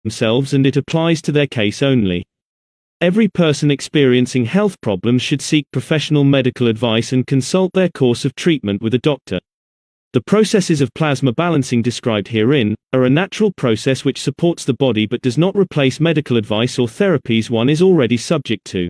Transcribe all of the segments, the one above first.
themselves and it applies to their case only. Every person experiencing health problems should seek professional medical advice and consult their course of treatment with a doctor. The processes of plasma balancing described herein are a natural process which supports the body but does not replace medical advice or therapies one is already subject to.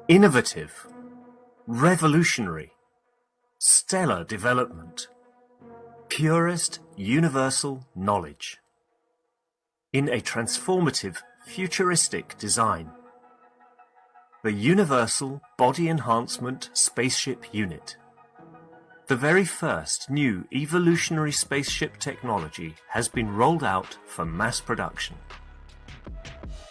Innovative, revolutionary, stellar development, purest universal knowledge. In a transformative, futuristic design. The Universal Body Enhancement Spaceship Unit. The very first new evolutionary spaceship technology has been rolled out for mass production.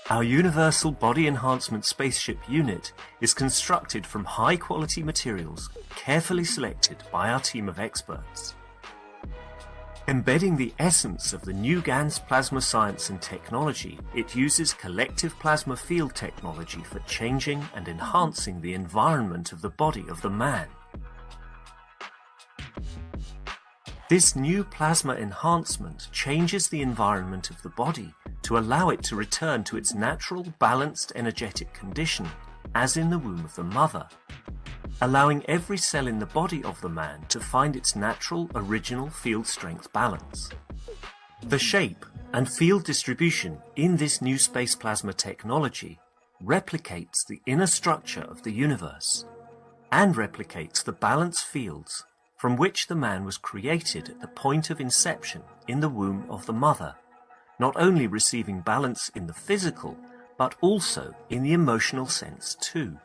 Our Universal Body Enhancement Spaceship Unit is constructed from high-quality materials carefully selected by our team of experts. Embedding the essence of the new GANS plasma science and technology, it uses collective plasma field technology for changing and enhancing the environment of the body of the man. This new plasma enhancement changes the environment of the body to allow it to return to its natural, balanced energetic condition as in the womb of the mother, allowing every cell in the body of the man to find its natural original field strength balance. The shape and field distribution in this new space plasma technology replicates the inner structure of the universe and replicates the balance fields from which the man was created at the point of inception in the womb of the mother, not only receiving balance in the physical, but also in the emotional sense too.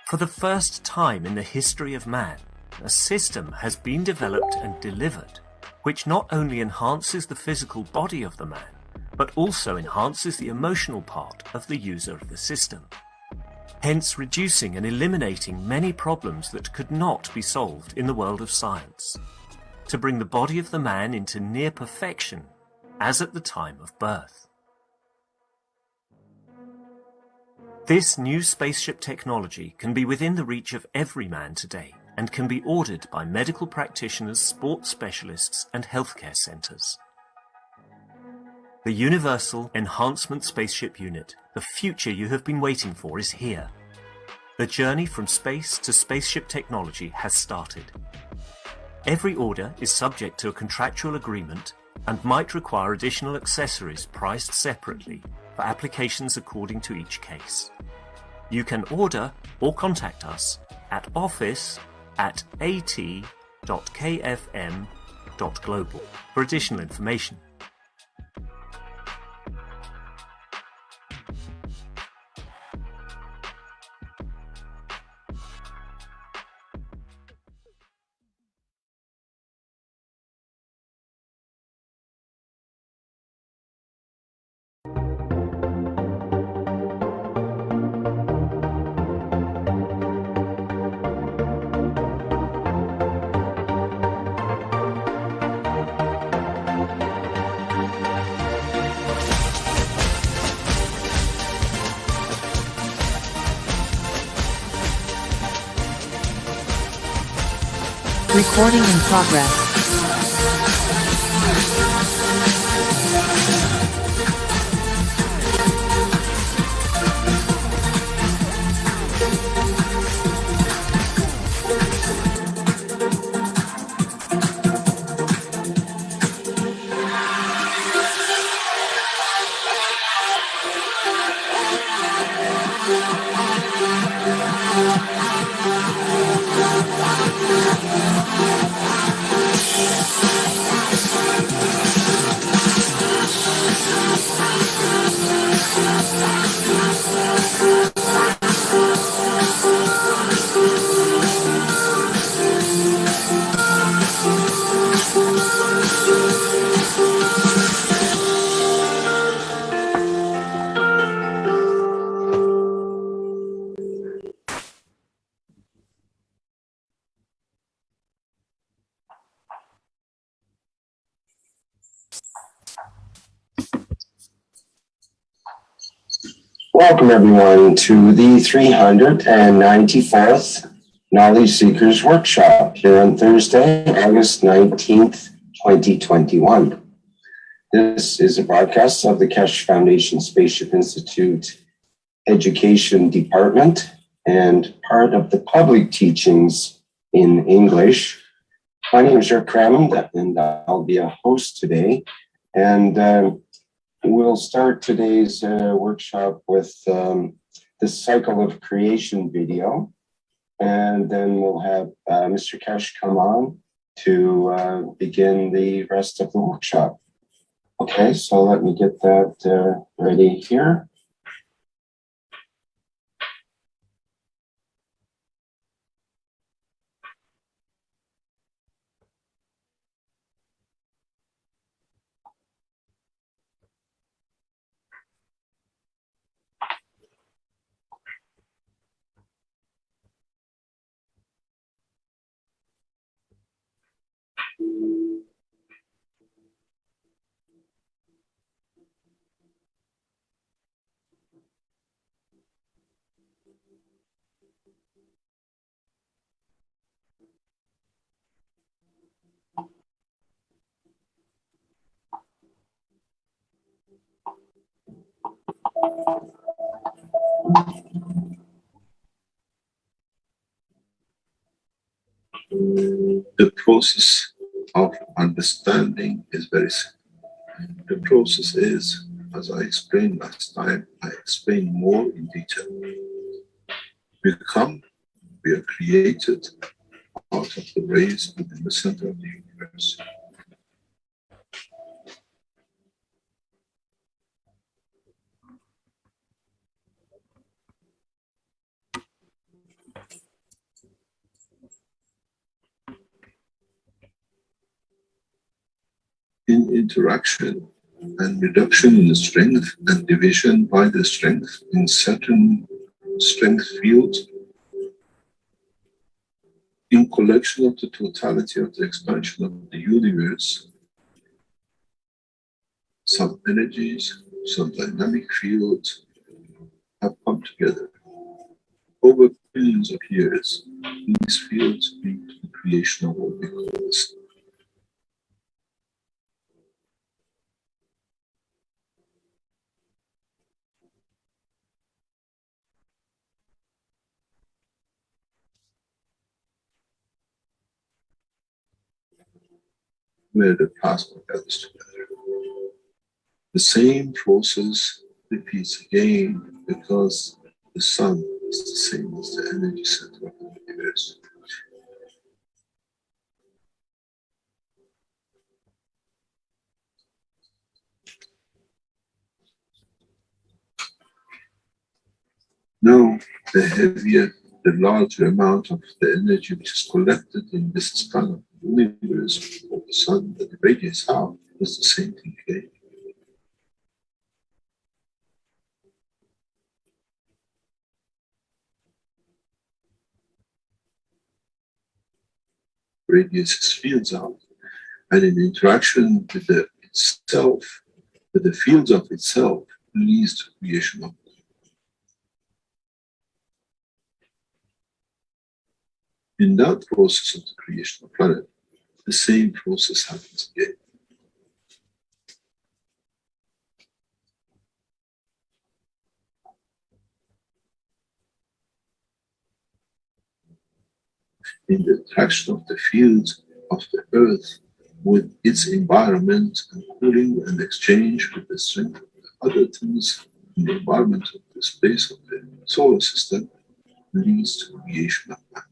For the first time in the history of man, a system has been developed and delivered which not only enhances the physical body of the man, but also enhances the emotional part of the user of the system, hence reducing and eliminating many problems that could not be solved in the world of science, to bring the body of the man into near perfection as at the time of birth. This new spaceship technology can be within the reach of every man today and can be ordered by medical practitioners, sports specialists and healthcare centres. The Universal Enhancement Spaceship Unit, the future you have been waiting for, is here. The journey from space to spaceship technology has started. Every order is subject to a contractual agreement and might require additional accessories priced separately for applications according to each case. You can order or contact us at office@at.kfm.global for additional information. Recording in progress. Welcome everyone to the 394th Knowledge Seekers Workshop here on Thursday, August 19th, 2021. This is a broadcast of the Keshe Foundation Spaceship Institute Education Department and part of the public teachings in English. My name is Rick Crammond and I'll be a host today. And we'll start today's workshop with the cycle of creation video, and then we'll have Mr. Keshe come on to begin the rest of the workshop. Okay, so let me get that ready here. The process of understanding is very simple. The process is, as I explained last time, I explain more in detail. We are created out of the rays within the center of the universe. In interaction and reduction in the strength and division by the strength in certain strength fields, in collection of the totality of the expansion of the universe, some energies, some dynamic fields have come together. Over billions of years, these fields lead to the creation of what we call the sun. Where the plasma gathers together. The same process repeats again because the sun is the same as the energy center of the universe. Now, the larger amount of the energy which is collected in this span of the universe of the sun that radiates out is the same thing again. Radiates fields out, and in interaction with the itself, with the fields of itself, leads to creation of. In that process of the creation of planet, the same process happens again. In the attraction of the fields of the earth with its environment and cooling and exchange with the strength of the other things in the environment of the space of the solar system leads to creation of matter,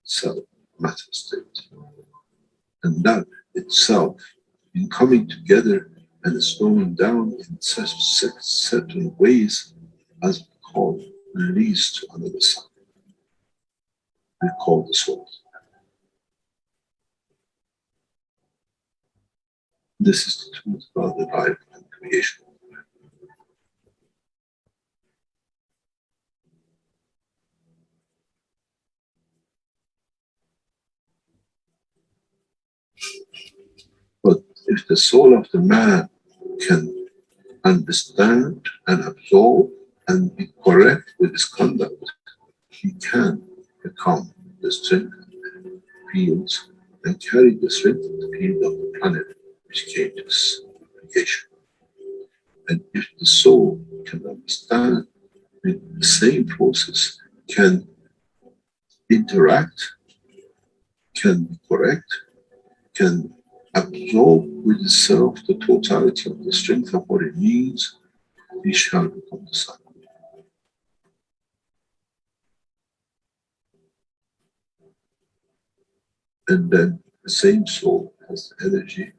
cell, matter state. And that itself, in coming together and slowing down in certain ways, as we call, leads to another sun. We call the soul. This is the truth about the life and creation. But if the soul of the man can understand and absorb and be correct with his conduct, he can become the strength of the fields and carry the strength of the field of the planet which came to this creation. And if the soul can understand with the same process, can interact, can be correct, can absorb with itself the totality of the strength of what it means, he shall become the sun. And then the same soul has the energy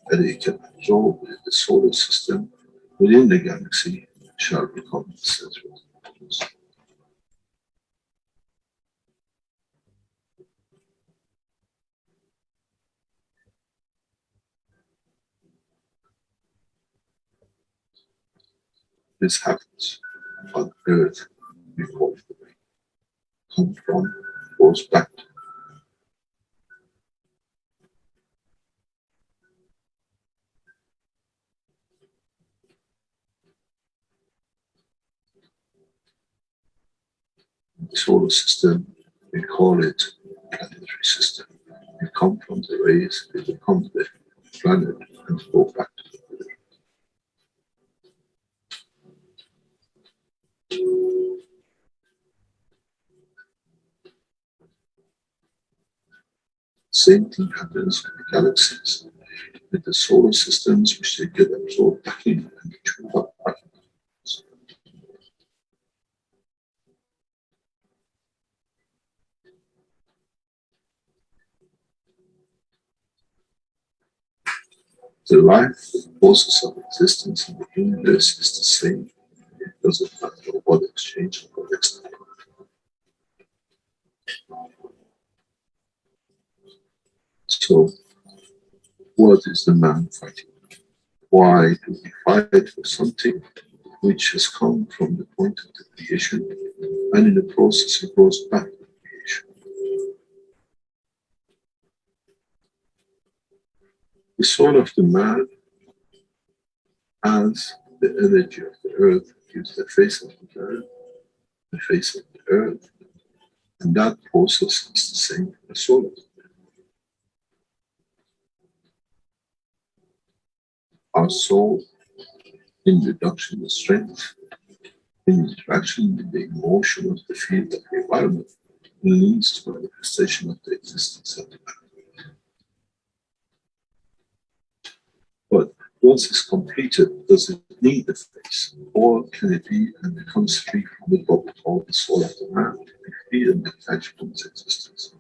that it can absorb within the solar system, within the galaxy, shall become the center of the universe. This happens on Earth before the rain. Come from, goes back to. The solar system, we call it planetary system. We come from the rays, we become the planet and go back to the earth. same thing happens with the galaxies, with the solar systems, which they get absorbed back in and chewed up back in. The life process of existence in the universe is the same. It doesn't matter what exchange or external. So, what is the man fighting? Why do we fight for something which has come from the point of the creation, and in the process it goes back to creation? The soul of the man as the energy of the earth gives the face of the earth, the face of the earth, and that process is the same for the soul of the earth. Our soul, in reduction of strength, in interaction with the emotion of the field of the environment, leads to manifestation of the existence of the man. But once it's completed, does it need a face? Or can it be and becomes free from the body called the soul of the man, to be free and detached from its existence?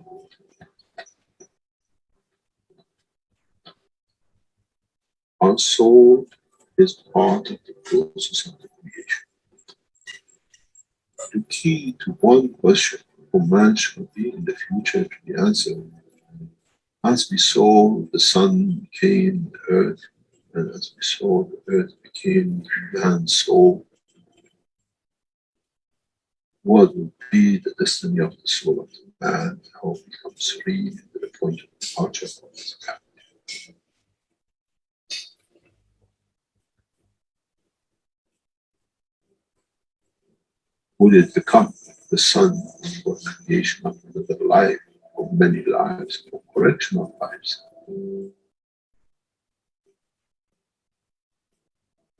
Our soul is part of the process of the creation. The key to one question for man shall be in the future to be answered. As we saw the sun became the earth, and as we saw the earth became man's soul, what would be the destiny of the soul of the man, how it becomes free to the point of departure from his path? Would it become the sun for creation of another life, of many lives, or correction of lives?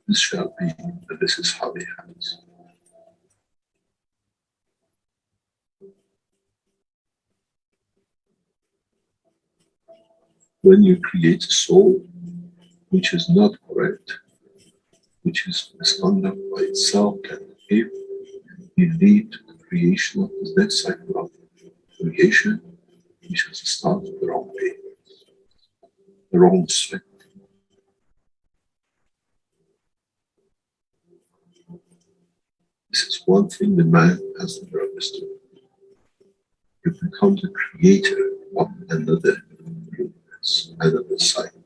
This shall be, and this is how it happens. When you create a soul which is not correct, which is misconduct by itself, can behave, you lead to the creation of the next cycle of creation, which has started the wrong way, the wrong strength. This is one thing the man has never understood. You become the creator of another universe, another cycle.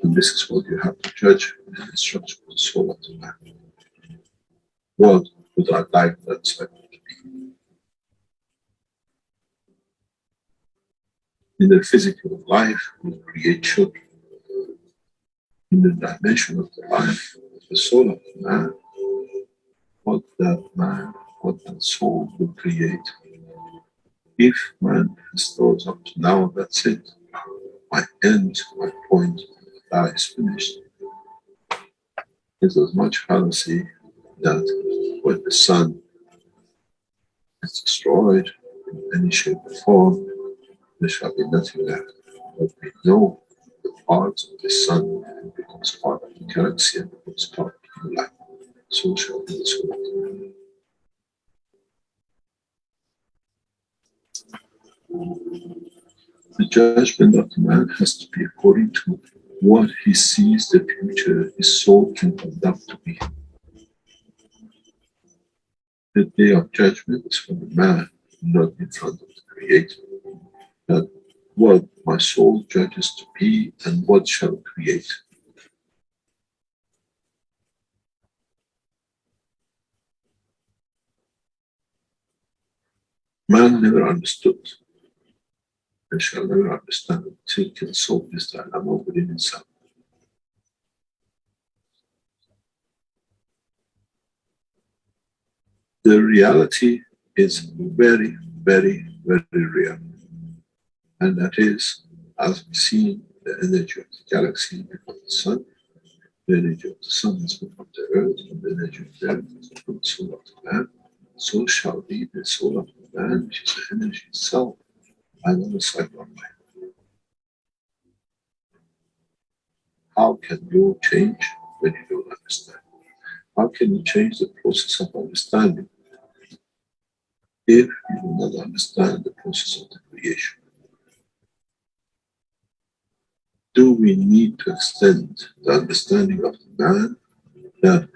And this is what you have to judge in the destruction of the soul of the man. What would I like that cycle to be? In the physical life, we create children. In the dimension of the life of the soul of the man, what that soul will create. If man has thought up to now, that's it. My end, my point, that is finished. There's as much fallacy that when the sun is destroyed in any shape or form, there shall be nothing left. But we know the parts of the sun becomes part of the galaxy and becomes part of the light. So shall be the soul of the man. The judgment of the man has to be according to what he sees the future his soul can conduct to be. The day of judgment is for the man, not in front of the Creator. That what my soul judges to be and what shall create. Man never understood and shall never understand until he can solve this dilemma within himself. The reality is very, very, very real. And that is, as we see the energy of the galaxy become the sun, the energy of the sun has become the earth, and the energy of the earth has become the soul of the man. so shall be the soul of the man, which is the energy itself, another cycle of life. How can you change when you don't understand? How can you change the process of understanding if you do not understand the process of the creation? Do we need to extend the understanding of the man that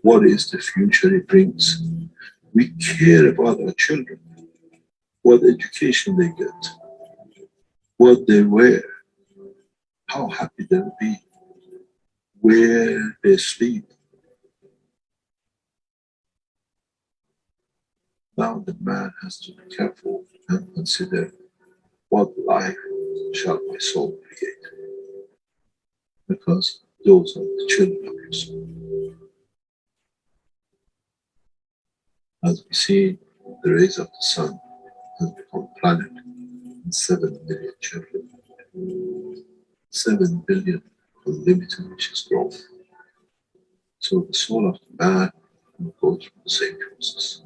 what is the future it brings? We care about our children, what education they get, what they wear, how happy they'll be, where they sleep. Now the man has to be careful and consider what life shall my soul create, because those are the children of your soul. As we see, the rays of the sun has become a planet and 7 billion children. 7 billion unlimited, which is growth. So the soul of the man will go through the same process.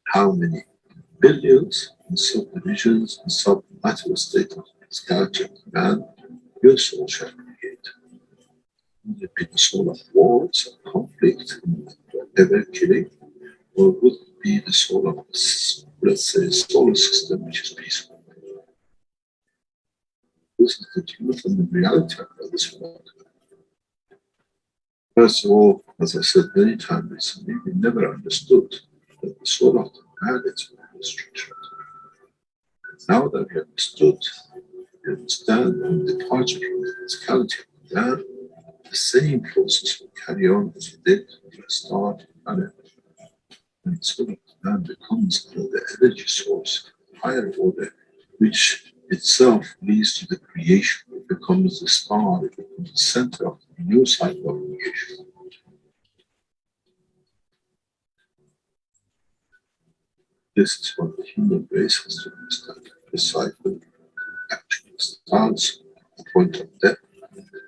How many billions and subdivisions and sub-material state of physicality of the man your soul shall create? Would it be the soul of wars and conflict and ever killing? Or would it be the soul of, let's say, solar system, which is peaceful? This is the truth and the reality of this world. First of all, as I said many times recently, we never understood that the soul of the man is structured. Now that we understood, we understand on the departure from the physicality of the man, the same process will carry on as it did for a star to planet. And the soul of the man becomes the energy source, higher order, which itself leads to the creation. It becomes the star, it becomes the center of the new cycle of creation. This is what the human race has to understand. The cycle actually starts at the point of death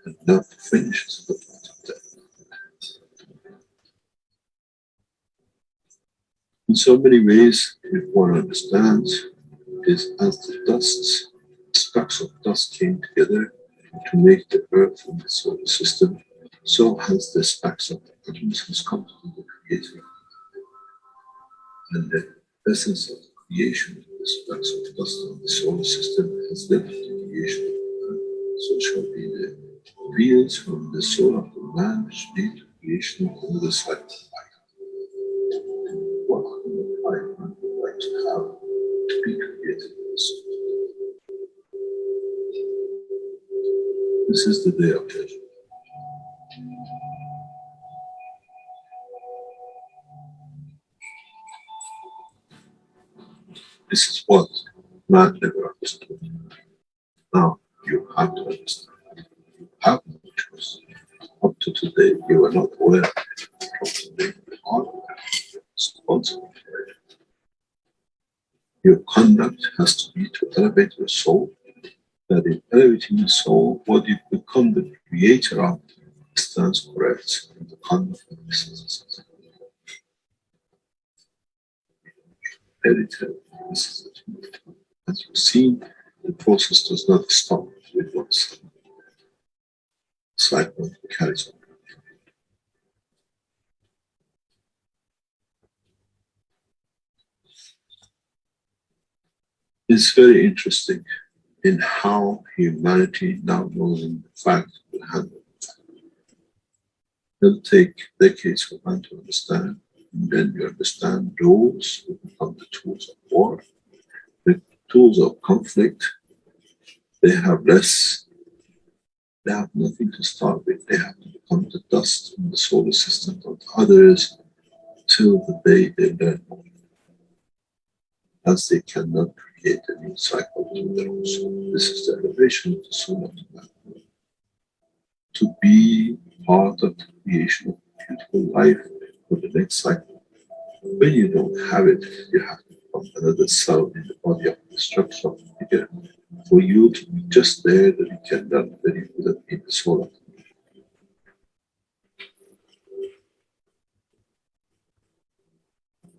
and not finishes at the point of death. In so many ways, if one understands, is as the dust, specks of dust came together to make the earth and the solar system, so has the specks of the atoms has come to the creator. And the essence of the creation of the specks of dust on the solar system has led to the creation of the man. So shall be the fields from the soul of the man which lead to creation of another cycle of life. What kind of life man would like to have to be created in the soul? This is the day of judgment. This is what man never understood. Now you have to understand. You have no choice. Up to today, you are not aware. From today, you are aware. Responsible for it. Your conduct has to be to elevate your soul. That in elevating the soul, what you become the creator of stands correct in the conduct of this. Editor, this is the truth. As you've seen, the process does not stop with one cycle carries on. It's very interesting in how humanity now knows in fact will handle it. It'll take decades for man to understand, and then you understand those who become the tools of war, the tools of conflict. They have less, they have nothing to start with. They have to become the dust in the solar system of others till the day they learn more. As they cannot create a new cycle to their own soul. This is the elevation of the soul of the man. To be part of the creation of a beautiful life for the next cycle. When you don't have it, you have to become another cell in the body of the structure of the figure. For you to be just there, that you can learn that you couldn't be the soul of the man.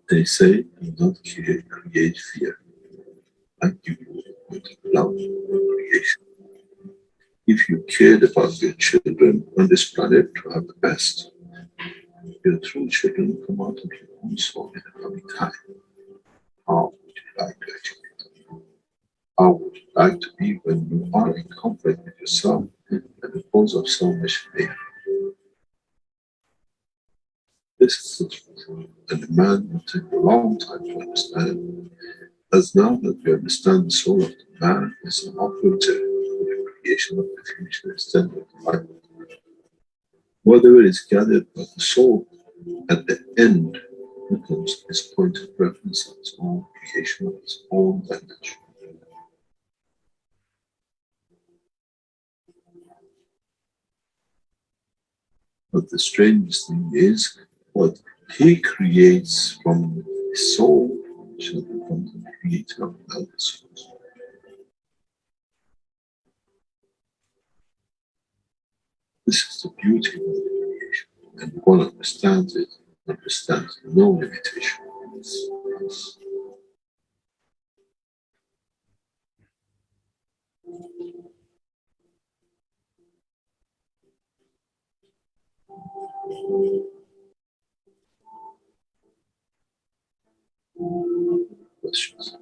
They say, do not create fear. I give you with love and creation. If you cared about your children on this planet to have the best, your true children come out of your own soul in a loving time. How would you like to educate them? How would you like to be when you are in conflict with yourself and the cause of so much pain? This is the truth, and the man will take a long time to understand. As now that we understand the soul of the man is an operative for the creation of the future extent of life, whatever is gathered by the soul at the end becomes its point of reference of its own creation of its own dimension. But the strangest thing is, what he creates from his soul shall become the creator of other souls. This is the beauty of the creation, and one understands it, understands no limitation in its place. Questions?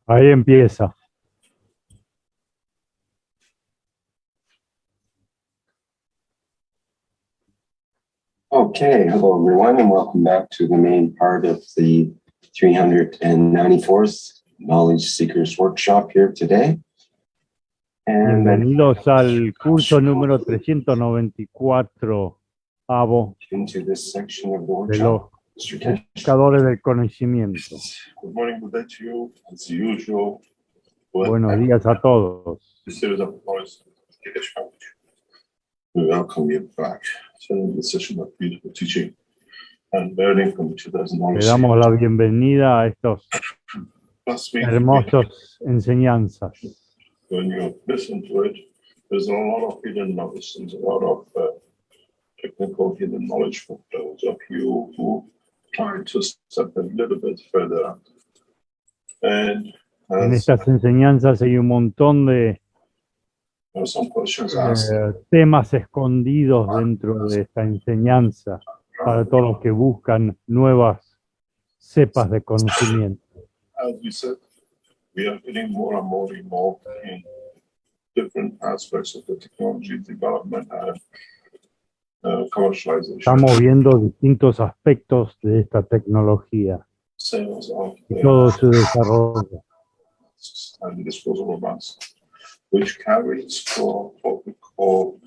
Ahí empieza. Okay, hello everyone, and welcome back to the main part of the 394th Knowledge Seekers Workshop here today. And Bienvenidos al curso número 394, Avo, into this section of the de workshop, los Mr. Cash. buscadores del conocimiento. Good morning, good day to you, as usual. Buenos días a todos. This series of Knowledge Seekers Foundation. We welcome you back to the session of beautiful teaching and learning from each other's Le knowledge. damos la bienvenida a estos Last week, hermosos enseñanzas. when you listen to it, there's a lot of hidden knowledge and a lot of technical hidden knowledge for those of you who try to step a little bit further. And En as estas enseñanzas hay un montón de there are some questions asked, temas escondidos dentro de esta enseñanza para todos los que buscan nuevas cepas de conocimiento. as we said, we are getting more and more involved in different aspects of the technology development and commercialization. Estamos viendo distintos aspectos de esta tecnología Sales of y todo su desarrollo. and the disposal of mass, which carries for what we call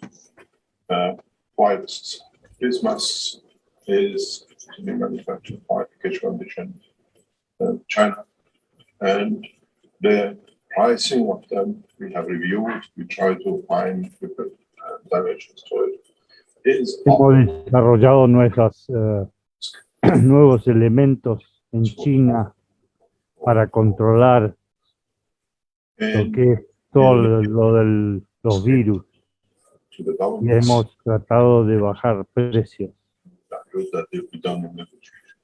viruses. This mass is to be manufactured by Keshe Foundation, China, and the pricing of them we have reviewed. We try to find different dimensions to it. Is Hemos desarrollado nuevos elementos en China para controlar lo que es todo lo de los virus to the y governments hemos tratado de bajar precios. that they've done in negotiation.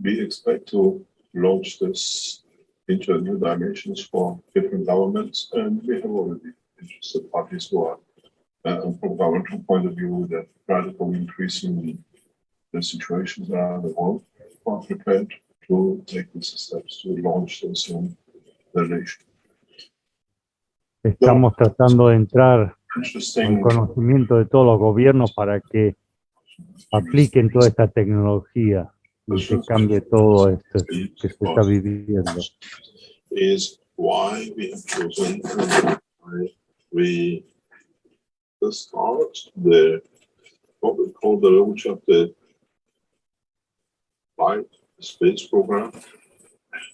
We expect to launch this into new dimensions for different governments, and we have already interested parties who are, from governmental point of view, that radical increase in the situations around the world are prepared to take these steps to launch this in the nation. Estamos tratando de entrar al Interesting. conocimiento de todos los gobiernos para que apliquen toda esta tecnología y que cambie todo esto que se está viviendo. Is why we have chosen why we start what we call the launch of the light space program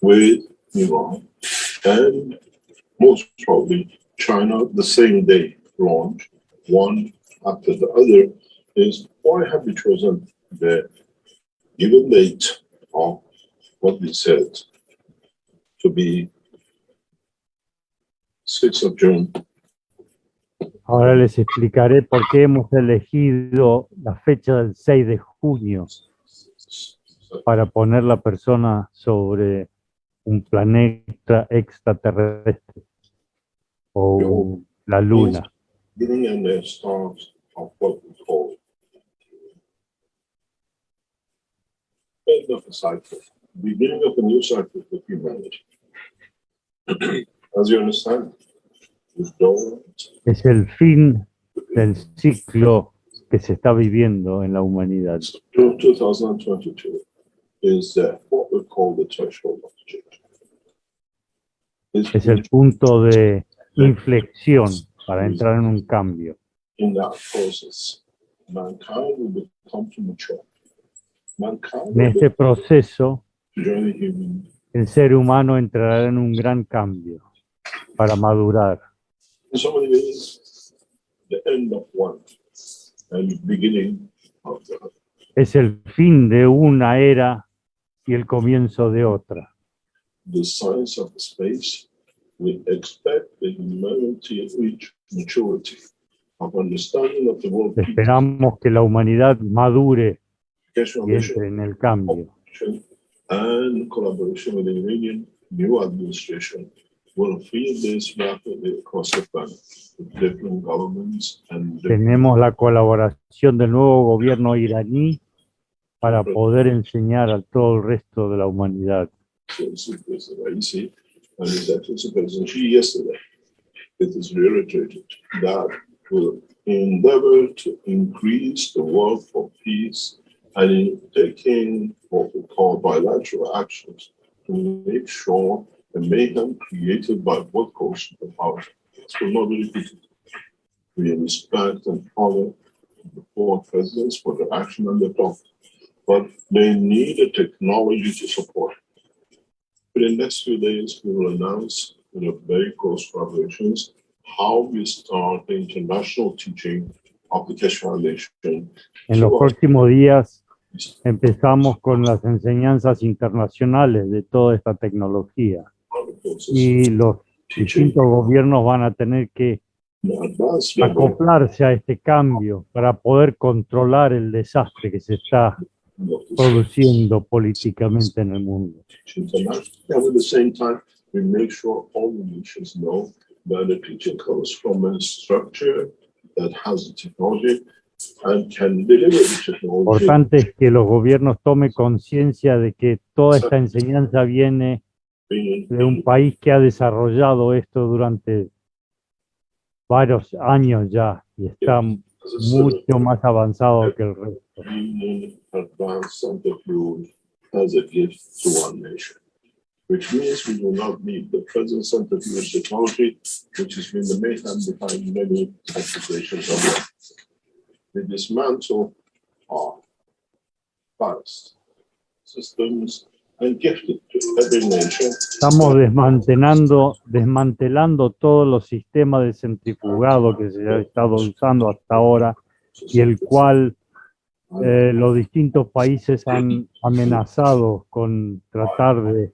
with Iran and most probably China the same day launch, one after the other. Is why have we chosen the given date of what we said to be 6th of June. Ahora les explicaré por qué hemos elegido la fecha del 6 de junio para poner la persona sobre un planeta extraterrestre o la luna. Beginning and the start of what we call end of a cycle, beginning of a new cycle for humanity. As you understand, the dawn Es el fin del ciclo que se está viviendo en la humanidad. of 2022 is what we call the threshold of change. Es el punto de inflexión para entrar en un cambio. In that process, mankind will become to mature. Mankind En will este proceso, journey human el ser humano entrará en un gran cambio para madurar. in so many ways, the end of one and beginning of the other. Es el fin de una era y el comienzo de otra. The science of space, we expect the humanity to reach maturity of understanding of the world peace, Esperamos que la humanidad madure y education, entre en el cambio. and collaboration with the Iranian new administration will feed this rapidly across the planet with different governments and Tenemos la colaboración del nuevo gobierno iraní para poder enseñar a todo el resto de la humanidad. Raisi and His Excellency President Xi yesterday. It is reiterated that will endeavor to increase the work for peace and in taking what we call bilateral actions to make sure the mayhem created by both coasts of power will not be repeated. We respect and honor the four presidents for their action and their talk, but they need a technology to support. In the next few days, we will announce in a very close collaborations how we start the international teaching of the Keshe Foundation. En los próximos días empezamos con las enseñanzas internacionales de toda esta tecnología y los distintos gobiernos van a tener que acoplarse a este cambio para poder controlar el desastre que se está produciendo políticamente en el mundo. And at the same time, we make sure all the nations know that the teaching comes from a structure that has the technology and can deliver the Lo technology. importante es que los gobiernos tomen conciencia de que toda esta enseñanza viene de un país que ha desarrollado esto durante varios años ya y está mucho más avanzado que el resto. Being advanced centrifuge as a gift to one nation, which means we will not need the present centrifuge technology, which has been the mayhem behind many accusations of war. We dismantle our past systems and gift it to every nation. Estamos desmantelando todos los sistemas de centrifugado que se ha estado usando hasta ahora y el cual los distintos países han amenazado con tratar de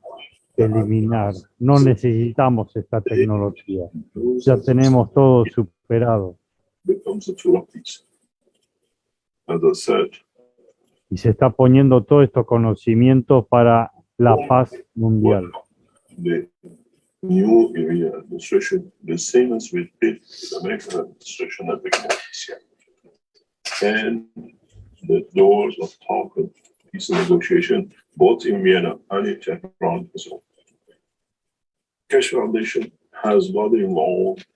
eliminar. No necesitamos esta tecnología, ya tenemos todo superado. Becomes a tool of peace. As I said, Y se está poniendo todos estos conocimientos para la paz mundial. the new Iranian administration, the same as we did with the American administration at the beginning of this year. And the doors of talk and peace and negotiation, both in Vienna and in Tehran, is open. Keshe Foundation has not involved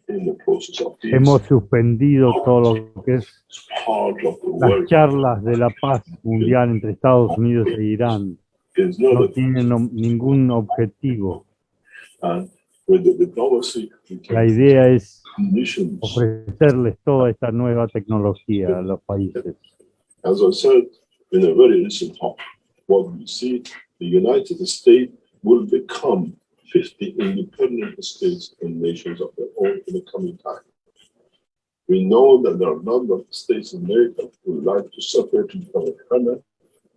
in the process of peace. Hemos suspendido todo lo que es Part of the las work charlas de la paz mundial entre Estados Unidos e Irán. is No not tienen ningún objetivo. and with the diplomacy, we La can idea es conditions. ofrecerles toda esta nueva tecnología a los países. As I said in a very recent talk, what we see, the United States will become 50 independent states and nations of their own in the coming time. We know that there are a number of states in America who would like to separate and become independent.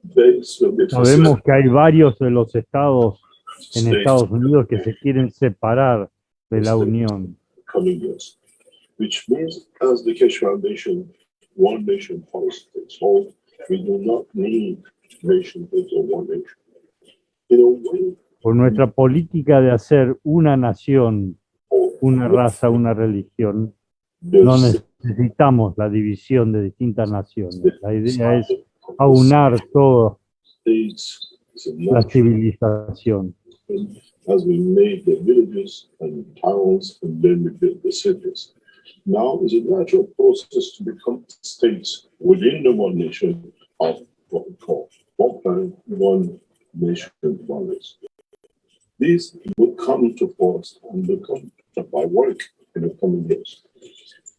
Base will be Sabemos que hay varios de los estados en states Estados Unidos que se quieren separar de la Unión. coming years, which means as the Keshe Foundation One Nation policy takes hold, we do not need nationhood or one nation. In a way, Por nuestra política de hacer una nación, una raza, una religión, no there's necesitamos la división de distintas naciones. La idea es aunar toda states, it's a la natural civilización. thing as we made the villages and towns and then we built the cities. Now it's a natural process to become states within the one nation of what we call one planet, one nation, one race. These will come to force and become by work in the coming years.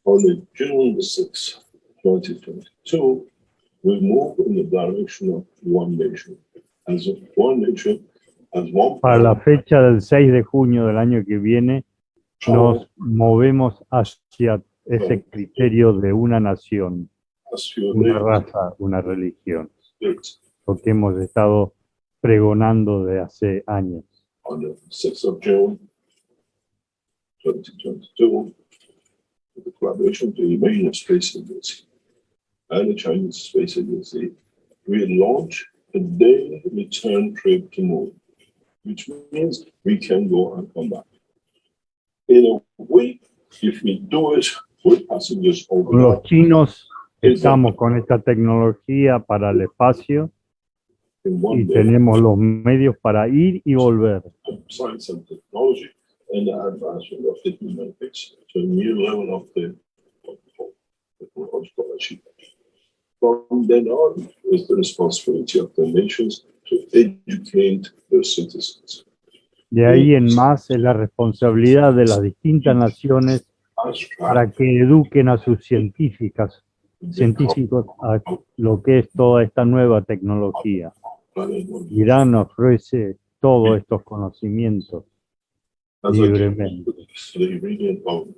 On the June the 6th, 2022, we move in the direction of one nation. As a one nation, as one Para la planet, fecha del 6 de junio del año que viene, nos movemos hacia ese criterio de una nación, as few una days, raza, una religión, states. lo que hemos estado pregonando de hace años. On the 6th of June, 2022, with the collaboration of the Iranian Space Agency and the Chinese Space Agency, we launch a daily return trip to Moon, which means we can go and come back. In a week, if we do it with passengers over Con los chinos estamos con esta tecnología para el espacio in y one day, tenemos los medios para ir y volver. science and technology and the advancement of the human race to a new level of the technological achievement. From then on is the responsibility of the nations to educate their citizens. De ahí en más es la responsabilidad de las distintas naciones para que eduquen a sus científicos a lo que es toda esta nueva tecnología. Irán ofrece todos estos conocimientos As a libremente. to the Iranian government,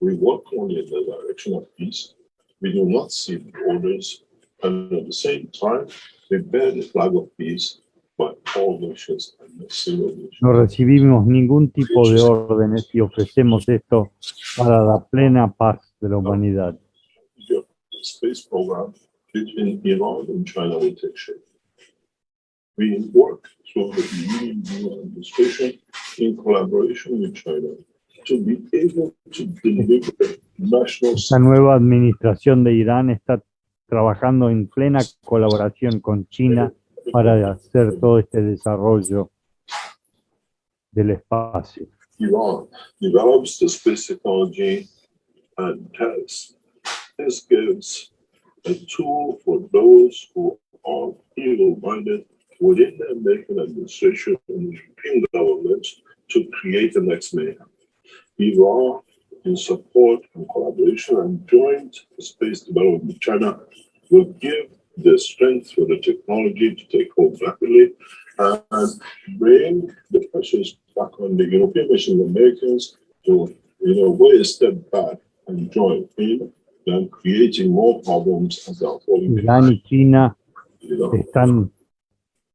we work only in the direction of peace. We do not seek orders, and at the same time, we bear the flag of peace by all nations and the single nation. No recibimos ningún tipo de órdenes y ofrecemos esto para la plena paz de la humanidad. The space program between Iran and China will take shape. We work through the new administration in collaboration with China to be able to deliver national Esta nueva administración de Irán está trabajando en plena colaboración con China para hacer todo este desarrollo del espacio. Iran develops the space technology and tests. This gives a tool for those who are evil-minded within the American administration and European governments to create the next mayhem. Iran, in support and collaboration and joint space development with China, will give the strength for the technology to take hold rapidly and bring the pressures back on the European nations and Americans to, way a step back and join in than creating more problems as they are falling Irán y behind. China están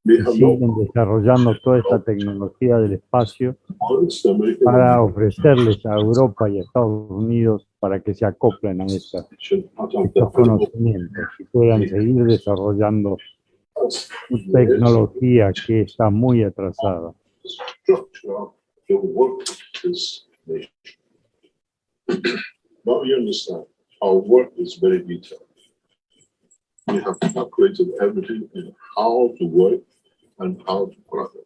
We have no siguen desarrollando toda esta tecnología del espacio problems. The American para ofrecerles a Europa y a Estados Unidos para que se acoplen a estos administration out of the conocimientos y puedan seguir desarrollando tecnología que está muy atrasada. structure of the work of this nation. Now you understand, our work is very detailed. We have calculated everything in how to work and how to collaborate.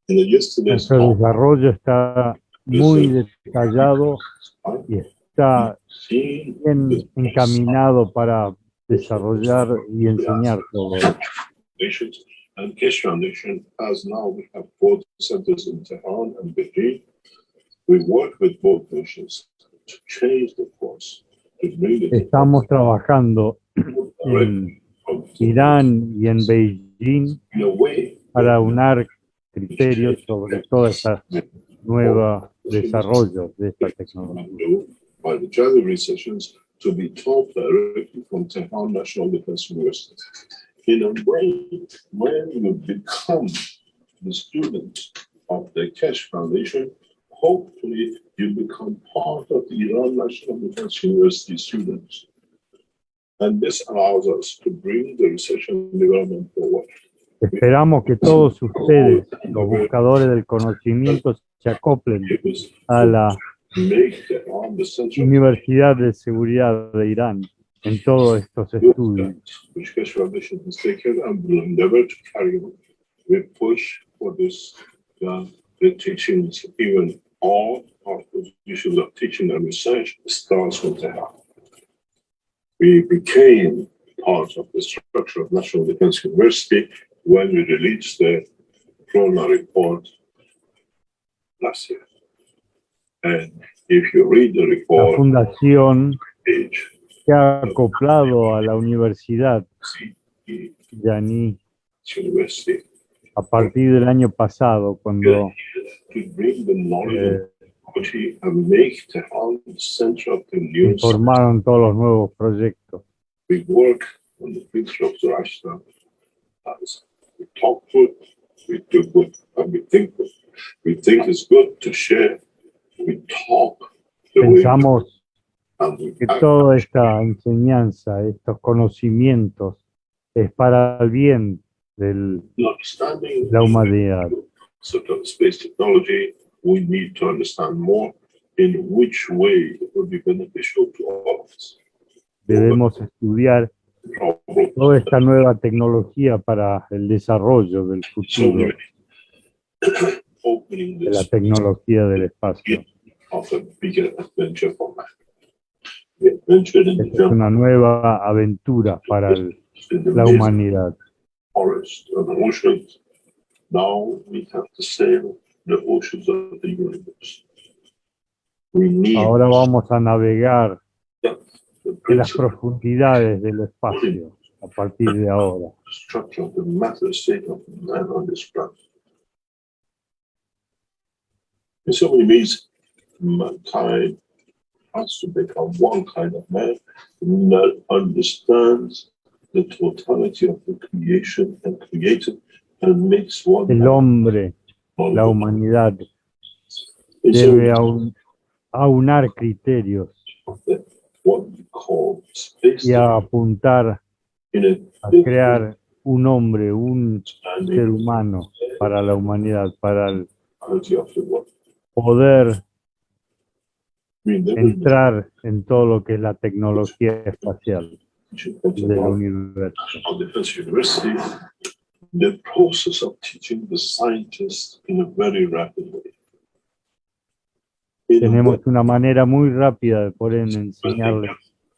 In the yesterday's Nuestro talk, desarrollo está muy detallado y está seeing bien encaminado para desarrollar y enseñar todo esto. nations and Keshe Foundation, as now we have both centers in Tehran and Beijing. We work with both nations to change the course, to bring the Estamos trabajando en Irán y en Beijing in a way para unar criterios sobre toda esta nueva desarrollo de esta tecnología. by the January sessions to be taught directly from Tehran National Defense University. In a way, when you become the student of the Keshe Foundation hopefully you become part of the Iran National Defense University students. And this allows us to bring the research and development forward. Esperamos que todos ustedes, los buscadores del conocimiento, se acoplen a la Make Tehran the center Universidad de Seguridad de Irán en todos estos estudios. which Keshe Foundation has taken and will endeavor to carry on. We push for this, the teachings, even all of the issues of teaching and research starts from Tehran. We became part of the structure of National Defense University when we released the Corona report last year. And if you read the La report, fundación page se ha acoplado a la Universidad CE Yani University, a partir del año pasado, cuando to bring the knowledge of quality and make Tehran the center of the se news. formaron todos los nuevos proyectos. We work on the picture of Zoroaster as we talk good, we do good, and we think good. We think it's good to share. We talk the way Pensamos and we que act. toda esta enseñanza, estos conocimientos, es para el bien de Understanding la humanidad. sort of space technology, we need to understand more in which way it will be beneficial to all of us. Debemos estudiar Problems. toda esta nueva tecnología para el desarrollo del So futuro opening de la this tecnología del espacio. of a bigger adventure for man. We adventured in the Esta es jungle, una nueva aventura para in the la maze humanidad. forest and the oceans. Now we have to sail the oceans of the universe. We need Ahora vamos a navegar the en las principle, profundidades del espacio a partir de ahora. structure of the matter state of man on this planet. In so many ways, mankind has to become one kind of man that understands the totality of the creation and created and makes one El hombre, man. la humanidad, And so debe aunar criterios what we call space y a apuntar in a a crear un hombre, un ser understanding humano para la humanidad, para el totality of the world. poder We never entrar en todo lo que es la tecnología espacial del about universo. the Defense University, the process of teaching the scientists in a very rapid way. In a Tenemos way una manera muy rápida de poder enseñarles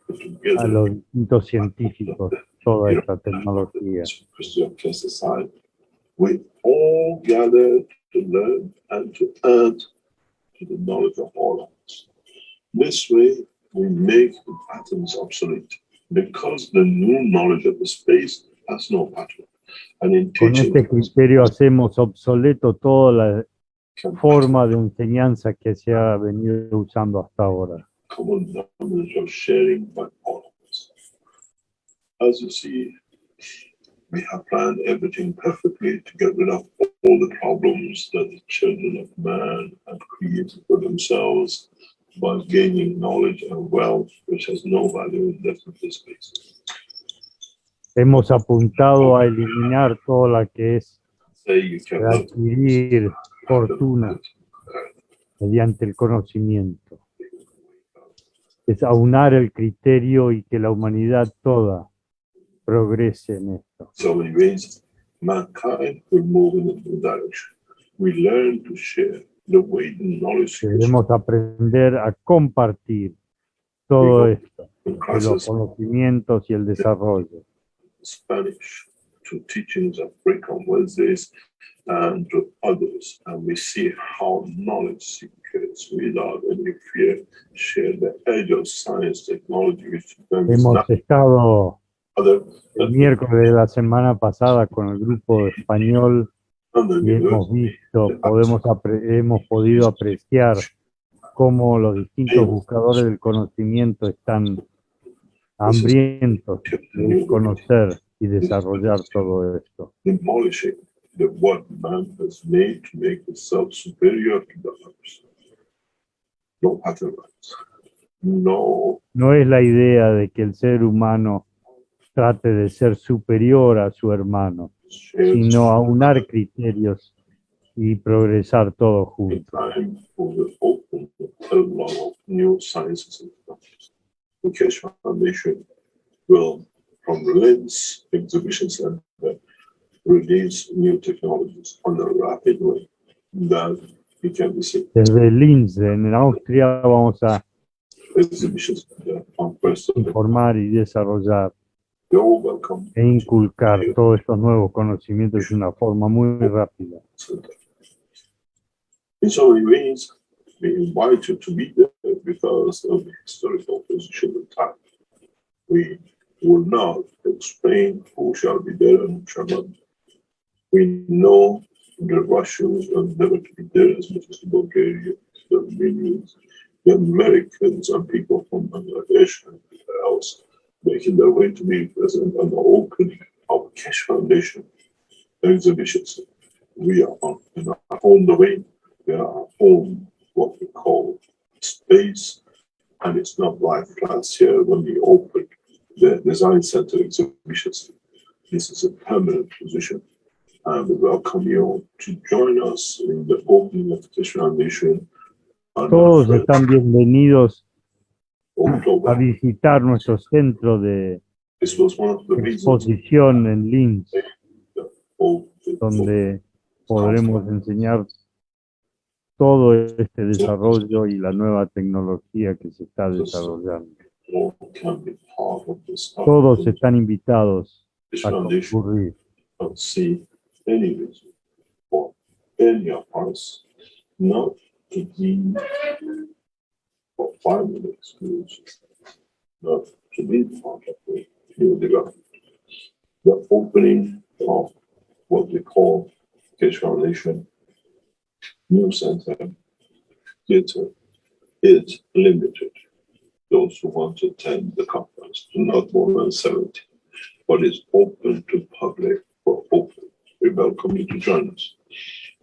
put together a los distintos científicos toda esta tecnología. University of Pesticide, we all gather to learn and to add to the knowledge of all of us. This way, we make the patterns obsolete because the new knowledge of the space has no pattern. And in Con teaching, este criterio hacemos obsoleto toda la can forma de enseñanza que se ha venido usando hasta ahora. common knowledge of sharing by all of us. As you see, we have planned everything perfectly to get rid of all the problems that the children of man have created for themselves by gaining knowledge and wealth, which has no value in definite space. Hemos apuntado a eliminar toda la que es Say you cannot adquirir fortuna mediante el conocimiento. Es aunar el criterio y que la humanidad toda progrese en esto. so many ways, mankind will move in a new direction. We learn to share the way the knowledge Debemos aprender a compartir todo esto, in de los classes conocimientos y el desarrollo. Spanish to teachings of Break on Wednesdays and to others. And we see how knowledge seekers without any fear share the edge of science technology, which them is Hemos not estado other el miércoles de la semana pasada con el grupo de español than the y hemos visto, hemos podido apreciar cómo los distintos buscadores del conocimiento están hambrientos de conocer y desarrollar todo esto. demolishing the what man has made to make itself superior to the others. no pattern lines, no No es la idea de que el ser humano trate de ser superior a su hermano, shared sino aunar criterios y progresar todos juntos. time will open a lot of new sciences and technologies. The Keshe Foundation will, from LINS Exhibition Center, release new technologies on a rapid way that it can be seen. Desde Linz, en Austria, vamos a Exhibition Center on first of informar y desarrollar You're welcome e inculcar todos estos nuevos conocimientos de una forma muy rápida. Center. In so many ways, we invite you to be there because of the historical position of time. We will not explain who shall be there and who shall not. We know the Russians are never to be there as much as the Bulgarians, the Armenians, the Americans, and people from Bangladesh and else making their way to be present on the opening of Keshe Foundation exhibitions. We are on the way. We are on what we call space, and it's not like last year when we opened the Design Center exhibitions. This is a permanent position, and we welcome you to join us in the opening of the Keshe Foundation on Todos están bienvenidos a October. visitar nuestro centro de This was one of the reasons exposición en Linz, of the donde podremos enseñar todo este desarrollo y la nueva tecnología que se está desarrollando. can be part of this. Todos están invitados Keshe a Foundation. concurrir. Don't see any reason for any of us not to be for 5 minutes, not to be part of the new development. The opening of what we call Keshe Foundation New Center Theater is limited. Those who want to attend the conference do not more than 70, but it's open to public for open. We welcome you to join us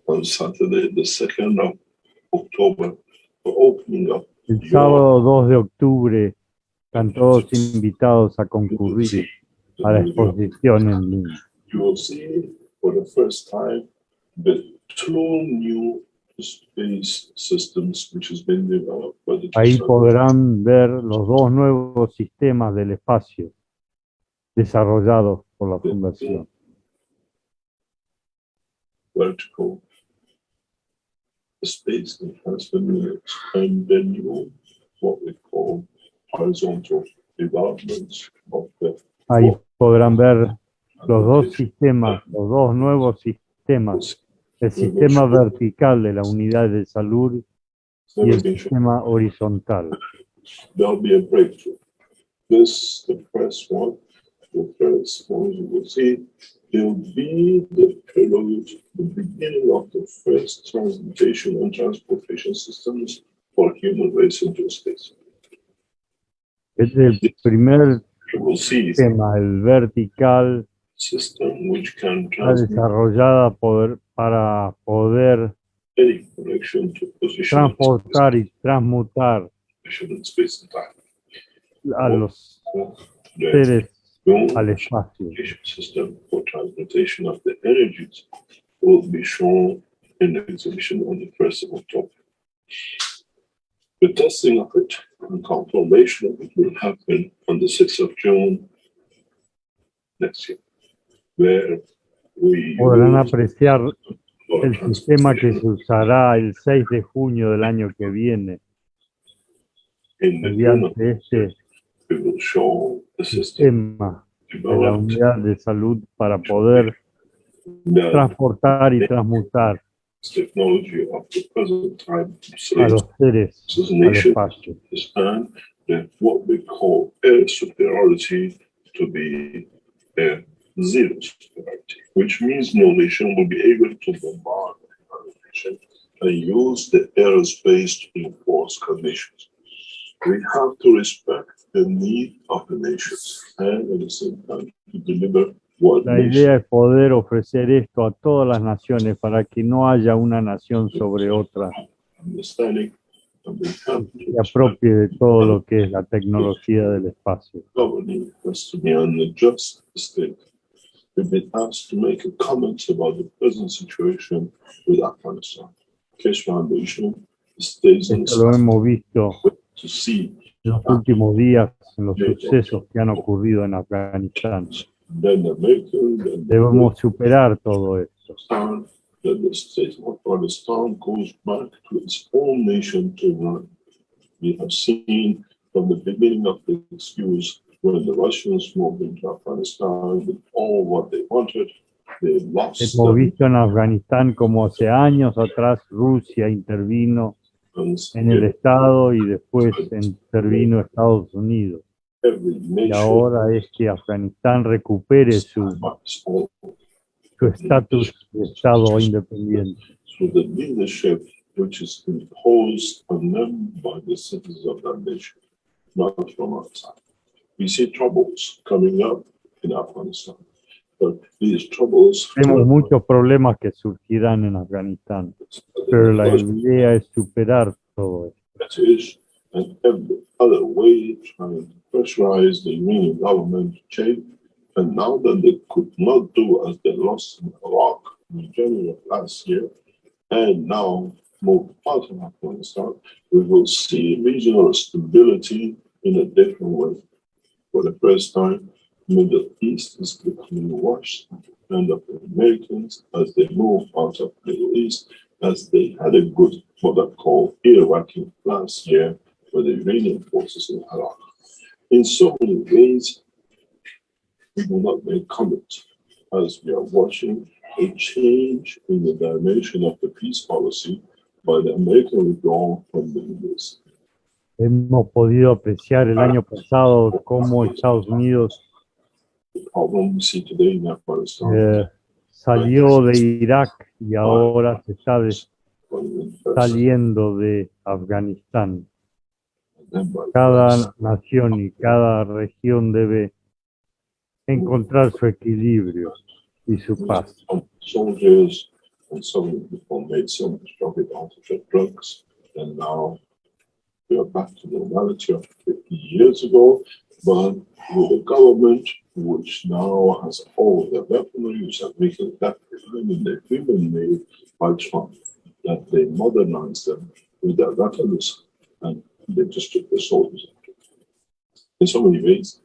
on Saturday, the 2nd of October, for opening up El sábado 2 de octubre están todos invitados a concurrir a la exposición en Linz. You will see for the first time the 2 new space systems which has been developed by the Ahí Keshe podrán ver los 2 nuevos sistemas del espacio desarrollados por la Fundación. vertical space and transfer units, and then you what we call horizontal developments of the Ahí podrán ver los 2 sistemas, los 2 nuevos sistemas, el sistema vertical de la unidad de salud y el sistema horizontal. There'll be a breakthrough. This, the first one, the first one you will see, will be the prelude, the beginning of the first transportation and transportation systems for human race into space. Este es el primer You will see a sistema, el vertical, system which can está transmit desarrollada para poder any connection to position transportar y transmutar in space and time. a los The seres new al espacio. transportation system for transportation of the energies will be shown in the exhibition on the 1st of October. The testing of it and confirmation of it will happen on the 6th of June next year, where we Podrán use apreciar for el sistema que se transportation usará el 6 de junio del año que viene. in the Mediante este we will show the system sistema de la developed unidad de salud para poder the transportar y transmutar technology of the present time a los seres This al nation espacio. understand that what we call air superiority to be a zero superiority, which means no nation will be able to bombard another nation and use the airspace to enforce conditions. We have to respect the need of the nations and at the same time to deliver what La nation idea es poder ofrecer esto a todas las naciones para que no haya una nación sobre otra, understanding And we have se to apropie de todo lo que es la tecnología del espacio. governing has to be an unjust state. We've been asked to make a comment about the present situation with Afghanistan. Keshe Foundation stays on Esto lo hemos visto to see en los últimos días en los sucesos que han ocurrido en Afganistán. then the American, then the Debemos superar todo esto. Pakistan, that the state of Afghanistan goes back to its own nation to run. We have seen from the beginning of the excuse when the Russians moved into Afghanistan with all what they wanted, they lost Hemos them. visto en Afganistán como hace años atrás Rusia intervino en el Estado y después intervino Estados Unidos. Every Y nation ahora es que Afganistán recupere su has all estatus de Estado independiente. so the leadership which is imposed on them by the citizens of that nation, not from outside. We see troubles coming up in Afghanistan, but these troubles Tenemos muchos problemas que surgirán en Afganistán, pero la idea es superar todo esto. British and every other way trying to pressurize the Iranian government to change. And now that they could not do as they lost in Iraq in January of last year, and now moved out of Afghanistan, we will see regional stability in a different way. For the first time, Middle East is becoming worse, and the Americans, as they move out of Middle East, as they had a good what I call earmarking last year for the Iranian forces in Iraq. In so many ways, we will not make comment as we are watching a change in the dimension of the peace policy by the American withdrawal from the Middle East. Hemos podido apreciar el año pasado cómo Estados Unidos The problem we see today in Afghanistan salió de Irak y ahora se está saliendo de Afganistán. Cada nación y cada región debe encontrar su equilibrio y su paz. Soldiers and so many people made so much profit out of the drugs, and now we are back to normality of 50 years ago, but with a government which now has all the weaponry, which are making that in the human-made by Trump, that they modernize them with their weapons and they just took the soldiers. In so many ways,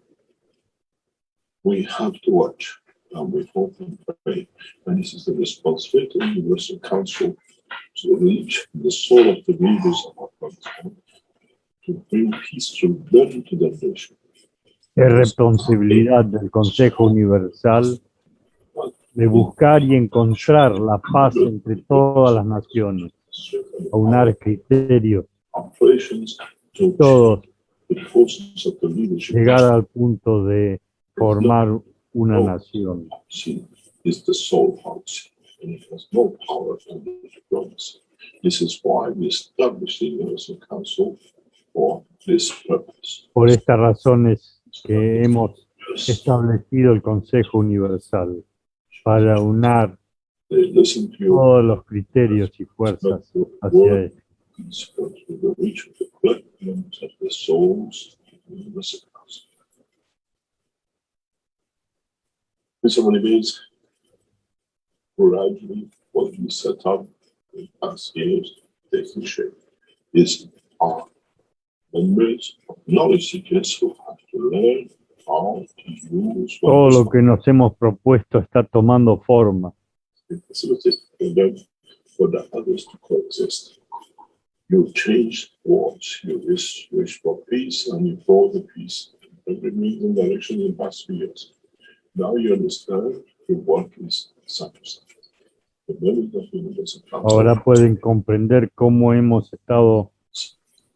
we have to watch and we hope and pray. And this is the responsibility of the Universal Council to reach the soul of the leaders of Afghanistan, to bring peace through them to the nation. Es responsabilidad del Consejo Universal de buscar y encontrar la paz entre todas las naciones, aunar criterios, Operations to todos the forces of the leadership llegar al punto de formar una nación. is the soul policy, and it has no power under diplomacy. This is why we established the Universal Council for this purpose. Por estas razones que hemos establecido el Consejo Universal para unar They listen to you, todos los criterios y fuerzas hacia él. but with the reach of the collections of the souls of the Universal Council. In so many ways, gradually, what we set up in past years taking shape is our members of knowledge seekers who have to learn how to use Todo lo que nos hemos propuesto está tomando forma. facilitate for them for the others to coexist. You change words, you wish for peace, and you brought the peace in every means and direction in the past few years. Now you understand the work is sacrosanct. The members of the Universal Council Ahora pueden comprender cómo hemos estado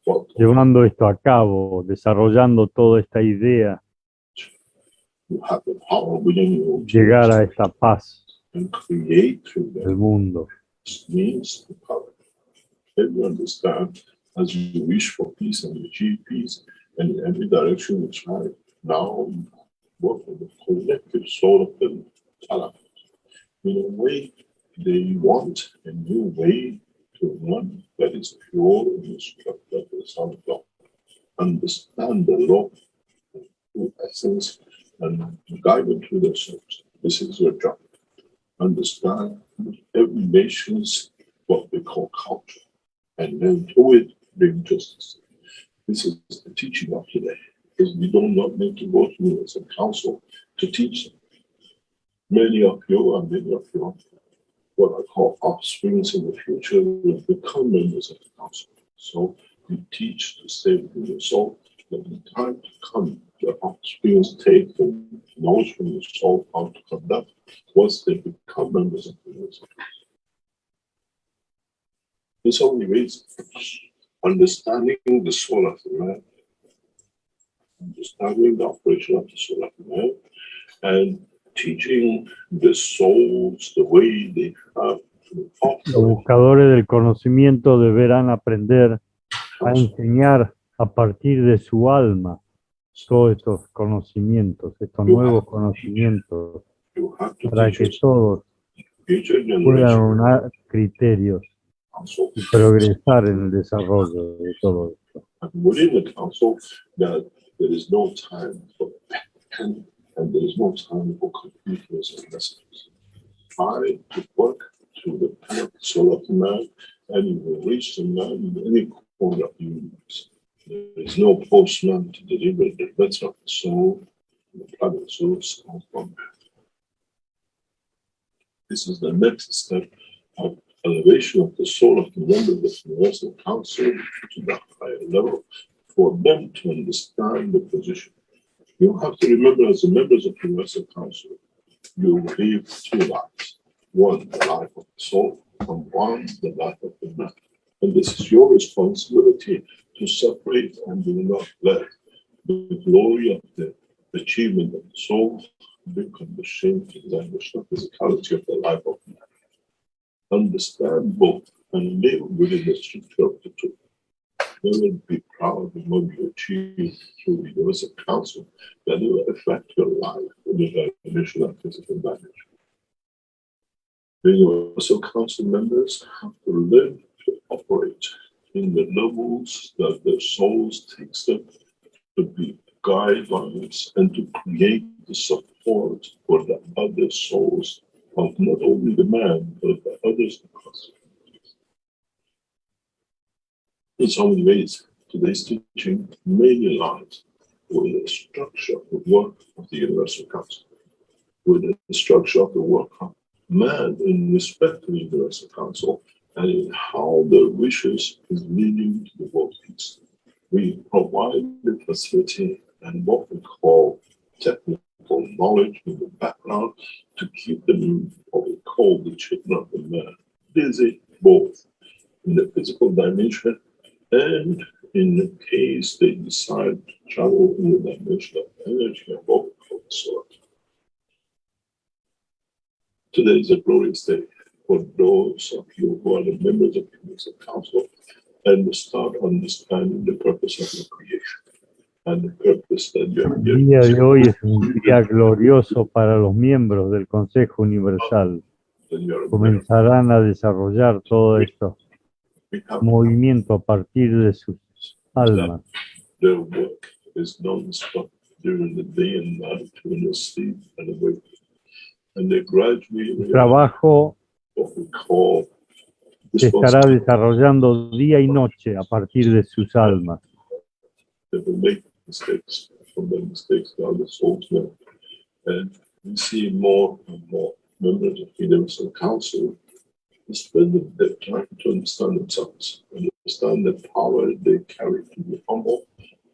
what llevando esto a cabo, desarrollando toda esta idea, you have the power within you to llegar a esta paz and create through del them mundo. means the power. Then you understand as you wish for peace and achieve peace, and in every direction you try. Now you work with the collective soul of the Talabans. In a way, they want a new way to run that is pure and instructive the Son of God. Understand the law through essence and guide them through their souls. This is your job. Understand every nation's what we call culture, and then through it bring justice. This is the teaching of today, because we do not need to go through as a council to teach them. Many of you and many of you, what I call offsprings in the future, will become members of the council. So we teach to stay within your soul, that in time to come, the offsprings take the knowledge from your soul how to conduct once they become members of the council. There's only ways: understanding the soul of the man, understanding the operation of the soul of the man, and teaching the souls the way they have to Los operate. buscadores del conocimiento deberán aprender a enseñar a partir de su alma todos estos conocimientos, estos nuevos conocimientos, You have to para teach que us todos future puedan generation unar criterios council, y progresar en el desarrollo de todo esto. and within the council, that there is no time for pen and there is no time for computers and messages. Try to work through the pen of the soul of the man, and you will reach the man in any corner of the universe. There is no postman to deliver the letter of the soul, the planet source of one man. This is the next step of elevation of the soul of the members of the Universal Council to the higher level for them to understand the position. You have to remember, as the members of the Universal Council, you live two lives. One, the life of the soul, and one, the life of the man. And this is your responsibility to separate and do not let the glory of the achievement of the soul become the shameful language of physicality of the life of man. Understand both and live within the structure of the two. Never be proud of what you achieve through the Universal Council that will affect your life in the dimension of physical dimension. The Universal Council members have to learn to operate in the levels that their souls takes them to be guidelines and to create the support for the other souls of not only the man, but the others across. In so many ways, today's teaching mainly lies with the structure of the work of the Universal Council, with the structure of the work of man in respect to the Universal Council, and in how the wishes is leading to the world peace. We provide the facility and what we call technical knowledge in the background to keep them, what we call the children of the man, busy both in the physical dimension and in the case they decide to travel in the dimension of energy and what we call the soul. Today is a glorious day for those of you who are the members of the Universal Council and start understanding the purpose of your creation and the purpose that you have El given. día de hoy es un día glorioso para los miembros del Consejo Universal. Comenzarán a desarrollar todo esto movimiento a partir de sus almas. Their work is non-stop during the day and night, during the sleep and awake. And they gradually El trabajo what we call se estará desarrollando día y noche a partir de sus almas. They will make mistakes. From the mistakes, the other souls learn. And we see more and more members of the Universal Council spending their time to understand themselves, understand the power they carry to be humble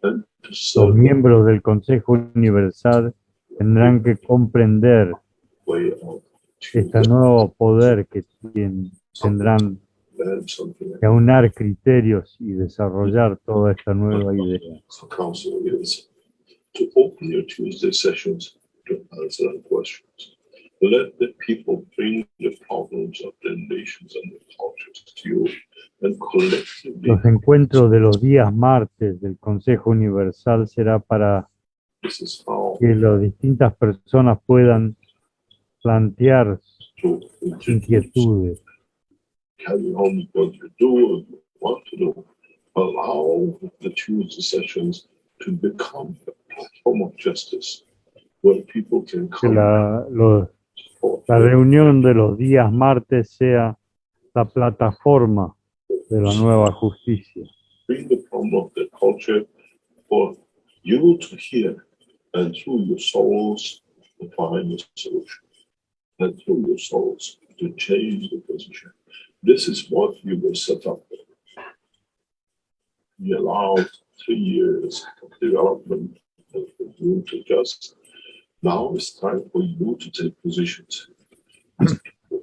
and to Los serve miembros del Consejo Universal tendrán que comprender the way of este nuevo poder que tendrán que aunar criterios y desarrollar toda esta nueva idea. So council is to open your Tuesday sessions to answer questions. Let the people bring the problems of their nations and their cultures to you, and collectively, Los encuentros de los días martes del Consejo Universal será para this is how que las distintas personas puedan plantear to inquietudes. carry on what you do and what to do allow the Tuesday sessions to become a platform of justice where people can Que come la reunión de los días martes sea la plataforma de la nueva justicia. bring the problem of the culture for you to hear and through your souls to find the solution and through your souls to change the position. This is what you were set up for. You allowed 3 years of development and for you to adjust. Now it's time for you to take positions.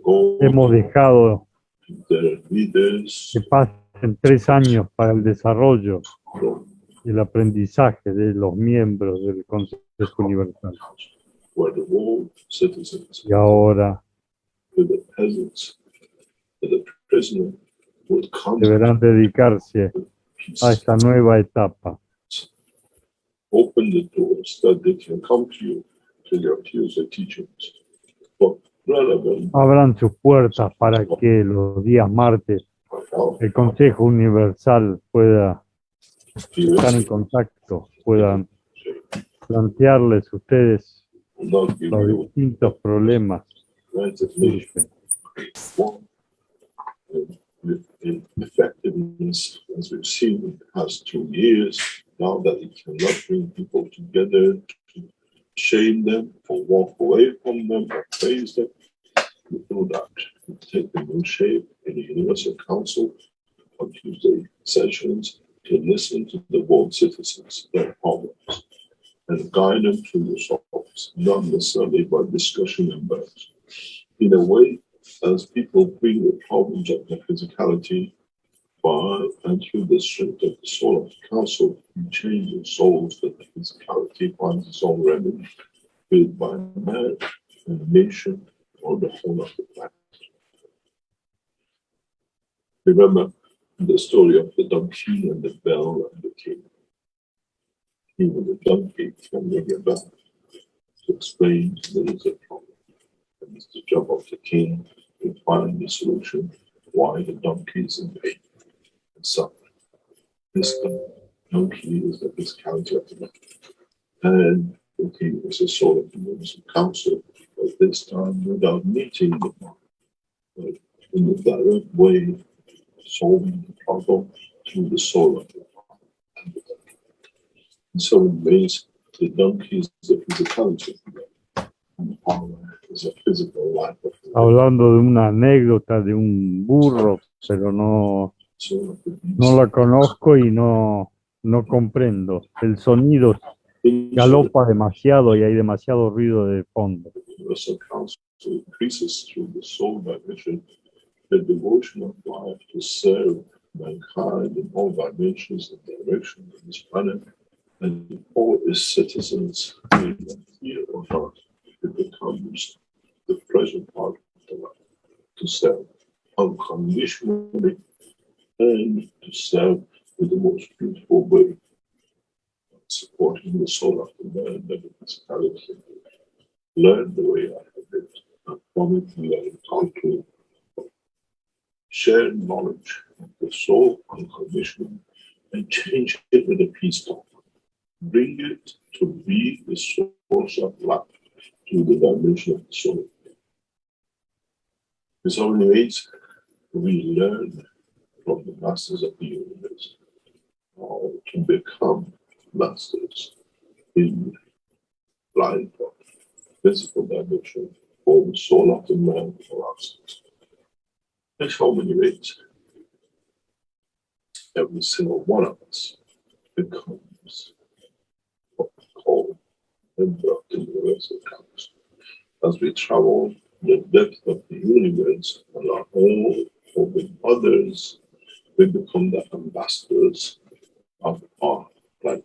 Go Hemos dejado to the leaders, que pasen 3 años para el desarrollo y el aprendizaje de los miembros del Consejo Universal. where the world citizens, Y ahora with the peasants, with the prisoner, would come deberán dedicarse to peace. a esta nueva etapa. Open the doors that they can come to you to your Tuesday teachings. But relevant Abran sus puertas para que los días martes now, el Consejo Universal pueda estar en contacto, puedan plantearles ustedes will not give los you distintos problemas granted que leave. surgen. One, in effectiveness, as we've seen in the past 2 years, now that it cannot bring people together to shame them or walk away from them or praise them, we do that. We take the new shape in the Universal Council on Tuesday sessions to listen to the world citizens, their problems, and guide them to yourselves, not necessarily by discussion and verbs. In a way, as people bring the problems of their physicality by and through the strength of the soul of the council, you change your souls that the physicality finds its own remedy, be it by man, a nation, or the whole of the planet. Remember the story of the donkey and the bell and the king. Even the donkey can ring a bell to explain there is a problem. And it's the job of the king to find the solution why the donkey is in pain and suffering. This donkey is the physicality of the man. And the king is the soul of the Universal Council, but this time without meeting the man, but in a direct way, solving the problem through the soul of the man. In some ways, the donkey is the physicality of the man, and the power is a physical life of the man. Hablando de una anécdota de un burro, pero no la conozco y no comprendo. El sonido galopa demasiado y hay demasiado ruido de fondo. The Universal Council increases through the soul dimension the devotion of life to serve mankind in all dimensions and directions of this planet and all its citizens in here or not. It becomes the present part of the life to serve unconditionally and to serve with the most beautiful way, supporting the soul of the man and the physicality. Learn the way I have lived, and from it learn how to share knowledge of the soul unconditionally and change it with a peace talk. Bring it to be the source of life to the dimension of the soul. In so many ways, we learn from the masters of the universe how to become masters in life of physical dimension for the soul of the man for us. In so many ways, every single one of us becomes what we call member of the Universal Council. As we travel the depth of the universe on our own or with others, we become the ambassadors of our planet.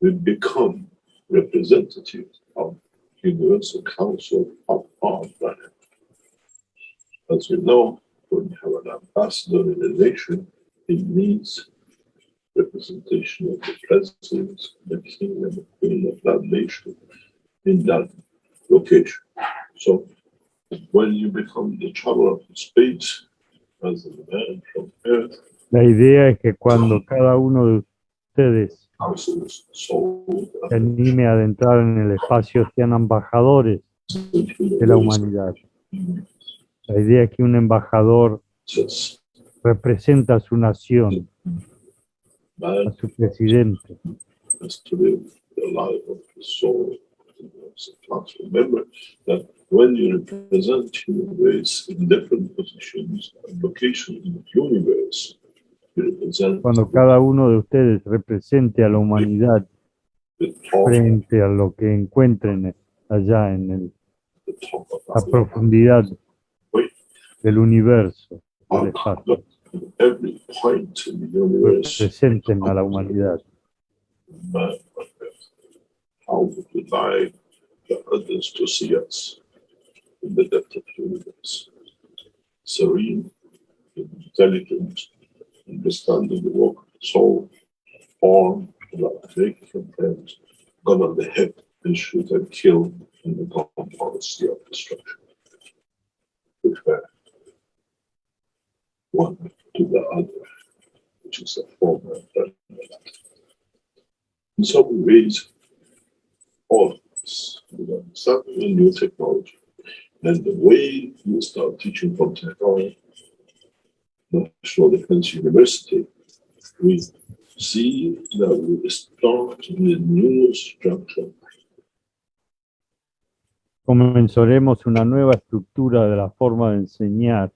We become representatives of the Universal Council of our planet. As we know, when you have an ambassador in a nation, it means representation of the president, the king, and the queen of that nation in that location. So when you become the traveler of space, as a man from Earth, La idea es que cuando cada uno de ustedes councils, so se anime a adentrar en el espacio, sean embajadores de la humanidad. La idea es que un embajador just representa a su nación, a man su presidente. has to live the life of the soul. Remember that when you represent human race in different positions and locations in the universe, you represent Cuando cada uno de ustedes represente a la humanidad the top, frente a lo que encuentren allá en the top of la profundidad del universo, del espacio, every point in the universe. representen a la humanidad. Man, how would we like the others to see us in the depth of the universe? Serene, intelligent, understanding the work of the soul, or like making your friends, gun on the head and shoot and kill in the common policy of destruction. Prefer one to the other, which is a form of judgment. In some ways, all of us will understand the new technology. And the way you start teaching from technology, National Defense University, we see that we start in a new structure. Comenzaremos una nueva estructura de la forma de enseñar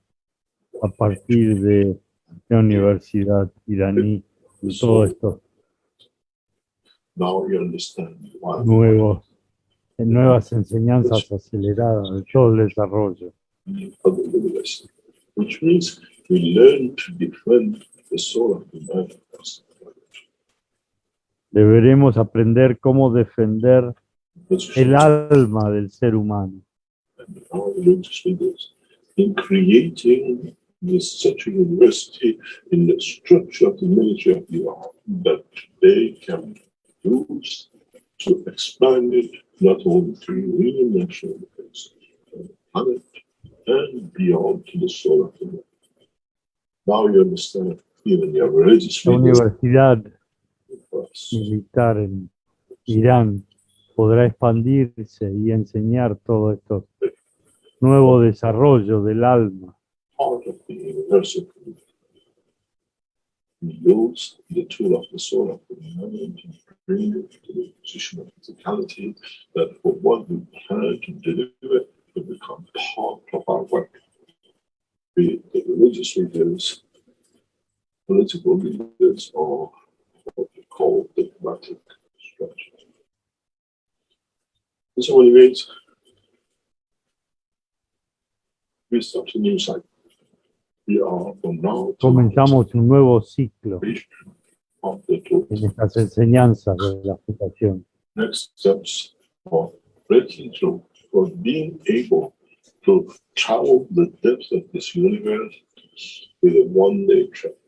a partir de la universidad iraní y todo esto Now you understand why nuevas enseñanzas aceleradas de todo el desarrollo. other university, which means we learn to defend the soul of the man. Deberemos aprender cómo defender el alma del ser humano. And now we learn to speak this. In creating this such a university in the structure of the military of Iran that they can use to expand it not only to Iranian national defense, planet and beyond to the soul of the man. Now you understand even your religious La leaders universidad for us. militar en Irán podrá expandirse y enseñar todo esto nuevo desarrollo del alma. Part of the university. We use the tool of the soul of the man to bring it to the position of physicality that for what we plan to deliver will become part of our work. Be it the religious leaders, political leaders, or what we call diplomatic structure. And so anyways, we start a new cycle. We are from now to Comenzamos un nuevo ciclo of the tools. en estas enseñanzas de la fundación. Next steps for breaking through, for being able to travel the depths of this universe with a one-day trip.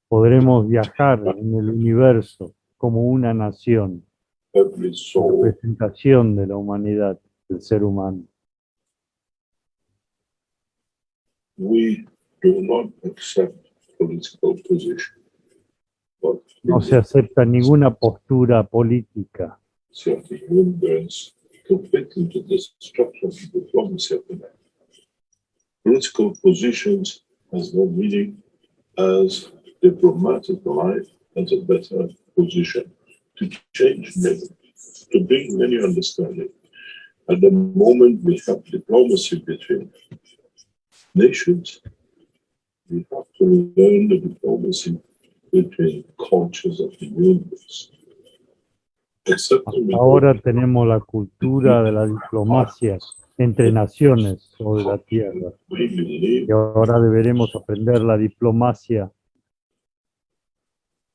Podremos viajar en el universo como una nación, Every soul representación de la humanidad, del ser humano. we do not accept political position, but No se acepta ninguna postura política, of the universe to fit into the structure of the diplomacy of the man. Political positions has no meaning as diplomatic life has a better position to change many, to bring many understanding. At the moment we have diplomacy between nations, we have to learn the diplomacy between cultures of the universe. Accepting ahora tenemos la cultura de la diplomacia entre naciones sobre la tierra. we believe, Y ahora deberemos aprender la diplomacia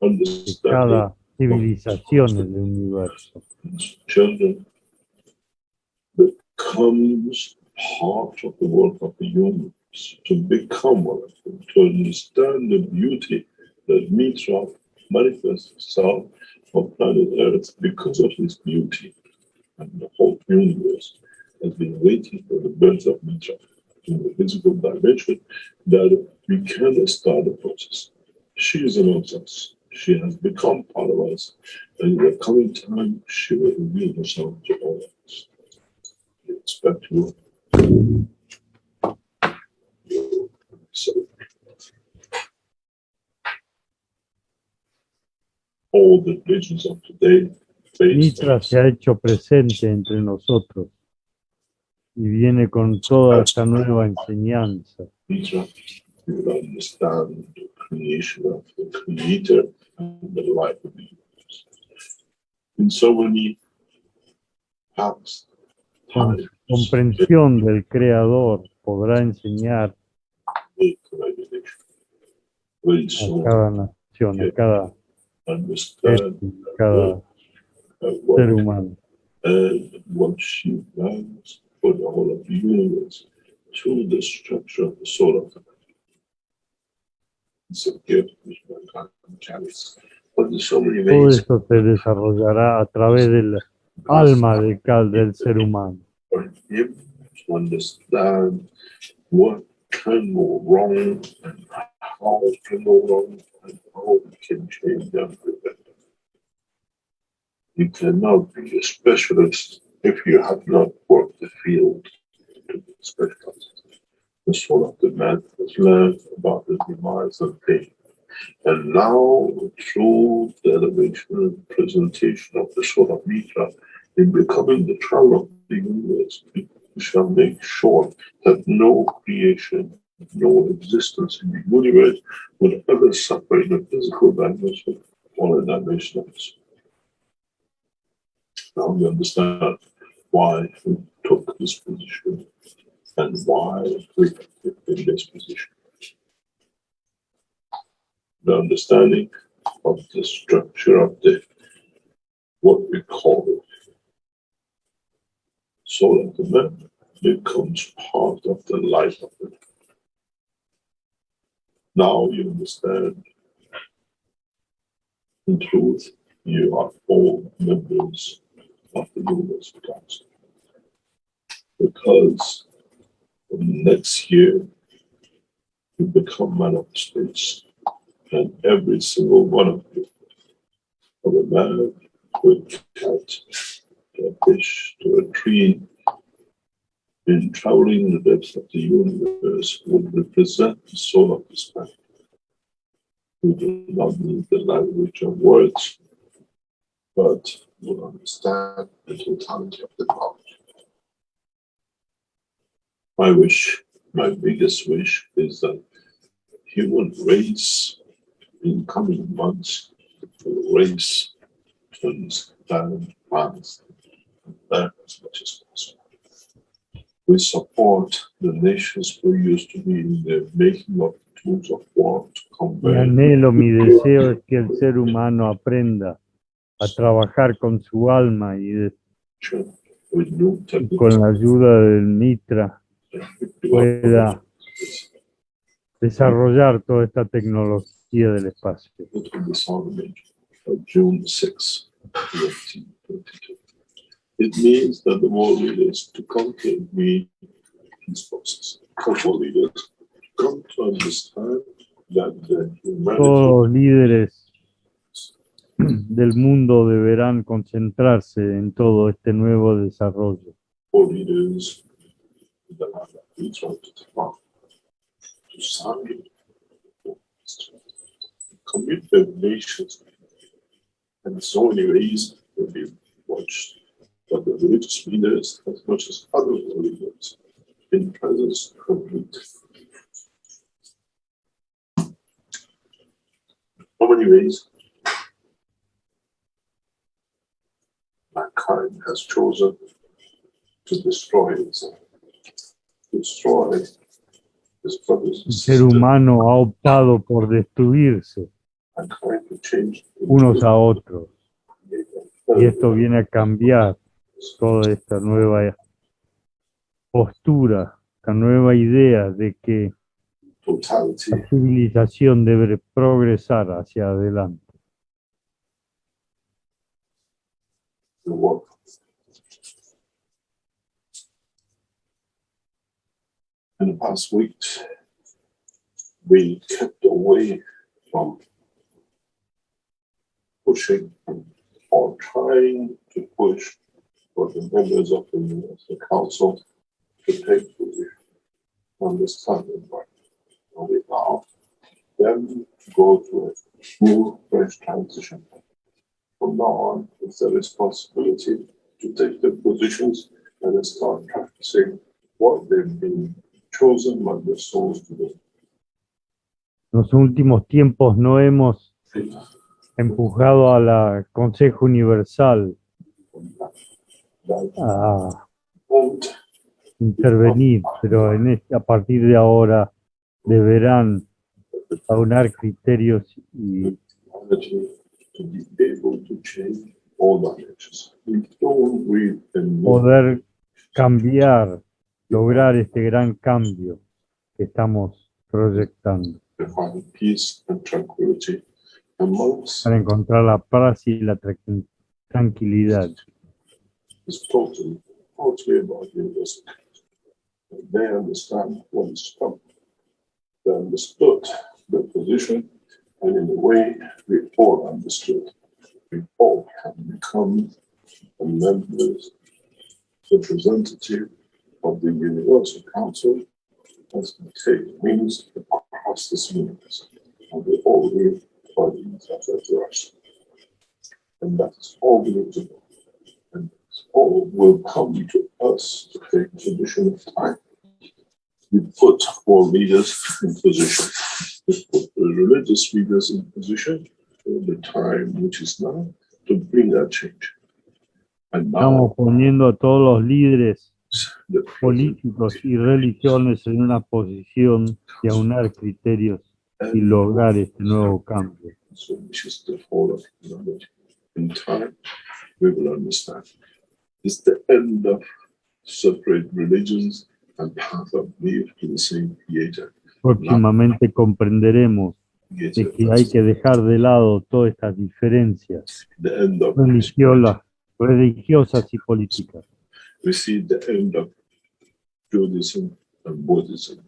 de understanding cada civilización del universo. children becomes part of the work of the universe, to become one of them, to understand the beauty that Mitra manifests itself on planet Earth because of his beauty. And the whole universe has been waiting for the birth of Mitra in the physical dimension that we can start the process. She is amongst us. She has become part of us. And in the coming time, she will reveal herself to all of us. We expect you. So, all the visions of today, Mitra se ha hecho presente entre nosotros y viene con toda esta nueva enseñanza. Mitra, you will understand the creation of the Creator and the life of the universe. In so many past Con times, comprensión del Creador podrá enseñar make revelation. Very a soon, cada nación, a cada understand a cada ser what humano. and what she values for the whole of the universe through the structure of the soul of the man. It's a gift which mankind carries. But there's so many Todo ways esto se desarrollará a través del alma del ser humano. for him to understand what can go wrong and how it can go wrong and how we can change and prevent it. You cannot be a specialist if you have not worked the field to be a specialist. The soul of the man has learned about the demise of pain. And now, through the elevation and presentation of the soul of Mitra, in becoming the traveler of the universe, we shall make sure that no creation, no existence in the universe will ever suffer in a physical dimension or a dimension of the soul. Now we understand why we took this position and why we took in this position. The understanding of the structure of the what we call soul of the man becomes part of the life of it. Now you understand. In truth, you are all members of the Universal Council. Because next year you become man of space, and every single one of you, from a man to a cat, to a fish, to a tree, in traveling the depths of the universe, would represent the soul of this man. We do not need the language of words, but will understand the totality of the knowledge. My wish, my biggest wish, is that human race in coming months will race to understand plans and learn as much as possible. We support the nations who used to be in the making of tools of war to Mi combat anhelo, mi deseo es que el ser humano aprenda a trabajar con su alma with new y con techniques. la ayuda del Mitra pueda desarrollar toda esta tecnología del espacio. June 6, 2022. It means that the world leaders to come to agree peace process. World leaders come to understand that the humanity Todos los líderes del mundo deberán concentrarse en todo este nuevo desarrollo. world leaders that have been trying to sign commit the nations and so many ways will be watched. But the religious leaders, as much as other world leaders, in presence complete. How many ways mankind has chosen to destroy itself, destroy his brothers and El ser sisters, humano ha optado por destruirse mankind to change unos a otros. Y esto viene a cambiar toda esta nueva postura, esta nueva idea de que totality la civilización debe progresar hacia adelante. the work. In the past weeks, we kept away from pushing or trying to push for the members of the Universal Council to take position on this subject. And we now then go to a new fresh transition. From now on, it's the responsibility to take the positions and start practicing what they've been chosen by their souls to do. En los últimos tiempos no hemos empujado a la Consejo Universal a intervenir, pero a partir de ahora deberán aunar criterios y To be able to change all dimensions. We don't read and poder cambiar, lograr este gran cambio que estamos proyectando find peace and tranquility amongst para encontrar la paz y la tranquilidad. is totally about universal. They understand what is coming. They understood the position, and in a way, we all understood. We all have become a members, representative of the Universal Council, as it means across this universe. And we all live by the universal us. And that is all we need to know. And all will come to us to take condition of time. We put all leaders in position. We put the religious leaders in position for the time which is now to bring that change. And Estamos now poniendo a todos los líderes the políticos y religiones en una posición de aunar criterios y lograr este nuevo cambio. So which is the whole of humanity. In time, we will understand. It's the end of separate religions and path of belief to the same creator. Próximamente comprenderemos de que hay que dejar de lado todas estas diferencias The end of religiosas y políticas. we see the end of Judaism and Buddhism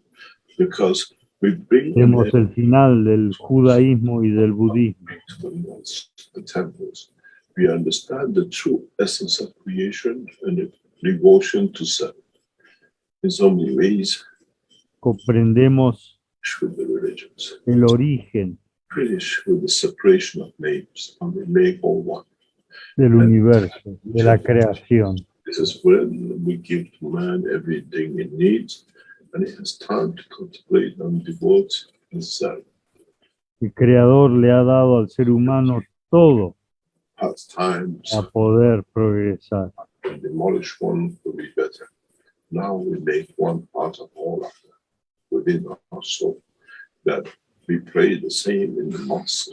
because we bring Vemos el final del judaísmo y del budismo. the temples. We understand the true essence of creation and the devotion to self. In so many ways, Comprendemos with the religions, el origen finish with the separation of names, and we make all one. del universo, de la creación. This is when we give to man everything he needs, and he has time to contemplate and devote himself. El Creador le ha dado al ser humano todo Past times, a poder progresar. the demolished one will be better. Now we make one out of all of them within our soul. That we pray the same in the mosque,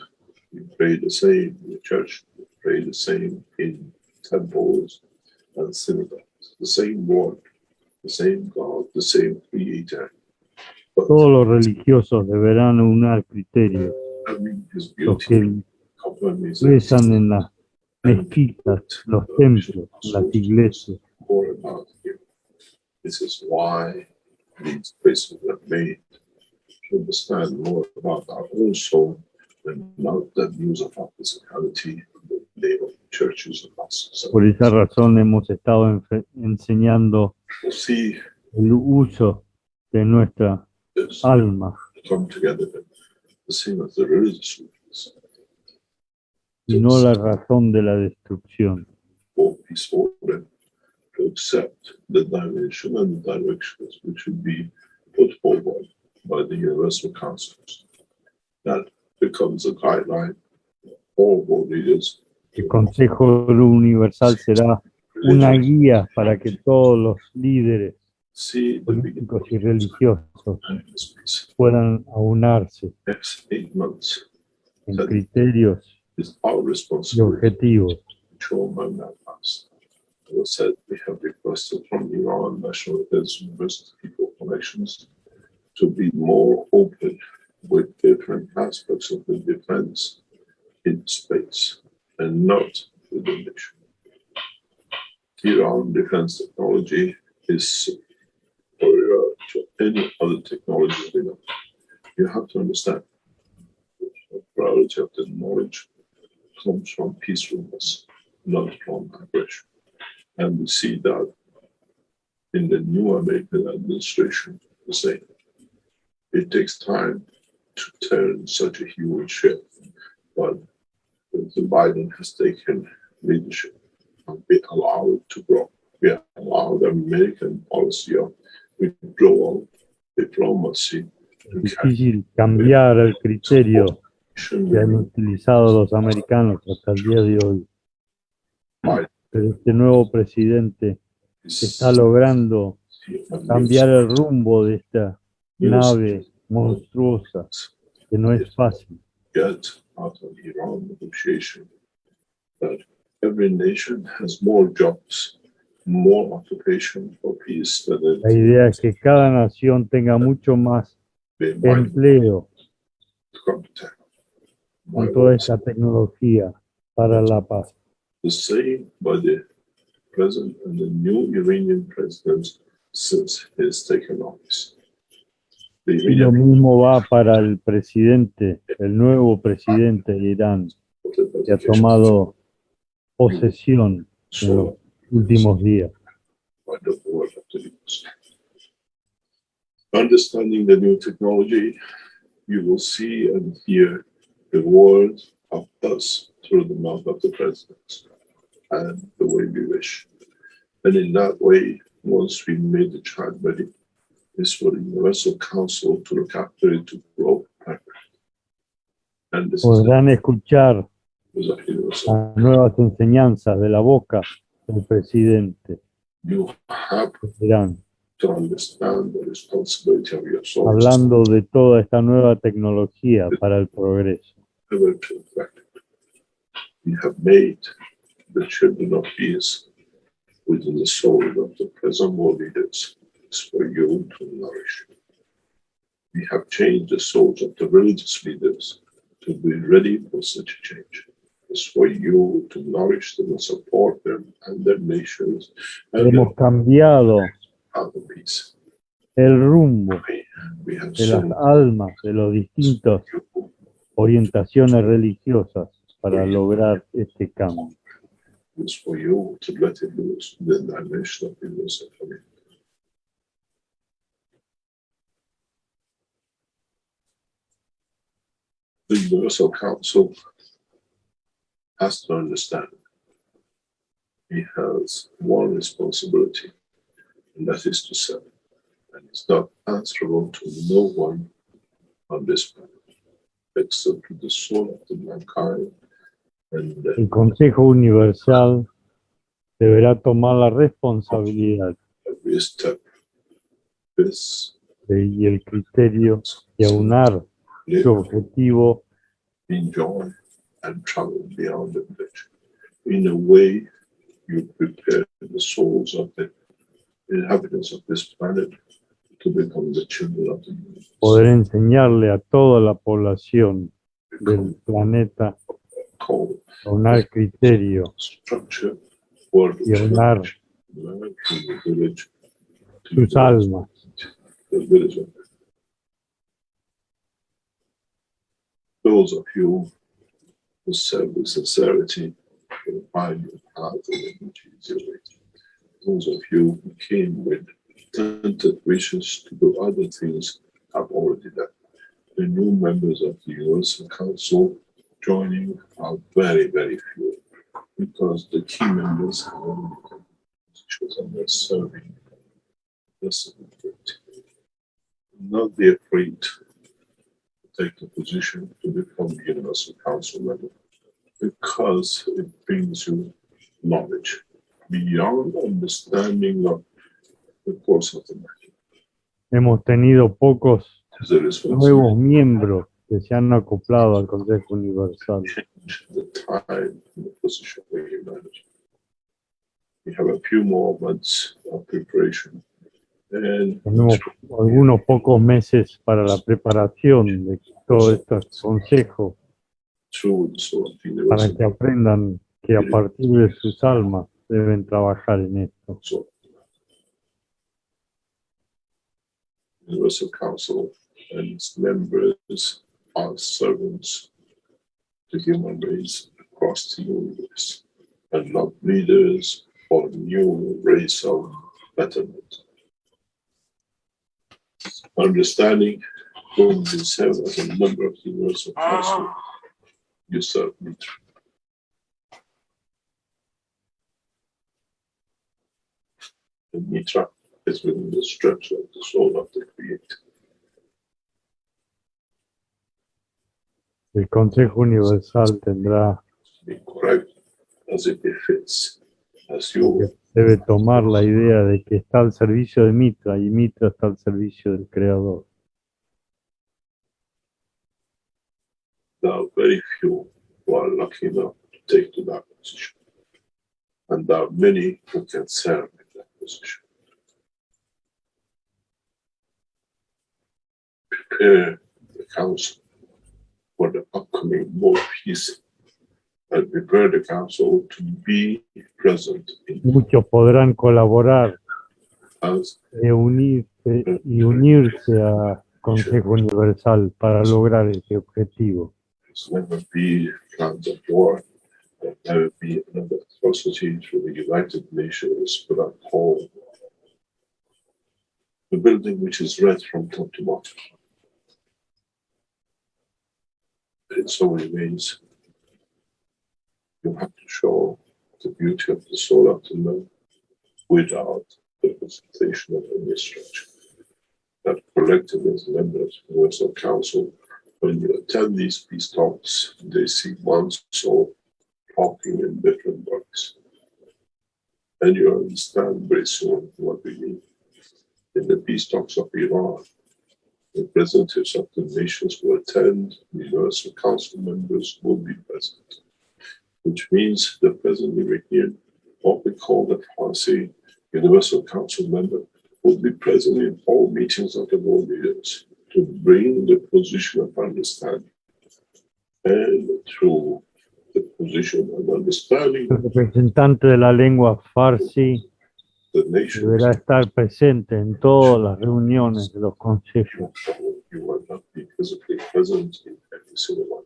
we pray the same in the church, we pray the same in temples and synagogues. The same Lord, the same God, the same Creator. But Todos los religiosos deberán aunar criterios. having His Los beauty, que compliments rezan en las mezquitas, los templos, las iglesias. more about Him. This is why these places were made, to understand more about our own soul and not the views of our physicality, the name of churches and mosques. Por esa razón hemos estado enseñando To see el uso de nuestra this alma come together, the same as the religious leaders, y no la razón de la destrucción. for peace order, to accept the dimension and the directions which should be put forward by the Universal Councils. That becomes a guideline for all world leaders. El Consejo Universal será una guía para que todos los líderes See the beginning políticos y religiosos of this peace. puedan aunarse Next 8 months en criterios is our y responsibility objetivos. to show man that past. As I said, we have requested from Iran National Defense University People Connections to be more open with different aspects of the defense in space and not with the nation. Iran defense technology is or to any other technology, you have to understand the priority of the knowledge comes from peacefulness, not from aggression. And we see that in the new American administration, the same. It takes time to turn such a huge shift, but the Biden has taken leadership and we allow it to grow. We allow the American policy of withdrawal diplomacy to Es difícil cambiar el criterio que han utilizado los americanos hasta el día de hoy. Pero este nuevo presidente está logrando cambiar el rumbo de esta nave monstruosa, que no es fácil. get out of Iran negotiation that every nation has more jobs, more occupation for peace than La idea es que cada nación tenga mucho más they might empleo come to town. con toda esta tecnología para la paz. The same by the present and the new Iranian president since his taken office. The Y lo Iranian mismo va para el presidente, el nuevo presidente de Irán, que ha tomado posesión en los últimos días. by the word of the news. Understanding the new technology, you will see and hear the word of us through the mouth of the president and the way we wish. And in that way, once we made the child ready, is for the Universal Council to look after it to grow backward. And this Podrán escuchar is a universal. las nuevas enseñanzas de la boca del presidente You have de Irán, to understand the responsibility of your soul. hablando de toda esta nueva tecnología para el progreso. Ever to effect it. You have made the children of peace within the soul of the present world leaders. It's for you to nourish. We have changed the souls of the religious leaders to be ready for such a change. It's for you to nourish them and support them and their nations and Hemos cambiado have the peace. el rumbo We have de las sown almas de los distintos you. orientaciones religiosas para lograr este cambio. It's for you to let it loose the dimension of universal community. The Universal Council has to understand he has one responsibility, and that is to serve. And it's not answerable to no one on this planet except to the soul of the mankind and El Consejo Universal deberá tomar la responsabilidad every step. This y el criterio de aunar su live, objetivo enjoy, and travel beyond the village. In a way, you prepare the souls of the inhabitants of this planet to become the children of the universe. poder enseñarle a toda la población del planeta Called a aunar criterio structure, word y aunar learn from the village to sus almas. the village. Those of you who serve with sincerity will find your path in which is your way. Those of you who came with tainted wishes to do other things have already done. The new members of the Universal Council joining are very, very few because the key members have already come to positions and they're serving. This not be afraid to take the position to become the Universal Council member because it brings you knowledge beyond understanding of the course of the matter. Hemos tenido pocos There is nuevos miembros que se han acoplado al Consejo Universal. the time and the position where you manage. We have a few more months of preparation and Tenemos algunos pocos meses para la preparación de todo este consejo, through the sort of para universal que aprendan que a partir de sus almas deben trabajar en esto. council. Universal Council and its members are servants to human race across the universe, and not leaders or new race of betterment. Understanding whom you serve as a member of the Universal Council, you serve Mitra. And Mitra is within the structure of the soul of the Creator. El Consejo Universal tendrá Be correct as it befits, as you debe tomar la idea de que está al servicio de Mitra y Mitra está al servicio del Creador. there are very few who are lucky enough to take to that position. And there are many who can serve in that position. Prepare the council for the upcoming world peace and prepare the council to be present in Muchos podrán colaborar as unirse a Consejo Universal para lograr ese objetivo. there's never be plans of war, there'll never be another atrocity through the United Nations put on hold. The building which is red from top to bottom. In so many ways, you have to show the beauty of the soul of the man without the presentation of any structure. That collectively as members of the Universal Council, when you attend these peace talks, they see one soul talking in different words. And you understand very soon what we mean. In the peace talks of Iran, the representatives of the nations who attend, the Universal Council members will be present, which means the present Iranian, what we call the Farsi Universal Council member, will be present in all meetings of the world leaders to bring the position of understanding. And through the position of understanding, El representante de la lengua Farsi the nations, deberá estar presente en todas las reuniones de los consejos. you will not be physically present in every single one.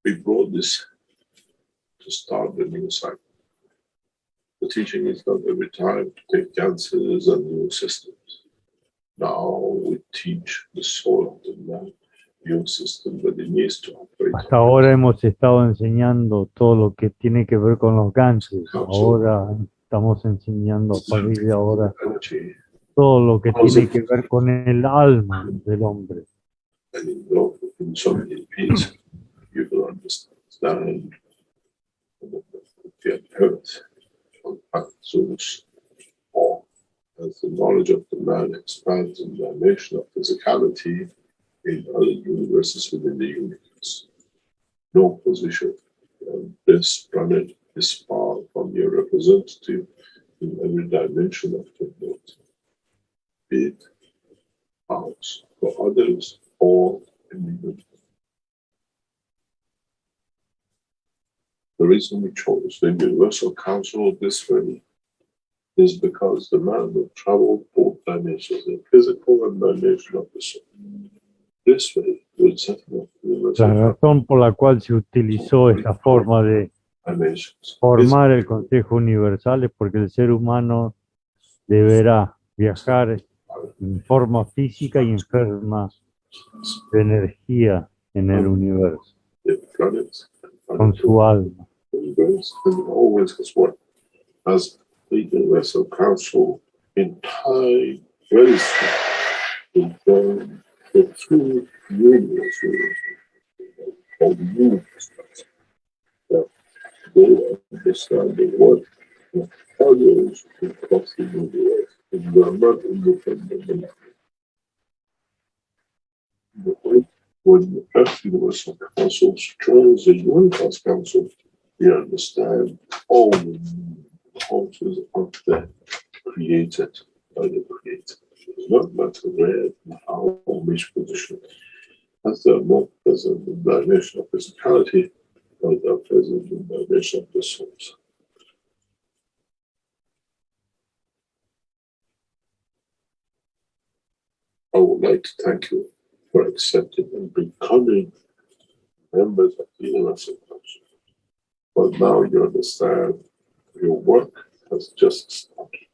We brought this to start the new cycle. The teaching is not every time to take cancers and new systems. Now we teach the soul of the man, new system that it needs to operate. Hasta ahora hemos estado enseñando todo lo que tiene que ver con los ganchos. Ahora estamos enseñando a partir de ahora Energy todo lo que tiene que ver con el alma del hombre. and in so many ways you will understand the earth on Zeus, or as the knowledge of the man expands in the dimension of physicality in other universes within the universe. No position on this planet is far from your representative in every dimension of the world. Be it ours for others or in the universe. The reason we chose the Universal Council this way is because the man will travel both dimensions, the physical and dimension of the soul. This way will set up the La Universal razón por la cual se utilizó esta forma de dimensions. formar el Consejo Universal es porque el ser humano deberá viajar en forma física y en forma de energía en el universo, The planets con su alma. the universe, and always has worked as the Universal Council in time very soon will form the true universe called the universe. That they understand the work of others across the universe, and they are not independent. When the Earth Universal Council joins the Universe Council, we understand all the causes of the created by the Creator. It does not matter where and how or which position, as they are not present in the dimension of physicality, but they are present in the dimension of the souls. I would like to thank you for accepting and becoming members of the Universal Council. But now you understand your work has just started.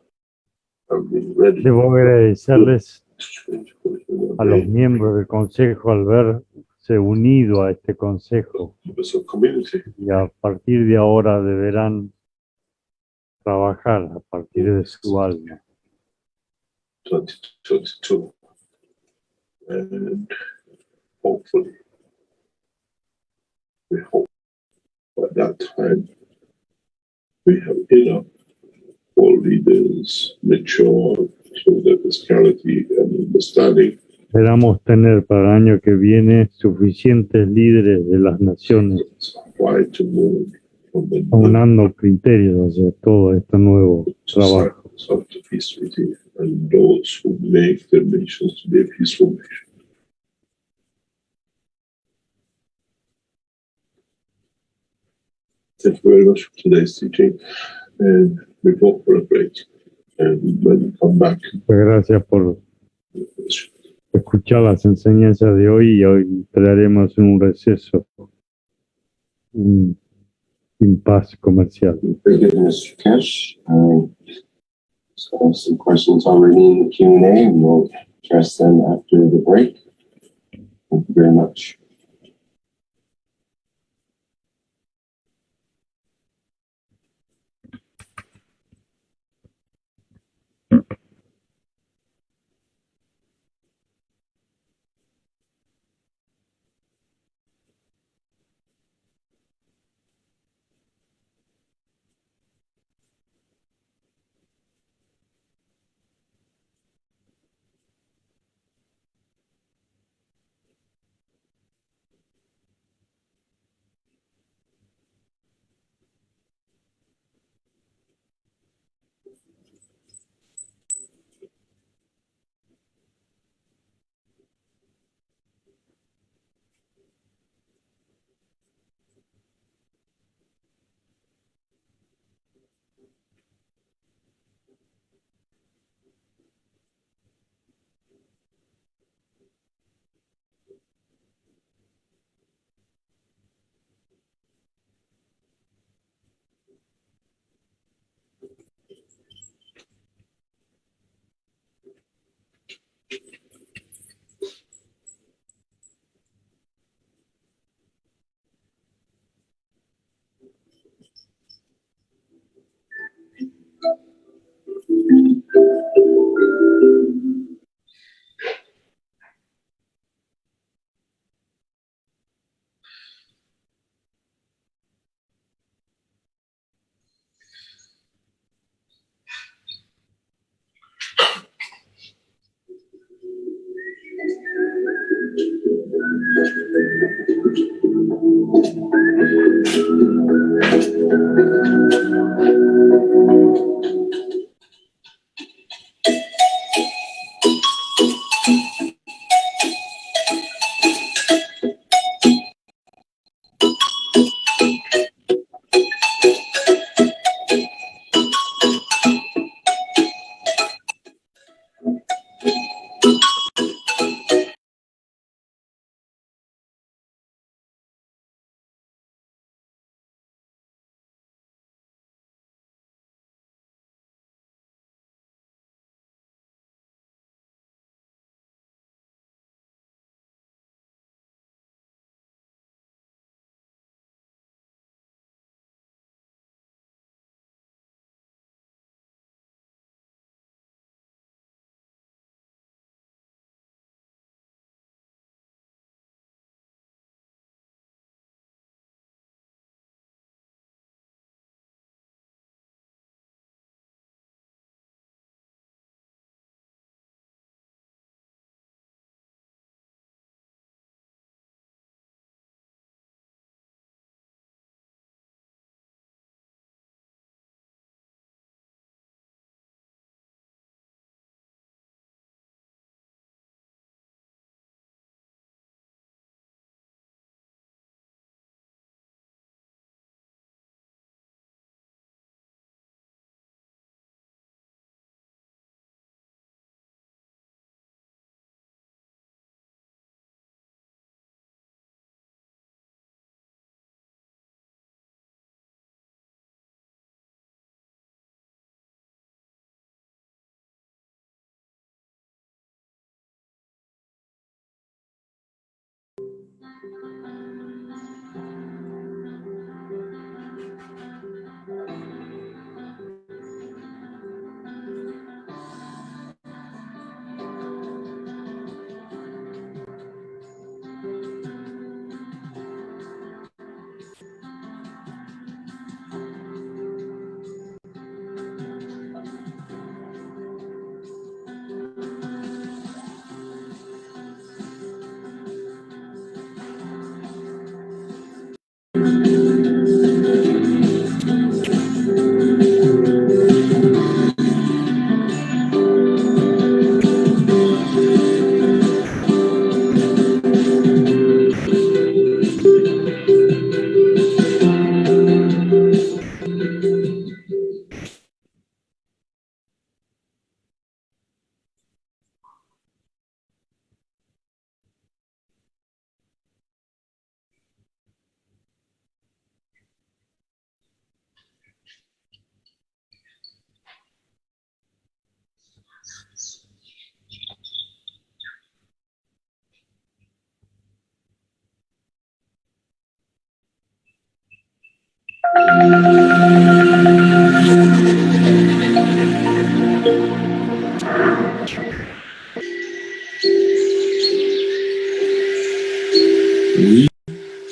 And be ready Debo agradecerles to change for the human a los being, miembros del Consejo al verse unido a este Consejo as a community. y a partir de ahora deberán trabajar a partir de su alma. 2022. And hopefully, we hope by that time we have enough all leaders mature so that there's clarity and understanding. Esperamos tener para el año que viene suficientes líderes de las naciones Why to move from the aunando criterios hacia todo este nuevo trabajo. disciples of the peace treaty and those who make their nations to be a peaceful nation. Thank you very much for today's teaching, and we go for a break. And when we come back, Muchas gracias por escuchar las enseñanzas de hoy y hoy entraremos en un receso, un impasse comercial. Very good, Mr. Kesh. So some questions already in the Q&A, and we'll address them after the break. Thank you very much. We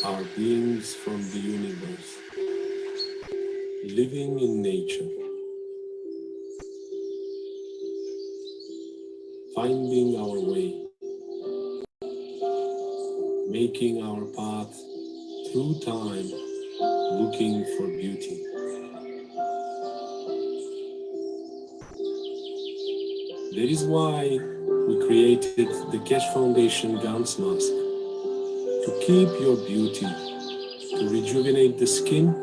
are beings from the universe, living in nature, finding our way, making our path through time, looking for beauty. That is why we created the Keshe Foundation Gans Mask, to keep your beauty, to rejuvenate the skin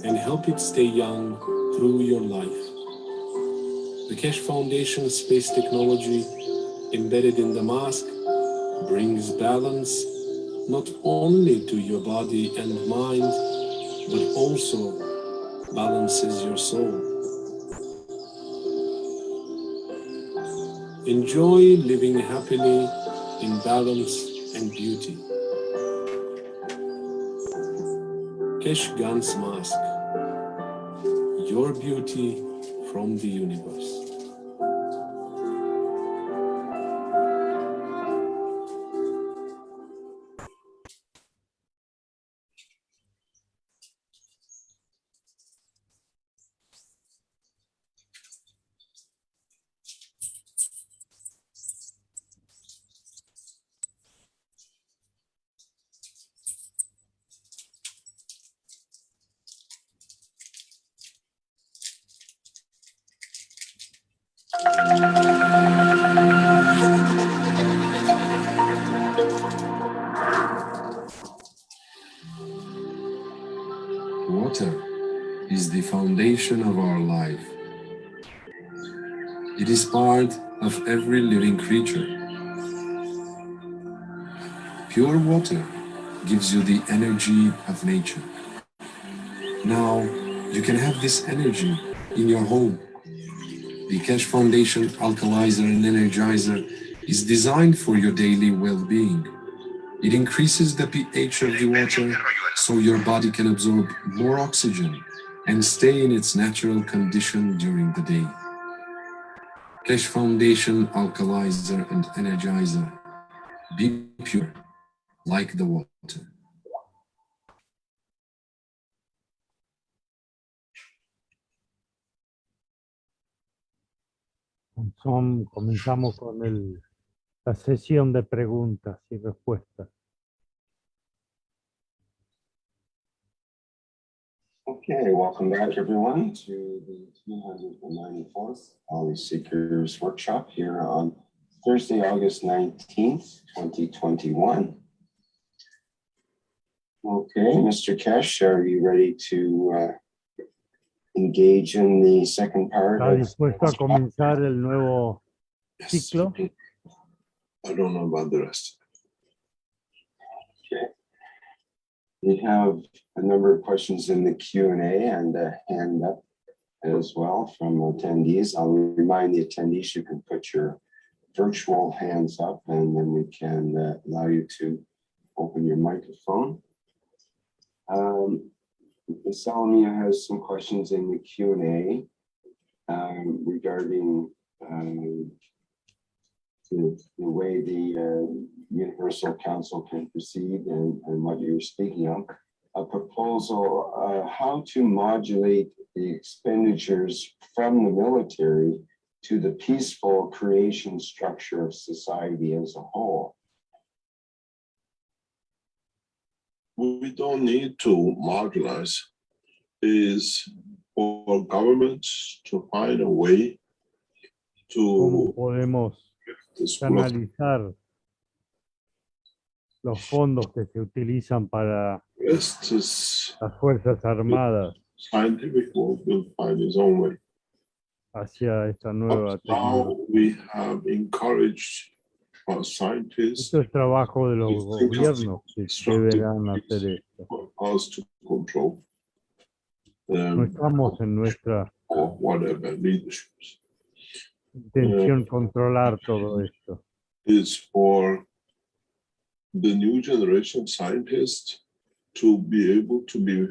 and help it stay young through your life. The Keshe Foundation space technology embedded in the mask brings balance not only to your body and mind, but also balances your soul. Enjoy living happily in balance and beauty. Keshe Gans Mask, your beauty from the universe. Water is the foundation of our life. It is part of every living creature. Pure water gives you the energy of nature. Now, you can have this energy in your home. The Keshe Foundation Alkalizer and Energizer is designed for your daily well-being. It increases the pH of the water so your body can absorb more oxygen and stay in its natural condition during the day. Keshe Foundation Alkalizer and Energizer. Be pure, like the water. Comenzamos con la sesión de preguntas y respuestas. Okay, welcome back everyone to the 394th Knowledge Seekers Workshop here on Thursday, August 19th, 2021. Okay, Mr. Keshe, are you ready to engage in the second part? ¿Está dispuesto a comenzar el nuevo ciclo? I don't know about the rest. Okay. We have a number of questions in the Q&A and a hand up as well from attendees. I'll remind the attendees you can put your virtual hands up and then we can allow you to open your microphone. Salamia has some questions in the Q&A regarding the way the Universal Council can proceed and what you're speaking of. A proposal, how to modulate the expenditures from the military to the peaceful creation structure of society as a whole. we don't need to marginalize is for governments to find a way ¿Cómo to podemos the school of canalizar los fondos que se utilizan para justice, las Fuerzas Armadas scientific world will find its own way. hacia esta nueva But now tecnología? we have encouraged our scientists Esto es trabajo de los gobiernos que deberán hacer esto. for us to control No estamos en nuestra or whatever leaderships. intención controlar todo esto. Is for the new generation of scientists to be able to be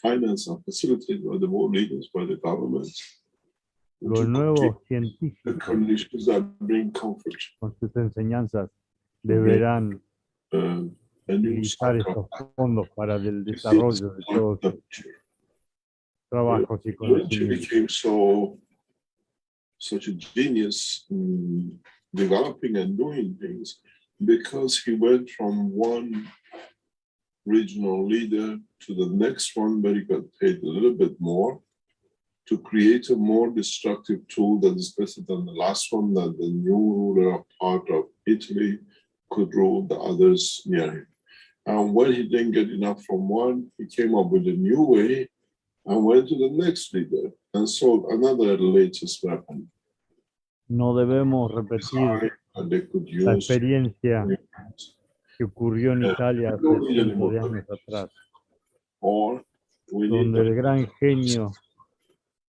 financed and facilitated by the world leaders, by the governments, Los to nuevos create the científicos conditions that bring comfort, con sus enseñanzas deberán a new utilizar cycle estos fondos para el desarrollo de todos sus trabajos y She conocimientos. became such a genius in developing and doing things because he went from one regional leader to the next one where he got paid a little bit more to create a more destructive tool that is better than the last one, that the new ruler part of Italy could rule the others near him. And when he didn't get enough from one, he came up with a new way and went to the next leader and sold another latest weapon. No debemos repetir And they could la use experiencia que ocurrió en Italia hace cientos de años atrás, or we need donde el gran genio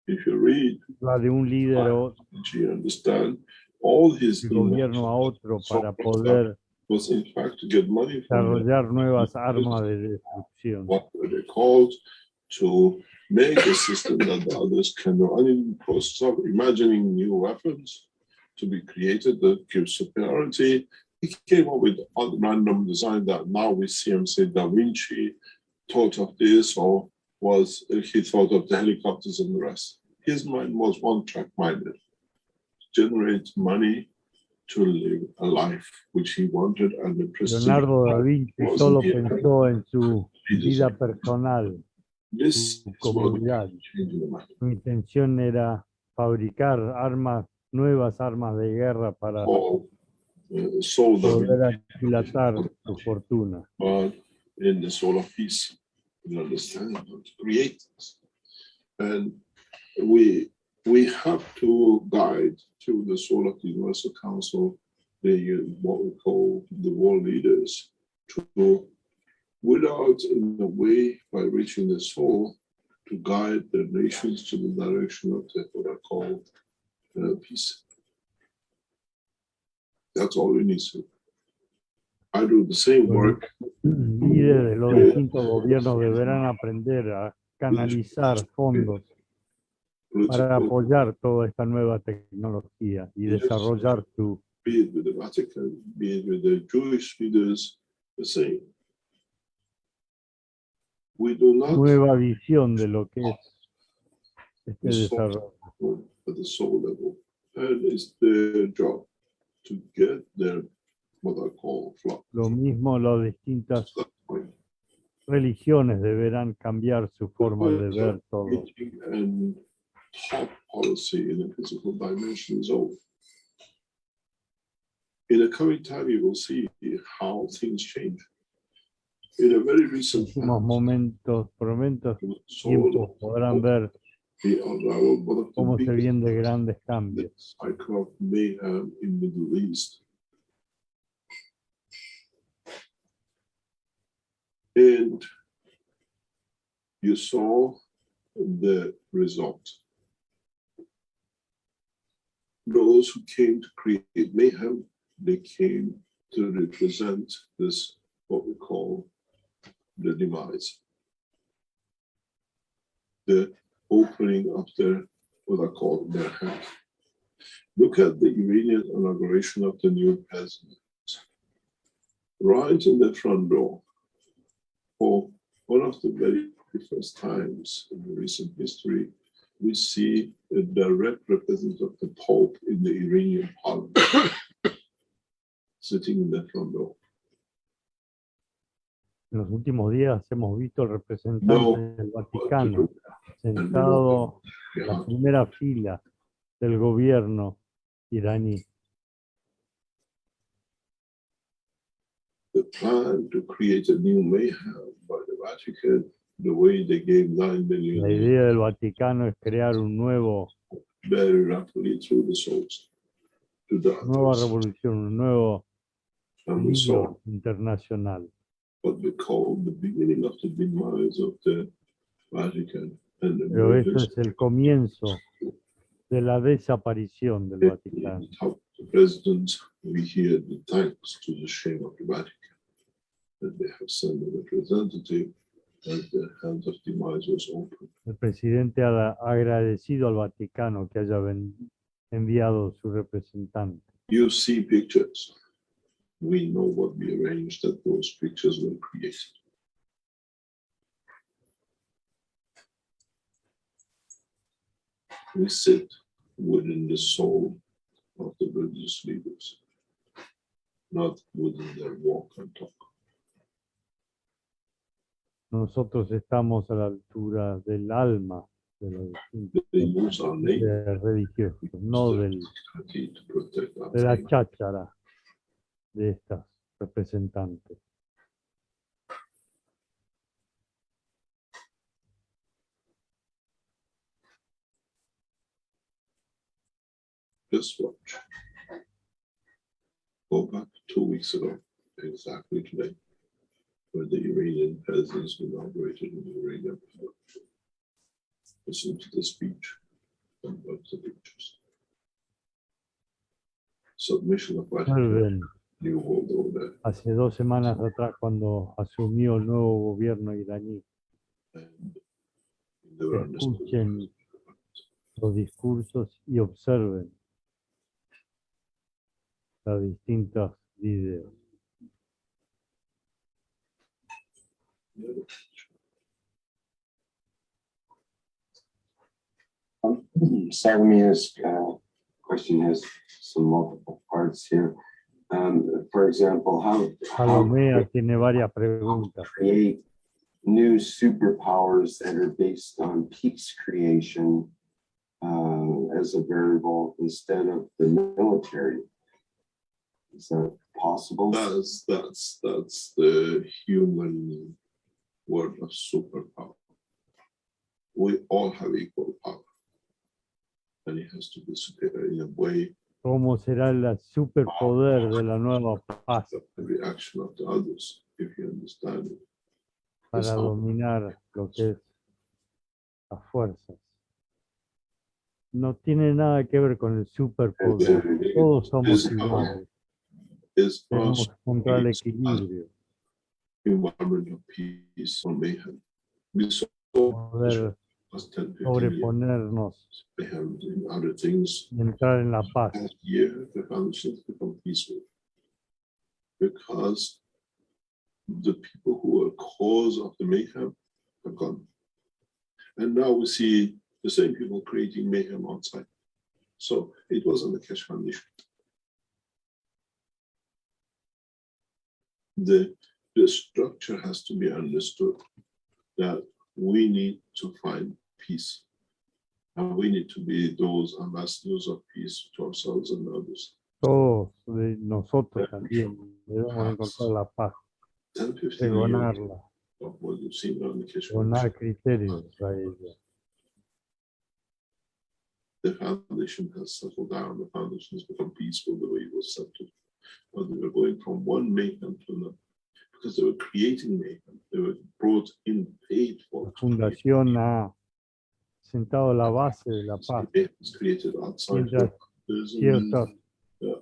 if you read va de un líder o you understand all his del gobierno a otro para poder was in fact to get money from them. desarrollar nuevas armas de destrucción. What were they called to make a system that the others can do. And in the process of imagining new weapons to be created that give superiority, he came up with a random design that now we see him say Da Vinci thought of this, or was he thought of the helicopters and the rest. His mind was one-track minded, generate money to live a life which he wanted, and the prestige Leonardo da Vinci was solo the- pensó en su vida personal, This su is what comunidad. changed the mind. Su intención era fabricar armas, nuevas armas de guerra para All soul Da poder Vinci, aquilatar su fortuna. but in the soul of peace, you understand how to create this. And we have to guide through the soul of the Universal Council, what we call the world leaders, to without in a way by reaching the soul to guide the nations to the direction of what I call peace. That's all we need to. I do the same work. Líderes de los distintos gobiernos deberán aprender a canalizar fondos para Political, apoyar toda esta nueva tecnología y desarrollar su be it with the Vatican, be it with the Jewish leaders, the same. We do not nueva visión de lo que es este Yes, desarrollo. at the soul level, and it's their job to get their what I call flock. Lo mismo las distintas religiones deberán cambiar su forma de ver todo. Meeting and top policy in the physical dimension is over. In the coming time, you will see how things change. In a very recent Próximos momentos soul tiempos podrán ver the unraveled one of the cómo se biggest vienen de grandes cambios. cycle of mayhem in Middle East. And you saw the result. Those who came to create mayhem, they came to represent this, what we call the demise. The opening of their, what I call their hand. Look at the Iranian inauguration of the new president. Right in the front door, for one of the very first times in the recent history, we see a direct representative of the Pope in the Iranian parliament, sitting in the front door. En los últimos días hemos visto al representante know del what to Vaticano do. sentado We en la have primera fila del gobierno iraní. the plan to create a new mayhem by the Vatican, the way they gave 9 La million idea del Vaticano es crear un nuevo, very rapidly through the souls to the nueva others. revolución, un nuevo And we saw lío internacional. what we call the beginning of the demise of the Vatican and the Pero esto emergence es el comienzo de la desaparición del of Vaticano. the top presidents. We hear the thanks to the shame of the Vatican that they have sent a representative as the hand of demise was open. El presidente ha agradecido al Vaticano que haya enviado su representante. You see pictures. We know what we arranged that those pictures were created. We sit within the soul of the religious leaders, not within their walk and talk. Nosotros estamos a la altura del alma de los distintos They use our name líderes religiosos, no to protect our de la faith. cháchara de estas representantes. Just watch. Go back 2 weeks ago, exactly today, where the Iranian peasants inaugurated an Iranian power. Listen to the speech and watch the pictures. Submission of Vatican, Observen, new world order, hace 2 semanas atrás, cuando asumió el nuevo gobierno iraní, and never understood. escuchen los discursos y observen las distintas videos. Salamia's question has some multiple parts here. For example, how Salomea tiene varias preguntas. create new superpowers that are based on peace creation as a variable instead of the military. Is that possible? That's the human word of superpower. We all have equal power, and it has to be in a way ¿Cómo será el superpoder de la nueva paz of the reaction of the others, if you understand it. para dominar lo que es las fuerzas? No tiene nada que ver con el superpoder. Todos somos iguales. Is Tenemos us que encontrar el equilibrio, environment of peace or mayhem. We saw poder last 10, 15 years, sobreponernos mayhem in other things. y entrar en la paz. Last year, the foundations become peaceful because the people who were cause of the mayhem are gone. And now we see the same people creating mayhem outside. So it wasn't the Keshe Foundation. The structure has to be understood that we need to find peace. And we need to be those ambassadors of peace to ourselves and others. Todos nosotros también debemos encontrar la paz, 10, 15 years pregonarla, of what you've seen on the Keshe donar Foundation. criterios a ella. The foundation has settled down. The foundation has become peaceful the way it was settled. But they were going from one mayhem to another because they were creating mayhem. They were brought in, paid for. La fundación ha sentado la base de la paz, It was created outside. mientras ciertos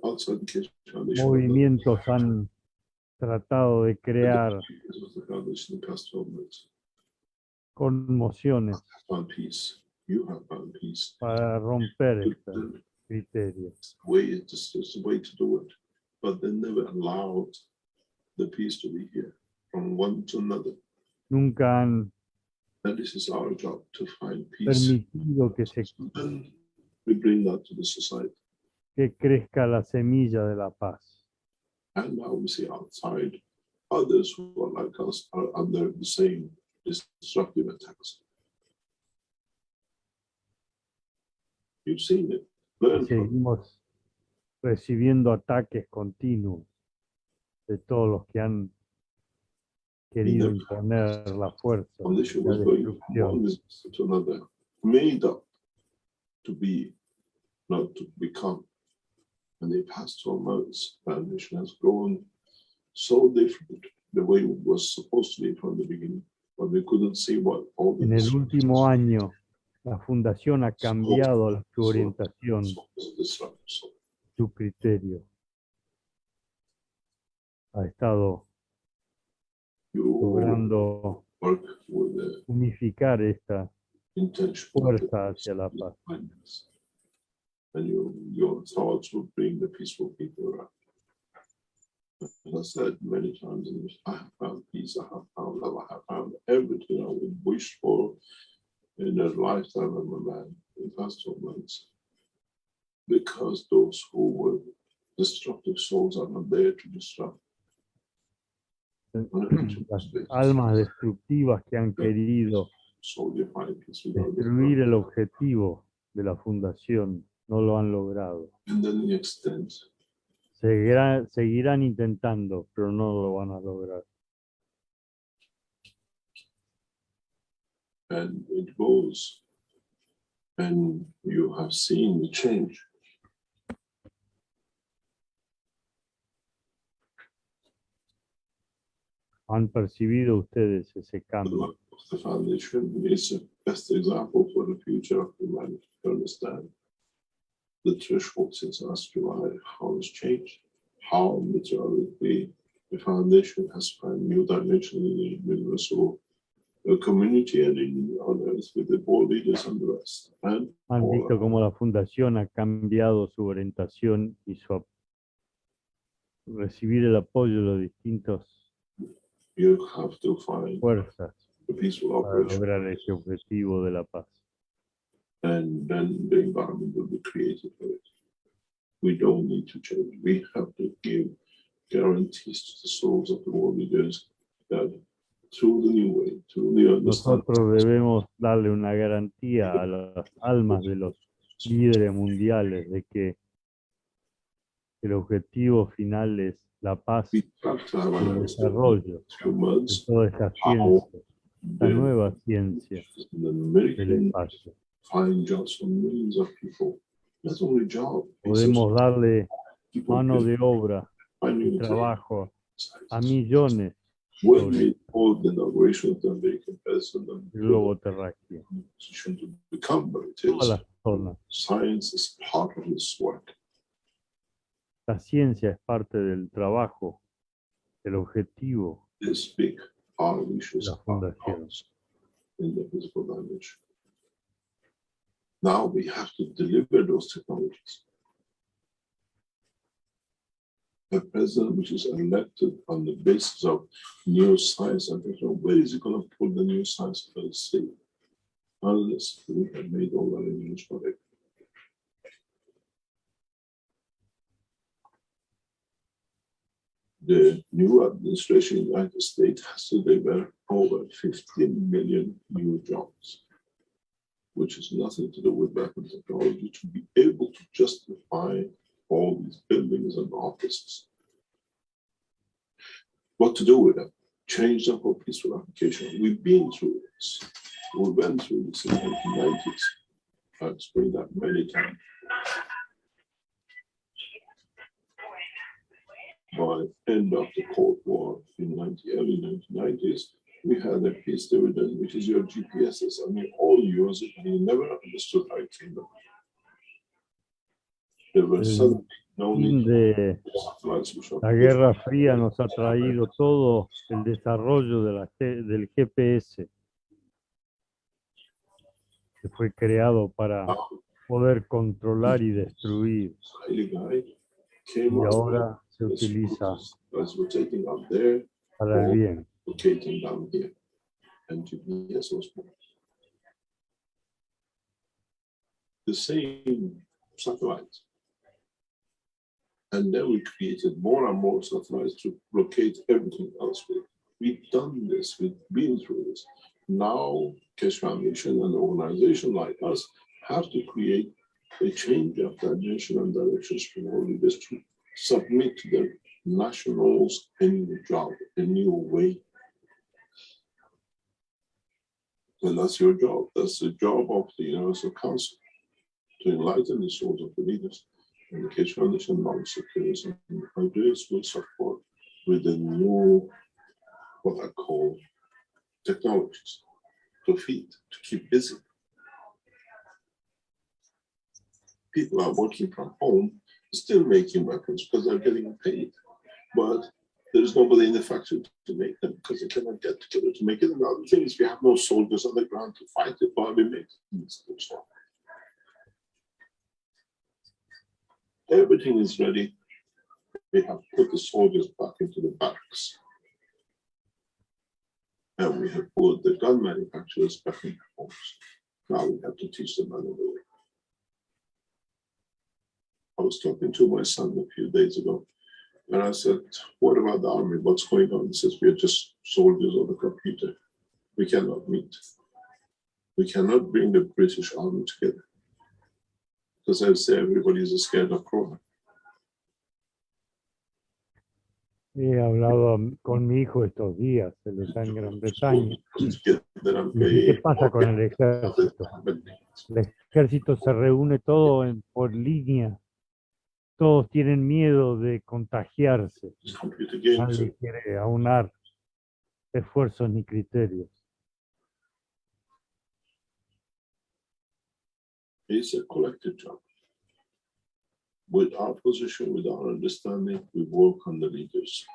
Outside the Keshe Foundation. movimientos han tratado de crear This was the foundation in the past 12 months. conmociones Found peace. You have found peace. para romper este criterio. It's the way to do it. But they never allowed the peace to be here from one to another. Nunca han And this is our job to find peace. permitido Then we bring that to the society. que crezca la semilla de la paz. And now we see outside others who are like us are under the same destructive attacks. You've seen it. Y Learn from it. seguimos recibiendo ataques continuos de todos los que han querido imponer la fuerza, Condition la was going from destrucción. one disaster to another, made up to be, not to become. And the past 12 months, foundation has grown so different the way it was supposed to be from the beginning, but we couldn't see what all En el último año, la fundación ha cambiado su orientación, su criterio. Ha estado logrando work with the unificar esta intention fuerza hacia la paz. and your thoughts will bring the peaceful people around. As I said many times in this, I have found peace, I have found love, I have found everything I would wish for in a lifetime of a man in the past 12 months. Because those who were destructive souls are not there to destruct. Las almas destructivas que han querido So you find peace without destruir el destruction. objetivo de la fundación no lo han logrado. And then the extent Seguirán intentando, pero no lo van a lograr. and it goes, and you have seen the change. ¿Han percibido ustedes ese The cambio? work of the foundation is the best example for the future of humanity to understand the threshold since Astralife, how it's changed, how literally the foundation has found new dimension in the universal community and in, on earth with the world leaders and the rest. And Han all visto cómo la fundación ha cambiado su orientación y recibir el apoyo de los distintos you have to find fuerzas the peaceful para operation. lograr ese objetivo de la paz. And then the environment will be created for it. We don't need to change. We have to give guarantees to the souls of the world leaders that through the new way, through the understanding, Nosotros debemos darle una garantía a las almas de los líderes mundiales de que el objetivo final es la paz we y have to have el an desarrollo few de months toda esta how ciencia, la nueva ciencia the del American espacio. find jobs for millions of people. Not only job, Podemos darle people mano de obra finding y it trabajo a millones when sobre we hold the inauguration of the American president el globo terráqueo, position to become what it todas is. las zonas. Science is part of this work. La ciencia es parte del trabajo, del objetivo This big our de wishes la are fundación. ours in the physical dimension. Now we have to deliver those technologies. A president which is elected on the basis of new science and technology, where is he going to pull the new science for the state? Unless we have made all that news for it. The new administration in the United States has to deliver over 15 million new jobs, which is nothing to do with weapon technology, to be able to justify all these buildings and offices. What to do with them? Change them for peaceful application. We've been through this. We went through this in the 1990s. I've explained that many times. By end of the Cold War in early 1990s, we had a peace dividend, which is your GPSs. I mean, all use it, and you never understood how it came about. There were suddenly no Fin need de to satellites which are la Guerra Fría nos ha traído todo el desarrollo del GPS, que fue creado para poder controlar y destruir, highly guided, came y out ahora se utiliza as we're taking up there, para el bien. locating down here, and GPS was born. The same satellites And then we created more and more satellites to locate everything elsewhere. We've done this, we've been through this. Now, Keshe Foundation and an organization like us have to create a change of dimension and directions for all leaders to submit to their nationals a new job, a new way. And that's your job. That's the job of the Universal Council, to enlighten the souls of the leaders. And the Keshe Foundation Knowledge Security and ideas will support with the new, what I call, technologies to feed, to keep busy. People are working from home, still making weapons because they're getting paid. But there's nobody in the factory to make them because they cannot get together to make it. And the other thing is we have no soldiers on the ground to fight it while we make it. Everything is ready. We have put the soldiers back into the barracks. And we have put the gun manufacturers back in their homes. Now we have to teach them another way. I was talking to my son a few days ago, and I said, what about the army? What's going on? He says, we are just soldiers on the computer. We cannot meet. We cannot bring the British army together. Because I say everybody is scared of Corona. He hablado con mi hijo estos días, él está en Gran Bretaña. ¿Y qué pasa con el ejército? El ejército se reúne todo por línea. Todos tienen miedo de contagiarse. Nadie quiere aunar esfuerzos ni criterios. It's a collective job. With our position, with our understanding, we work on the leaders,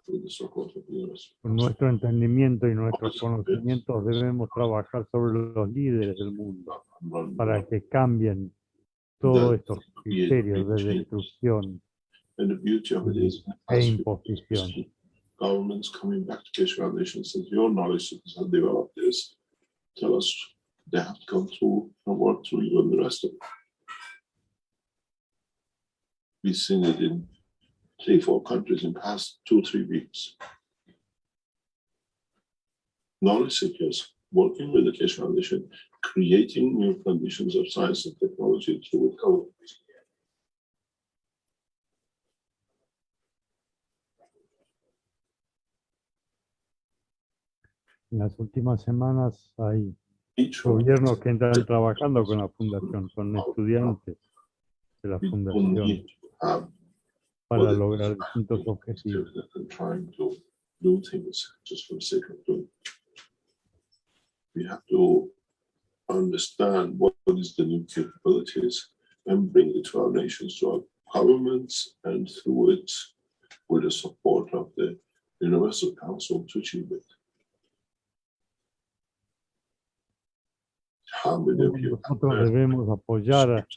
with the support of the universe. Con nuestro entendimiento y nuestros conocimientos debemos trabajar sobre los líderes del mundo para que cambien todos estos criterios de destrucción And the beauty of it is, e imposición. governments coming back to Keshe Foundation says, your knowledge have developed this. Tell us they have gone through and worked through you and the rest of it. We've seen it in 3-4 countries in the past 2-3 weeks. Knowledge seekers working with the Keshe Foundation, creating new conditions of science and technology through governments. En las últimas semanas hay Each one gobiernos que están trabajando con la fundación, con estudiantes de la we fundación need to have para lograr distintos objetivos. and trying to do things just for the sake of doing. We have to understand what is the new capabilities and bring it to our nations, to our governments, and through it, with the support of the Universal Council to achieve it. How many of you have Nosotros heard debemos apoyar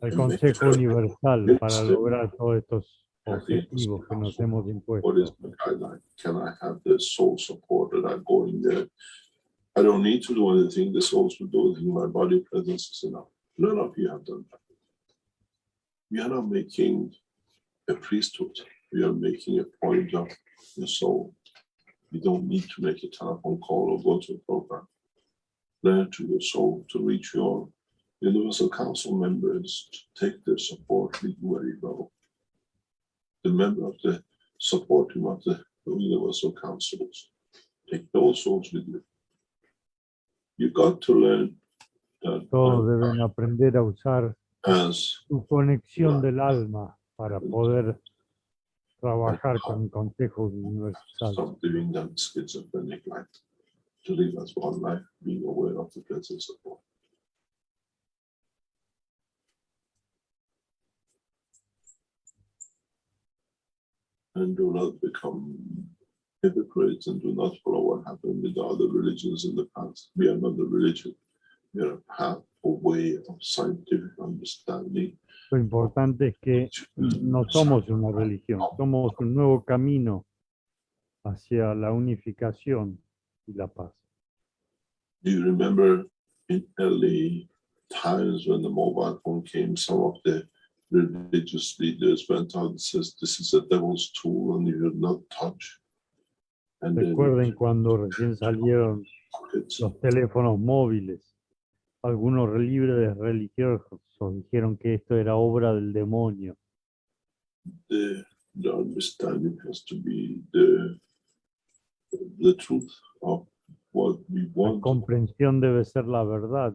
al Consejo Universal para lograr todos estos objetivos que nos hemos what is impuesto. the guideline? Can I have the soul support that I go in there? I don't need to do anything. The souls will do it in my body presence is enough. None of you have done that. We are not making a priesthood. We are making a point of the soul. You don't need to make a telephone call or go to a program. Learn to your soul to reach your Universal Council members, to take their support with you where you go. The member of the supporting of the Universal Councils, take those souls with you. You got to learn that Todos deben aprender a usar as su conexión del alma para poder trabajar con el Consejo Universal. stop living that schizophrenic life, to live as one life, being aware of the presence of God. And do not become hypocrites and do not follow what happened with the other religions in the past. We are not a religion. We are a path, a way of scientific understanding. Lo importante es que no somos una religión, somos un nuevo camino hacia la unificación y la paz. Do you remember in early times when the mobile phone came, some of the religious leaders went out and says this is a devil's tool and you should not touch. And Recuerden cuando recién salieron it's, los teléfonos móviles. Algunos líderes religiosos dijeron que esto era obra del demonio. the understanding has to be the truth of what we La want. comprensión debe ser la verdad.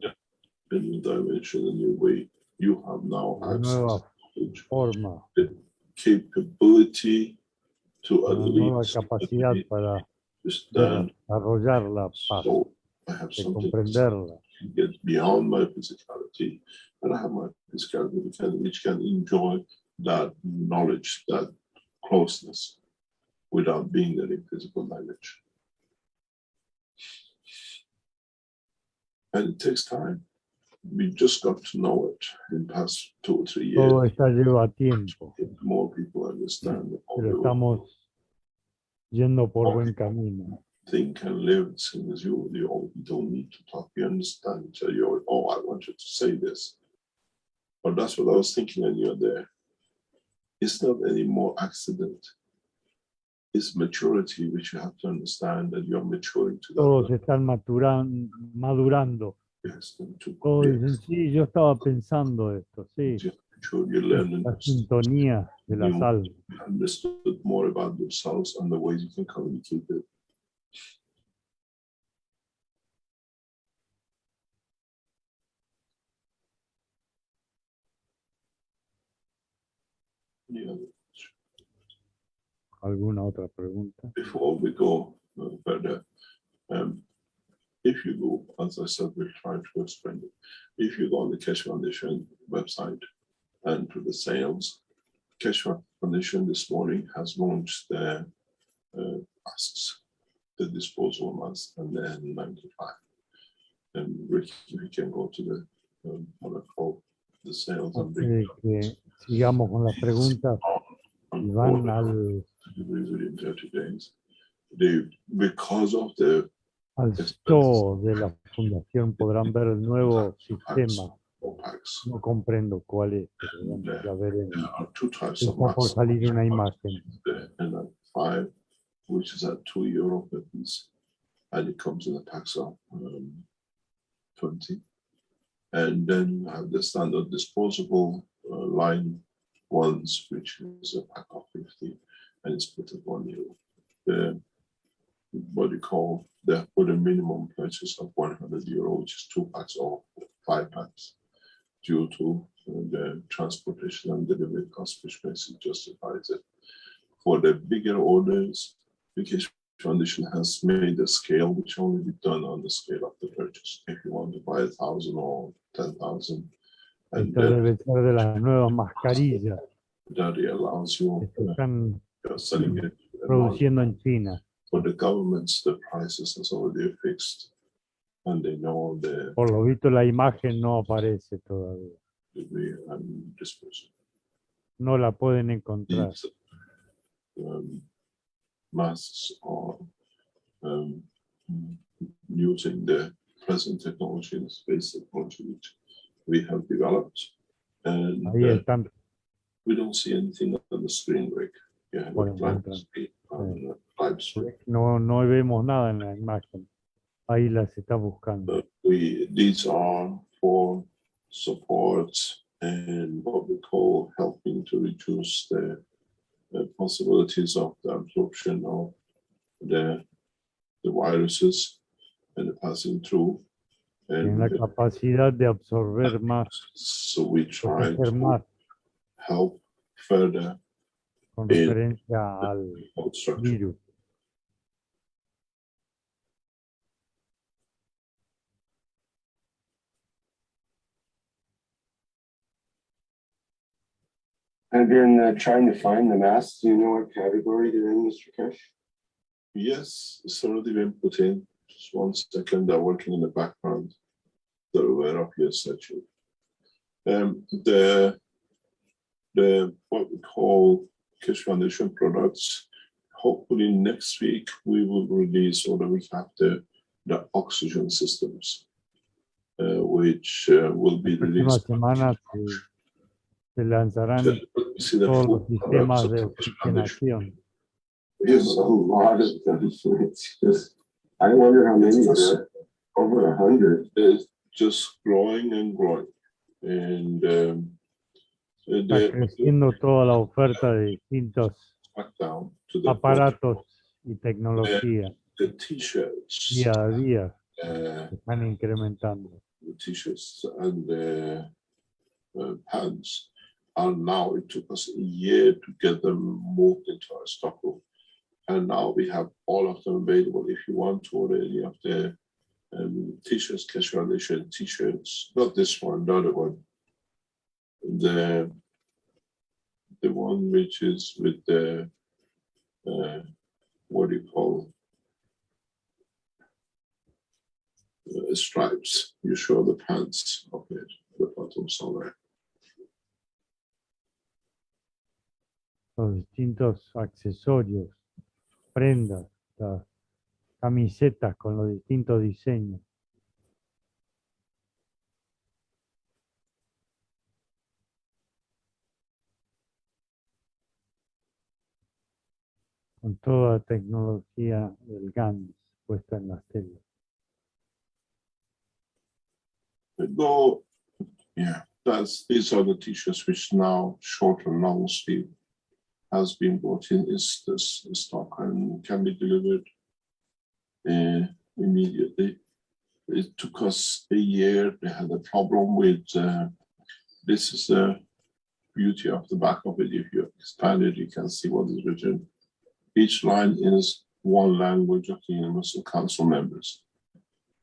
A new dimension, a new way. You have now Una access nueva to knowledge, forma, the capability to una nueva unleash, capacidad para understand. desarrollar la paz, So I have de something comprenderla. to get beyond my physicality, and I have my physicality which can enjoy that knowledge, that closeness, without being in a physical dimension. And it takes time. We just got to know it in the past 2 or 3 years. Todo esto lleva tiempo, The more people understand, the more pero they will estamos yendo por buen camino. think and live same as you. You don't need to talk. You understand each other. Oh, I wanted to say this. But that's what I was thinking when you're there. It's not any more accident. It's maturity, which you have to understand that you're maturing to that Todos level. están madurando. Yes, and to Todos yes, dicen, sí, yo estaba pensando esto, sí. you mature, you learn and La sintonía de las almas. understood more about yourselves and the ways you can communicate it. Yeah. ¿Alguna otra pregunta? Before we go further, if you go, as I said, we'll try to explain it. If you go on the Keshe Foundation website and to the sales, Keshe Foundation this morning has launched their masks, the disposable masks, and then 95. And Rick, we can go to the what I call the sales and bring Que sigamos con las preguntas y van al within 30 days. Because of the store de la fundación podrán ver el nuevo sistema. packs, No comprendo cuál es, pero bueno, ya veremos. there are 2 types of Está por masks. salir una imagen. And a 5, which is at €2 per piece, and it comes in a packs of 20. And then you have the standard disposable line ones, which is a pack of 50, and it's put at €1. The what you call the with a minimum purchase of €100, which is 2 packs or 5 packs, due to the transportation and delivery cost, which basically justifies it. For the bigger orders, the Keshe Foundation has made a scale which only be done on the scale of the purchase. If you want to buy 1,000 or 10,000, and Esto debe ser de las nuevas mascarillas that allows you que se están selling it. produciendo en China. For the governments, the prices is already fixed, and they know the Por lo visto la imagen no aparece todavía. degree and dispersion. No la pueden encontrar. These masks are using the present technology, the space technology, which we have developed, and Ahí están. we don't see anything on the screen, Rick. Yeah, Bueno, blank encuentran. screen on the live stream. No vemos nada en la imagen. Ahí las está buscando. These are for support and what we call helping to reduce the possibilities of the absorption of the viruses and the passing through. Tienen la capacidad de absorber más, So we try proteger to más help further con referencia al structure. virus. I've been trying to find the masks. Do you know what category they're in, Mr. Kesh? Yes, it's already been put in. Just 1 second, they're working in the background. They're aware of your searching. The what we call Keshe Foundation products. Hopefully next week we will release, or the week after, the oxygen systems, which will be La próxima released. semana Se lanzarán See the todos los full sistemas products de of the Keshe Foundation. oxigenación. There's a lot of them. It's just, I wonder how many there are. Over 100. It's just growing and growing. And Está creciendo toda la oferta de distintos back down to the aparatos y tecnología. the t-shirts, Día a día uh, se están incrementando. the t-shirts and the pants are now, it took us a year to get them moved into our stockroom. And now we have all of them available. If you want to order any of the t-shirts, Keshe Foundation t-shirts, not this one, the other one. The one which is with the, what do you call, stripes. You show the pants of it, the bottom somewhere. Los distintos accesorios, prendas, las camisetas con los distintos diseños. Con toda la tecnología del GANS puesta en las telas. Though, yeah, these are the t-shirts which now short and long sleeve has been brought in is this stock and can be delivered immediately. It took us a year. They had a problem with this is the beauty of the back of it. If you expand it, you can see what is written. Each line is one language of the Universal Council members.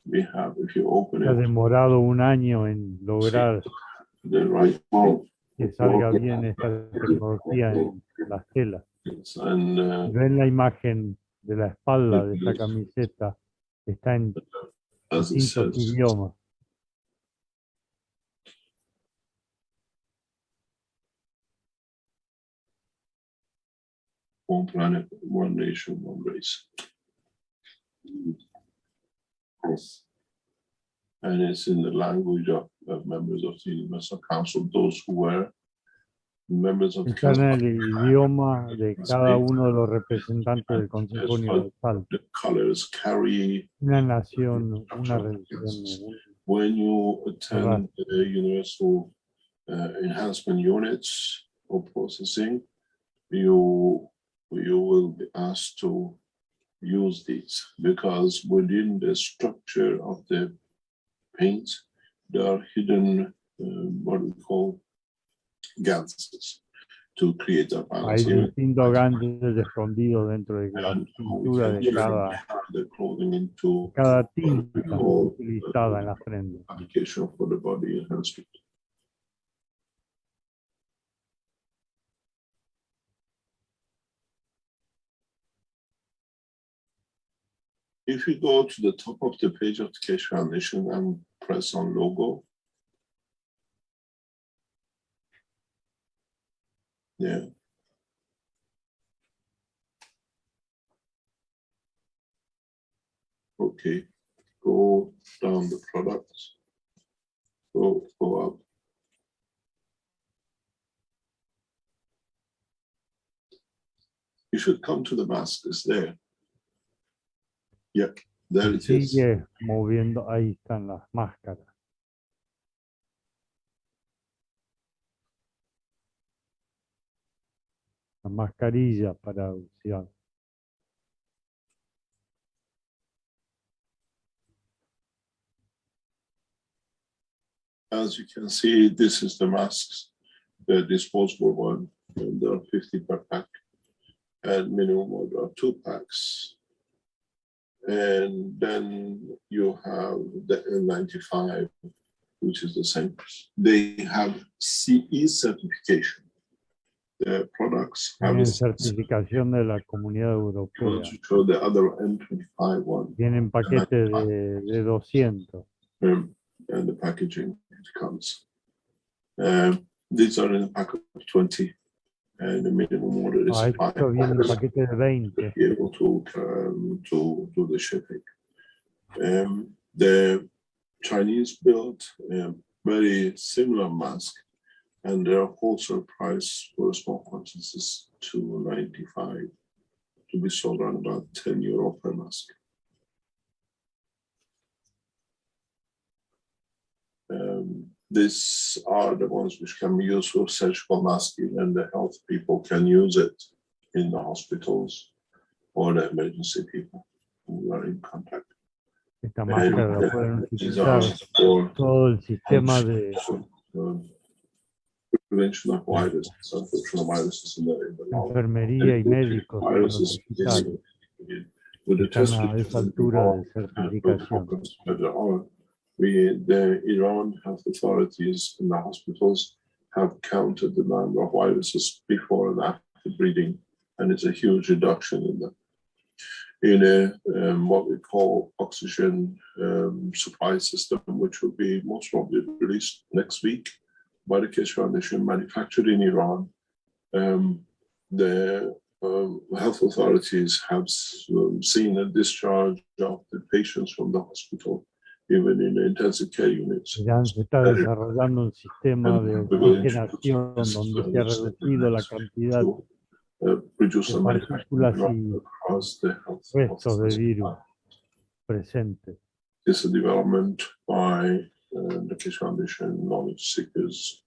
We have, if you open Ha it, demorado un año en lograr the right one, que salga bien esta tecnología en las telas. and Ven la imagen de la espalda de esta camiseta, está en as it distintos says, idiomas. one planet, one nation, one race. Nice. And it's in the language of members of the Universal Council, those who were members of the Está en Council. el idioma de cada uno de los representantes del Consejo Universal. The colors carry Una nación, una religión. when you attend the Universal Enhancement Units or processing, you will be asked to use these because within the structure of the paint, there are hidden what we call ganses to create a balance. Hay distintos ganses escondidos dentro de la And we pintura can de turn the clothing into cada tinta what we call utilizada en la frente. application for the body enhancement. If you go to the top of the page of the Keshe Foundation and press on logo, yeah. Okay, go down the products, go up. You should come to the mask, it's there. Yep, there it is. Sigue moviendo, ahí están las máscaras. La mascarilla para usar. As you can see, this is the masks, the disposable one, and there are 50 per pack, and minimum order of 2 packs. And then you have the N95, which is the same. They have CE certification. The products have Tienen a certificación de la Comunidad Europea. to show the other N25 one, Tienen paquetes de 200. and the packaging it comes. These are in a pack of 20, and the minimum order is 5 Esto viene en packs. paquete de 20. Be able to do the shipping. The Chinese built a very similar mask, And their wholesale price for a small quantities is €2.95 to be sold around about €10 per mask. These are the ones which can be used for surgical masking, and the health people can use it in the hospitals or the emergency people who are in contact. Esta máscara la pueden These are utilizar for todo el sistema de prevention of viruses, unfortunate viruses in the lung. enfermería y médicos en los Viruses hospitales with the están test a esa altura de certificación. The Iran health authorities in the hospitals have counted the number of viruses before and after breeding, and it's a huge reduction in them. In a what we call oxygen supply system, which will be most probably released next week by the Keshe Foundation, manufactured in Iran. The health authorities have seen a discharge of the patients from the hospital, even in the intensive care units. Ya se está desarrollando un sistema de oxigenación donde se ha reducido la cantidad Produce de partículas y across the health restos de authorities. virus presentes. It's a development by the Keshe Foundation knowledge seekers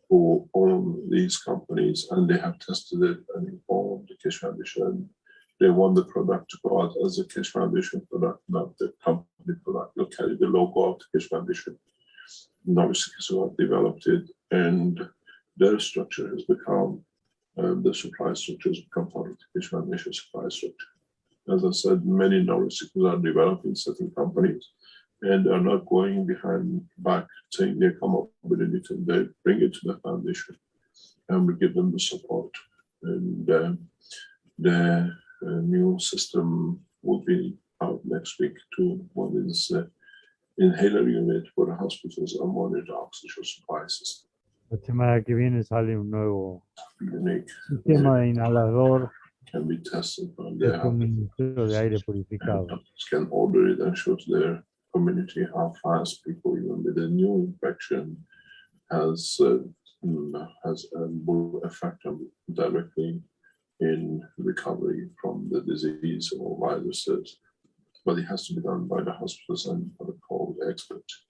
who own these companies, and they have tested it and informed the Keshe Foundation. They want the product to go out as a Keshe Foundation product, not the company product. They'll carry the logo of the Keshe Foundation. Knowledge seekers who have developed it, and their structure has become the supply structure has become part of the Keshe Foundation supply structure. As I said, many knowledge seekers are developing certain companies, and they're not going behind back saying they come up with anything. They bring it to the foundation, and we give them the support. And the new system will be out next week too. One is inhaler unit for the hospitals, and one is the oxygen supply system. La semana que viene sale un nuevo Unique. sistema de inhalador Can be tested by de their suministro de aire purificado. doctors can order it and show to their community how fast people, even with a new infection, will affect them directly in recovery from the disease or viruses. But it has to be done by the hospitals and what are called experts.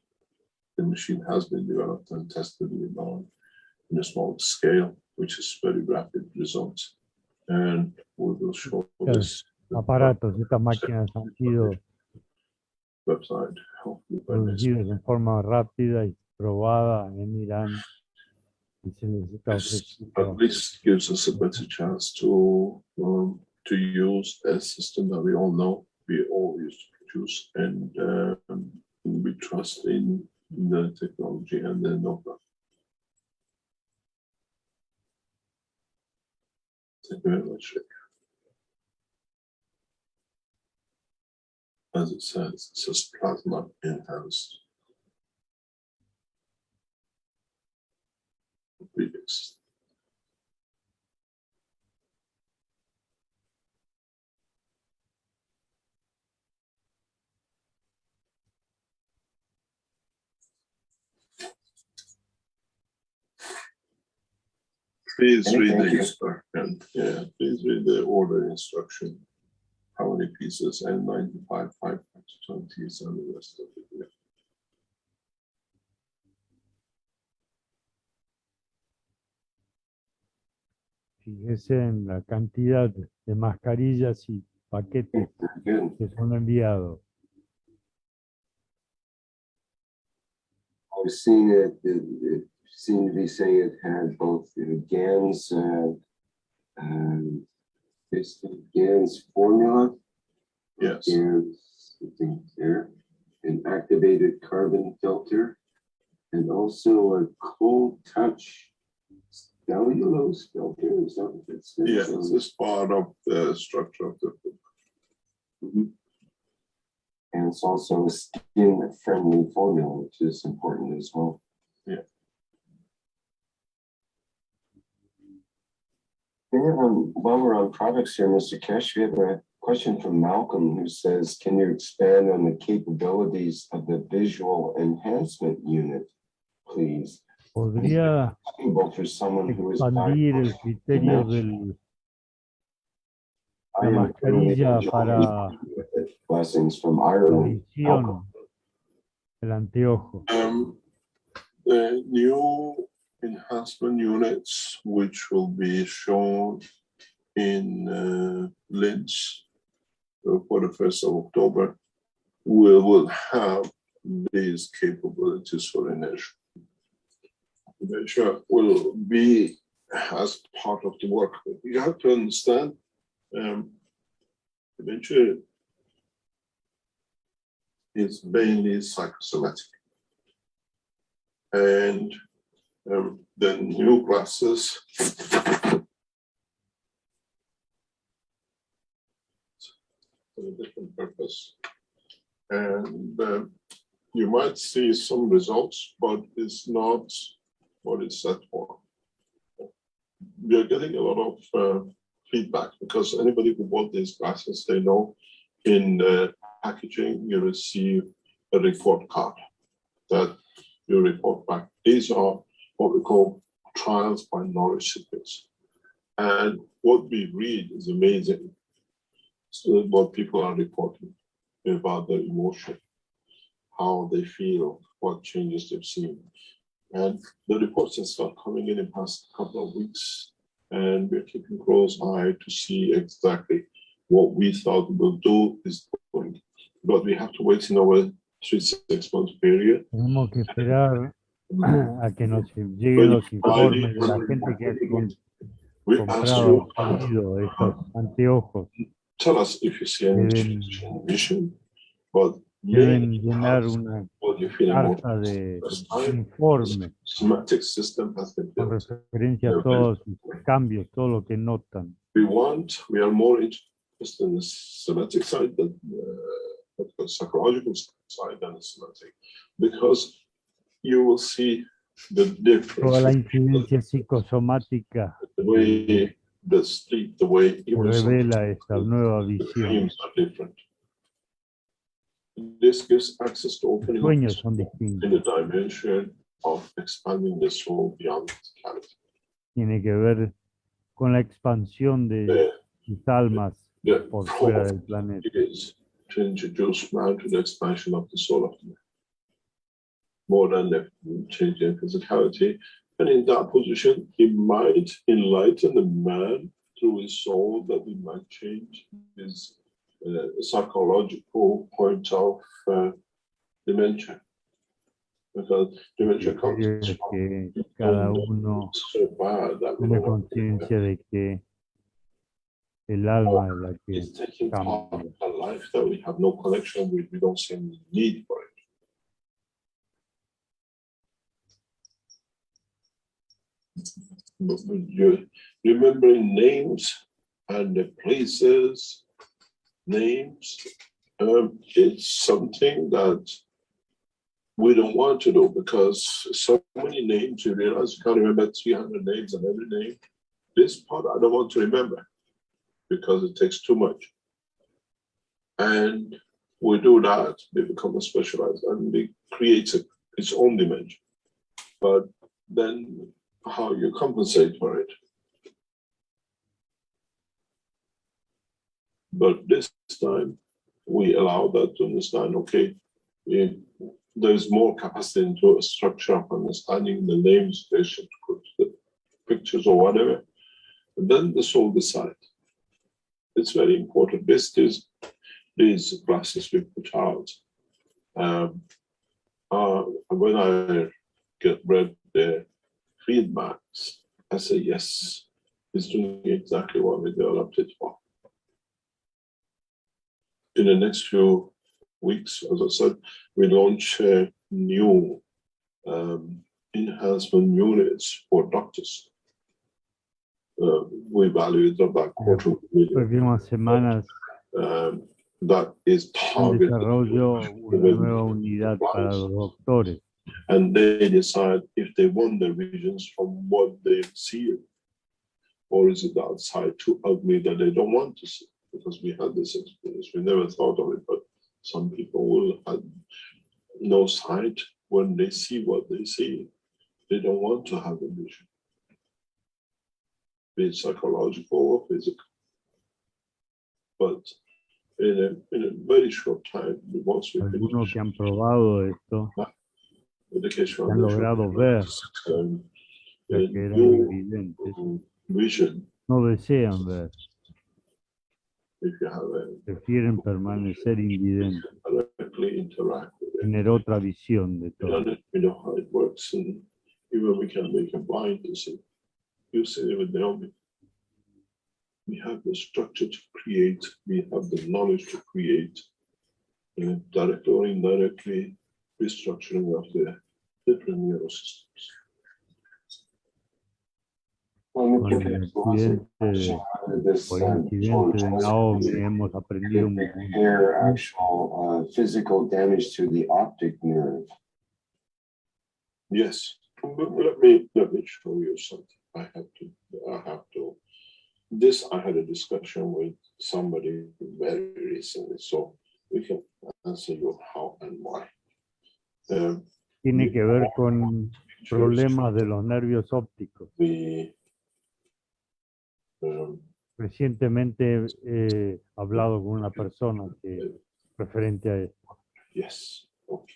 The machine has been developed and tested in a small scale, which is very rapid results. And we will show this Aparatos, estas máquinas han sido website. Hopefully by next producidas en forma rápida y probada en Irán y se les está This ofreciendo. at least gives us a better chance to use a system that we all know, we all used to produce, and we trust in the technology and the know-how. Thank you very much, Rick. As it says plasma enhanced. Remix. Please read the instruction. Yeah, please read the order instruction. How many pieces? N95, 5 20s, and the rest of it. Yeah. Fíjese en la cantidad de mascarillas y paquetes Good. que son enviados. I've seen it seemed to be saying it had both GAN's, basically GAN's formula. Yes. GAN's, I think there, an activated carbon filter, and also a cold touch cellulose filter. Is that what it says? Yeah, this is part of the structure of the book. Mhm. And it's also a skin-friendly formula, which is important as well. Yeah. While we're on products here, Mr. Keshe, we have a question from Malcolm who says, can you expand on the capabilities of the visual enhancement unit, please? ¿Podría For someone who is expandir el criterio de la mascarilla para blessings from la Ireland. visión, el anteojo? The new enhancement units, which will be shown in Linz for the 1st of October, will have these capabilities for inertia. Inertia will be as part of the work. You have to understand, dementia is mainly psychosomatic. And the new glasses for a different purpose. And you might see some results, but it's not what it's set for. We are getting a lot of feedback because anybody who bought these glasses, they know in the packaging you receive a report card that you report back. These are what we call trials by knowledge seekers. And what we read is amazing. So what people are reporting about their emotion, how they feel, what changes they've seen. And the reports have started coming in the past couple of weeks, and we're keeping close eye to see exactly what we thought we will do is going. But we have to wait in our 3-6 month period. Tenemos que esperar a que nos lleguen los informes de la gente que ha We ask comprado, you, adquirido esos anteojos. tell us if you see any change in vision, but Deben mainly llenar ask una what you feel carta de informe somatic system has been con built. referencia a todos los cambios, todo lo que notan. We are more interested in the somatic side than the psychological side than the somatic, because you will see the Toda la difference. incidencia psicosomática The way the sleep, the way que even revela esta nueva the visión. dreams are different. This gives access to Los opening sueños up son in distintos. the dimension of expanding the soul beyond physicality. Tiene que ver con la expansión de sus almas The por fuera del goal planeta. is to introduce man to the expansion of the soul of the man, more than the changing physicality. And in that position, he might enlighten the man through his soul, that he might change his psychological point of dementia. Because dementia El comes criterio es from que cada uno so bad that we tome don't want to conciencia de que el alma es la que it's taking part cambia. of a life that we have no connection with, we don't see any need for it. But you remembering names and the places, names, it's something that we don't want to do, because so many names, you realize you can't remember 300 names and every name. This part I don't want to remember because it takes too much. And we do that, we become a specialized and we create its own dimension. But then how you compensate for it. But this time we allow that to understand, okay, there's more capacity into a structure of understanding the names, they should put the pictures or whatever. And then the soul decides. It's very important. This is these glasses we put out. When I read the feedbacks, I say, yes, it's doing exactly what we developed it for. In the next few weeks, as I said, we launch new enhancement units for doctors. We value it about Las próximas semanas that is en targeted. desarrollo una nueva unidad para los doctores. And they decide if they want their visions from what they see, or is it outside too ugly that they don't want to see? Because we had this experience, we never thought of it, but some people will have no sight when they see what they see. They don't want to have a vision, be it psychological or physical. But in a very short time, once we Algunos finish que han probado esto with the Keshe han Foundation, logrado ver a lo que era new invidentes. vision, No desean ver, if you have a prefieren permanecer invidentes, directly interact with it. tener otra visión de We todo. know how it works, and even we can make a blind to see. You see it with Naomi. We have the structure to create, we have the knowledge to create, directly or indirectly, restructuring of the different neurosystems. Con el accidente o el incidente de Naomi hemos aprendido un montón. Compare actual physical damage to the optic nerve. Yes, let me show you something. I have to. This I had a discussion with somebody very recently, so we can answer you how and why. Tiene que ver con problemas de los nervios ópticos. We Recientemente he hablado con una persona que referente a esto. yes, okay.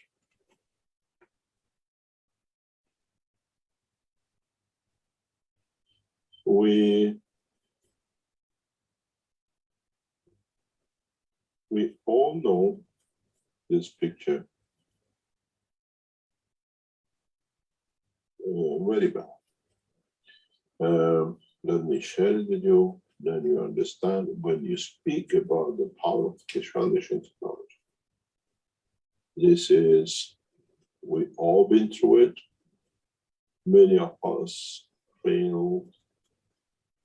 We all know this picture very well. Let me share it with you, then you understand when you speak about the power of Keshe Foundation technology. This is, we've all been through it. Many of us failed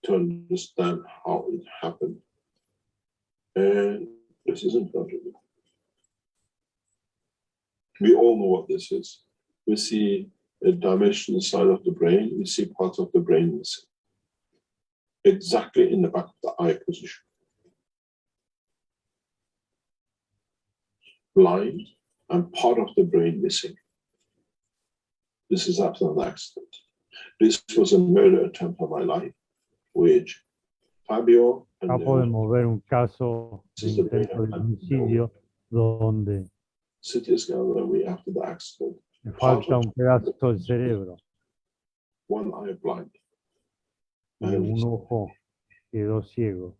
to understand how it happened. And this is in front of you. We all know what this is. We see a dimension inside of the brain, we see parts of the brain missing. Exactly in the back of the eye position. Blind and part of the brain missing. This is after an accident. This was a murder attempt on my life, which Fabio and Acá podemos ver un caso de intento de homicidio donde CT scan that we after the accident. le falta un pedazo del cerebro One eye blind. y un ojo quedó ciego.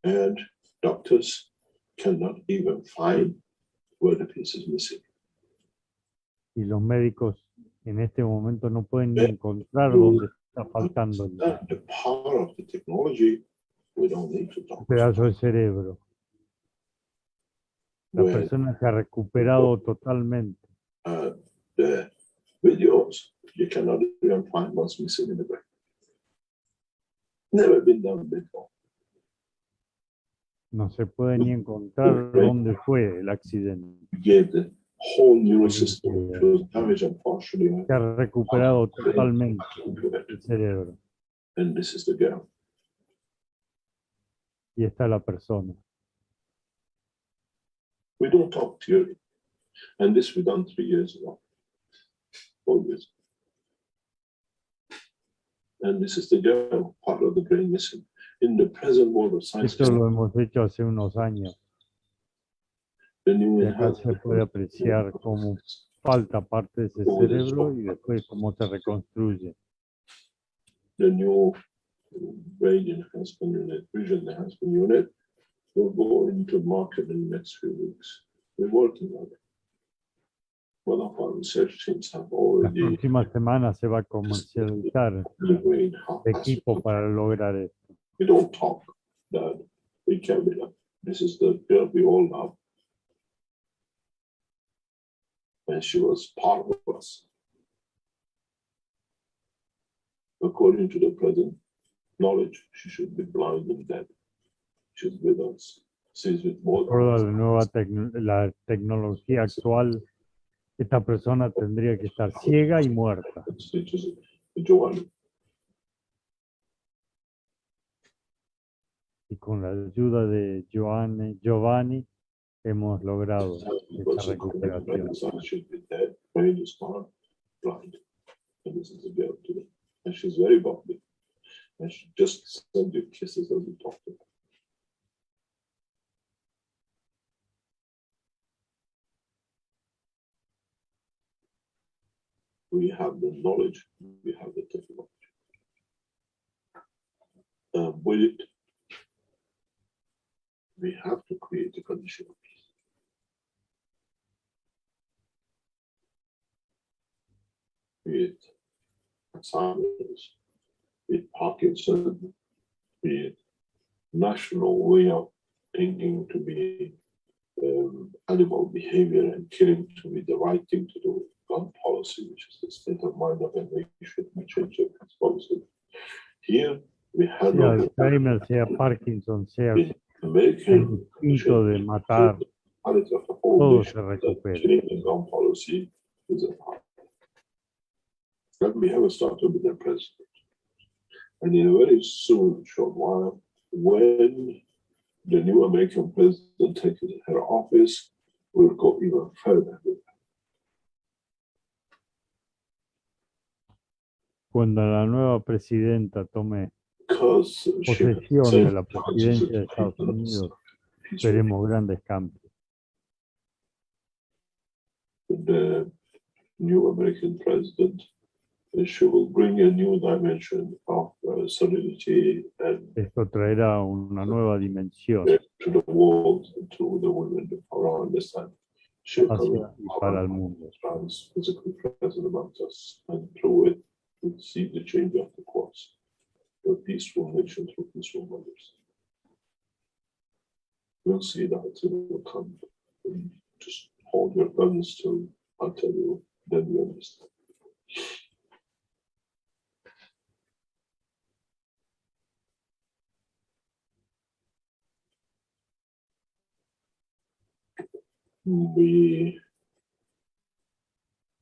And doctors cannot even find where the piece is missing. Y los médicos en este momento no pueden ni encontrar dónde está faltando el The power of the technology, we don't need to talk. pedazo del cerebro. La Where persona se ha recuperado totalmente. the videos, you cannot even find what's missing in the brain. Never been done before. No se puede ni encontrar dónde fue el accidente. We gave the whole nervous system, which was damaged and partially. Se ha recuperado totalmente el cerebro. And this is the girl. Y está la persona. We don't talk theory. And this we done 3 years ago. 4 years. And this is the girl, part of the brain missing. In the present world of science, Esto lo hemos hecho hace unos años. the new Y acá se puede apreciar cómo falta parte de ese cerebro y después cómo se reconstruye. the new brain enhancement unit, vision enhancement unit, will go into market in the next few weeks. We're working on it. One of our research teams have Las already próximas semanas se va a comercializar delivering how equipo para lograr esto. we don't talk that we can be done. This is the girl we all love. And she was part of us. According to the present knowledge, she should be blind and dead. She's with us. She's with more Por than us. la nueva la tecnología actual, esta persona tendría que estar ciega y muerta. It's Giovanni. Y con la ayuda de Giovanni hemos logrado esta Person who recuperación. renaissance should be dead, brain is gone, blind. And this is a girl today. And she's very bubbly. And she just sent you kisses as we talked to her. We have the knowledge, we have the technology. With it, we have to create a condition of peace. Be it Alzheimer's, be it Parkinson, be it national way of thinking to be animal behavior and killing to be the right thing to do, gun policy, which is the state of mind of a nation, we change the policy. Here we have Sea Alzheimer, sea Parkinson, sea in American el instinto de matar, quality of the whole todo nation, se recupera. killing the gun policy is a part. And we have started with the president. And in a very soon, short while, when the new American president takes her office, we'll go even further with that. Cuando la nueva presidenta tome Because she posesión de la presidencia de Estados Unidos, veremos grandes cambios. the new American president, she will bring a new dimension of serenity and Esto traerá una nueva dimensión to the world, to the women around this time. She'll hacia y para el mundo. as physically present amongst us, and through it, we'll see the change of the course. A peaceful nation through peaceful mothers. We'll see that it will come. Just hold your guns till I tell you, then you understand.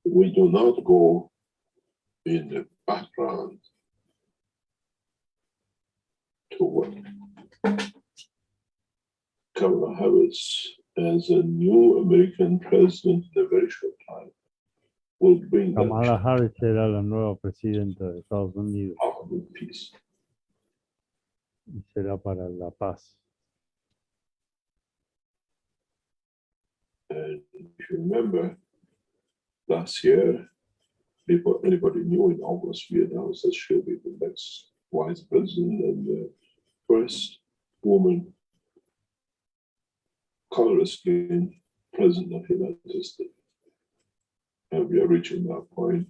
We do not go in the background to what Kamala Harris, as a new American president in a very short time, will bring that Kamala Harris será la nueva presidenta de Estados Unidos power with peace. y será para la paz. And if you remember, last year, anybody knew in August we announced that she'll be the next vice president and the first woman colorless skin president of the United States. And we are reaching that point.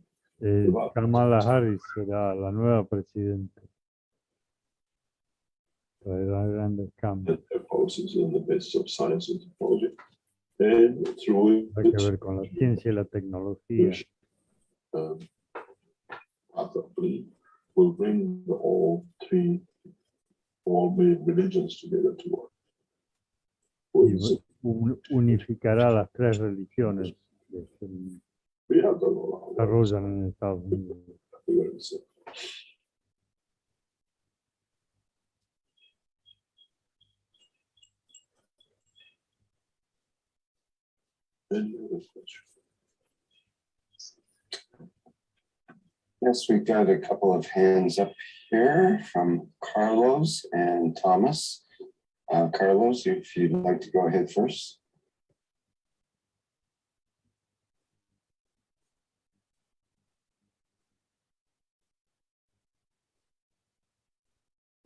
Kamala Harris será la nueva presidenta. Traerá grandes cambios. And their policies on the basis of science and technology. And through Hay que it, ver con la ciencia y la tecnología. possibly will bring all main religions together to work. Y unificará las tres religiones que se We have done all our work. desarrollan en Estados Unidos. Any other question? Yes, we've got a couple of hands up here from Carlos and Thomas. Carlos, if you'd like to go ahead first.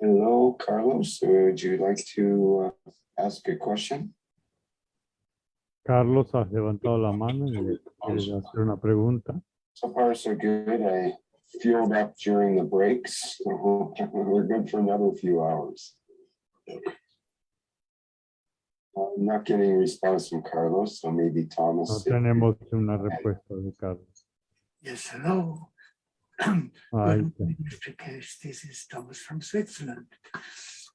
Hello, Carlos. Would you like to ask a question? Carlos, has levantado la mano y quieres hacer una pregunta. So far, so good. I fueled up during the breaks. So we're good for another few hours. I'm not getting a response from Carlos, so maybe No Thomas. tenemos una respuesta de Carlos. Yes, hello. Ahí Good está. morning, Mr. Case. This is Thomas from Switzerland.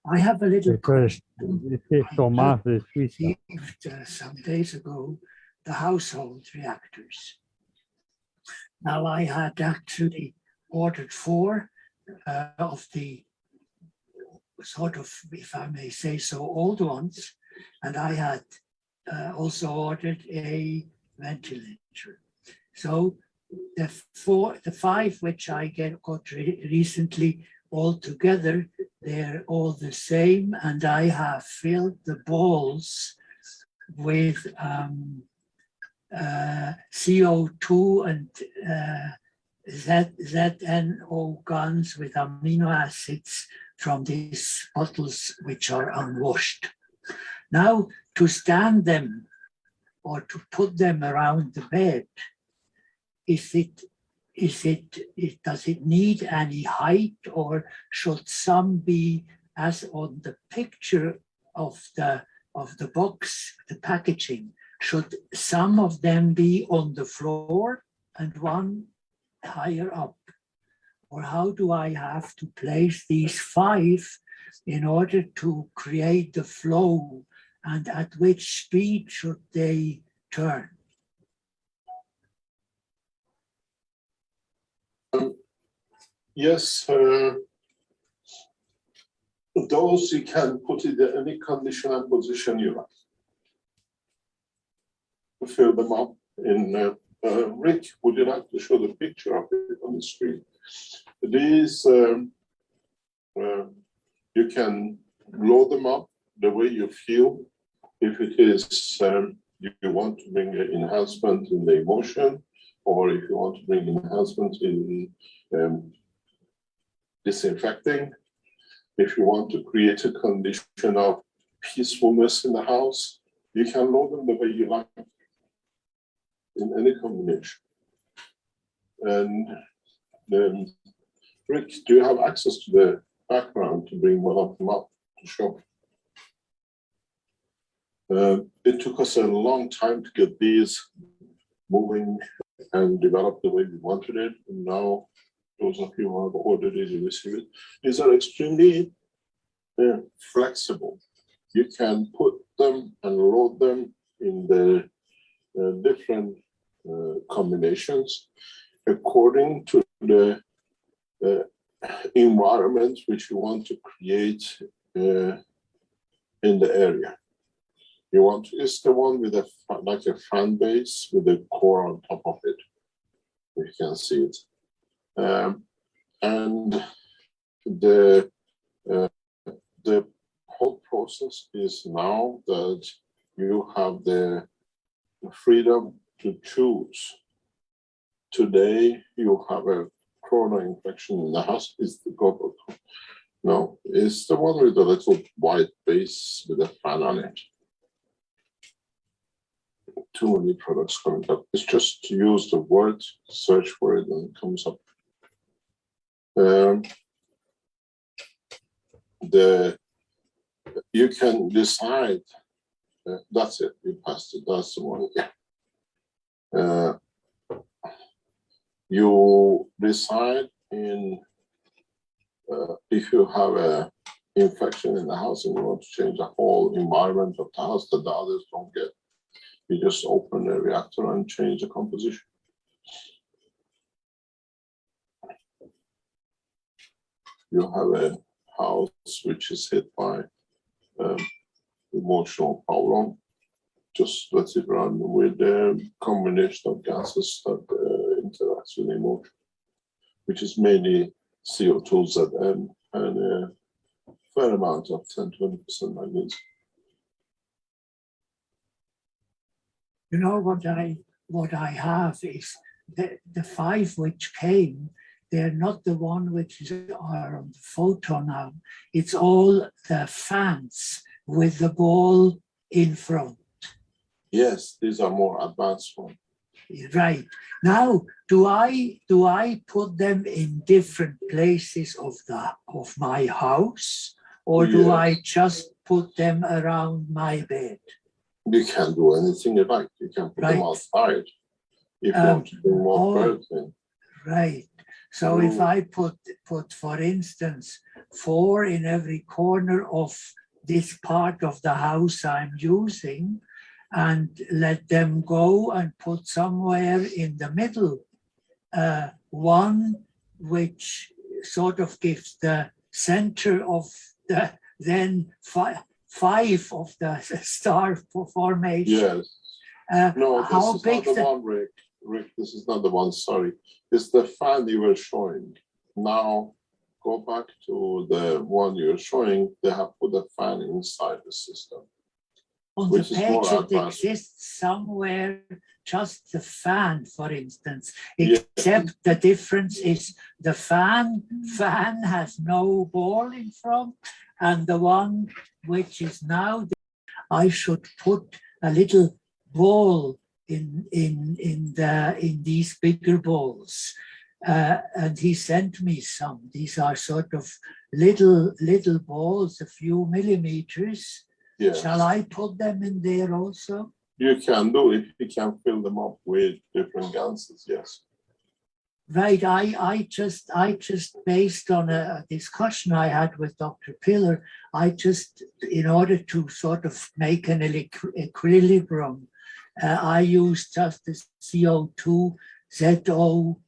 I have a little Esto es, question. este es Tomás de Suiza. Received some days ago the household reactors. Now I had actually ordered 4 of the sort of, if I may say so, old ones, and I had also ordered a ventilator. So the five which I got recently all together, they're all the same, and I have filled the balls with CO2 and ZNO guns with amino acids from these bottles which are unwashed. Now, to stand them or to put them around the bed, does it need any height, or should some be, as on the picture of the box, the packaging, should some of them be on the floor and one higher up? Or how do I have to place these five in order to create the flow, and at which speed should they turn? Yes, those you can put it in any condition and position you like. Fill them up in. Rick, would you like to show the picture of it on the screen? These, you can load them up the way you feel. If it is you want to bring an enhancement in the emotion, or if you want to bring enhancement in disinfecting, if you want to create a condition of peacefulness in the house, you can load them the way you like in any combination. And then, Rick, do you have access to the background to bring one of them up to show? It took us a long time to get these moving and develop the way we wanted it. And now, those of you who have ordered it, you receive it. These are extremely flexible. You can put them and load them in the different combinations according to the environment which you want to create in the area. You want to, it's the one with like a fan base with a core on top of it. You can see it. And the whole process is now that you have the freedom to choose. Today, you have a corona infection in the house. Is the GoPro? No, it's the one with the little white base with a fan on it. Too many products coming up. It's just to use the word, search for it, and it comes up. You can decide. That's it. You passed it. That's the one. Yeah. You decide in if you have a infection in the house and you want to change the whole environment of the house that the others don't get. You just open the reactor and change the composition. You have a house which is hit by emotional problem. Just let it run with a combination of gases that interacts with emotion, which is mainly CO2, ZN, and a fair amount of 10-20% magnesium. You know what I have is the five which came. They're not the one which are on the photo now. It's all the fans with the ball in front. Yes, these are more advanced ones. Right. Now, do I put them in different places of my house, or do I just put them around my bed? You can do anything you like. You can put them outside if you want to bring more birds in. Right. So if I put, for instance, 4 in every corner of this part of the house I'm using, and let them go and put somewhere in the middle, one which sort of gives the center of the then 5 of the star formation. Yes. No, this How is big not the one, Rick. Rick, this is not the one, sorry. It's the fan you were showing. Now, go back to the one you're showing. They have put a fan inside the system. On which the is more page, it advanced. exists somewhere, just the fan, for instance, Yeah. except the difference is the fan has no ball in front, and the one which is now, I should put a little ball in these bigger balls. And he sent me some. These are sort of little balls, a few millimeters. Yes. Shall I put them in there also? You can do it. You can fill them up with different gases, yes. Right. I just based on a discussion I had with Dr. Pillar, in order to sort of make an equilibrium, I used just the CO2 ZO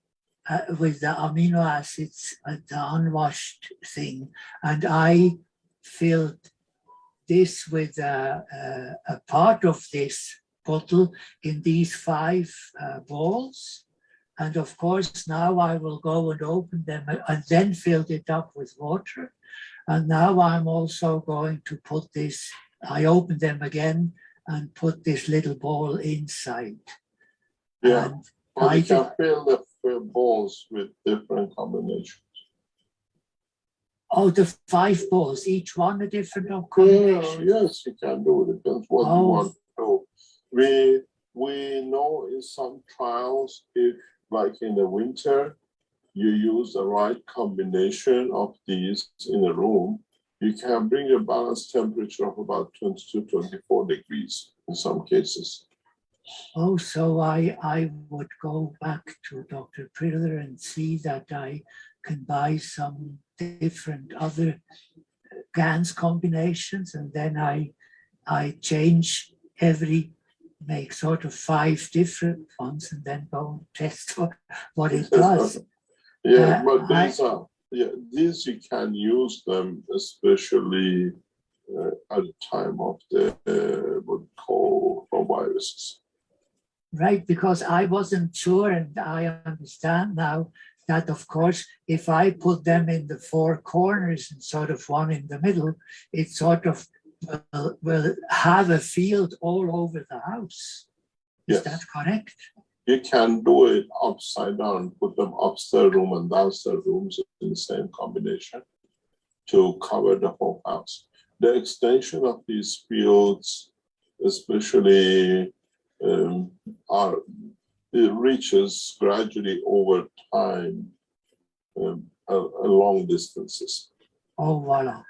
with the amino acids, the unwashed thing, and I filled this with a part of this bottle in these 5 balls. And of course, now I will go and open them and then fill it up with water. And now I'm also going to put this, I open them again and put this little ball inside. Yeah, and or you can fill the balls with different combinations. Oh, the 5 balls, each one a different combination? Yes, you can do it. Depends what you want to do. We know in some trials, if like in the winter, you use the right combination of these in a room, you can bring a balanced temperature of about 22, 24 degrees in some cases. Oh, so I would go back to Dr. Priller and see that I can buy some different other GANs combinations, and then I change make sort of 5 different ones and then go and test what it does. Yeah, but these you can use them especially at the time of the what we call viruses. Right, because I wasn't sure, and I understand now that, of course, if I put them in the 4 corners and sort of one in the middle, it sort of will have a field all over the house. Is that correct? You can do it upside down, put them upstairs room and downstairs rooms in the same combination to cover the whole house. The extension of these fields, especially it reaches gradually over time long distances. Oh, voila.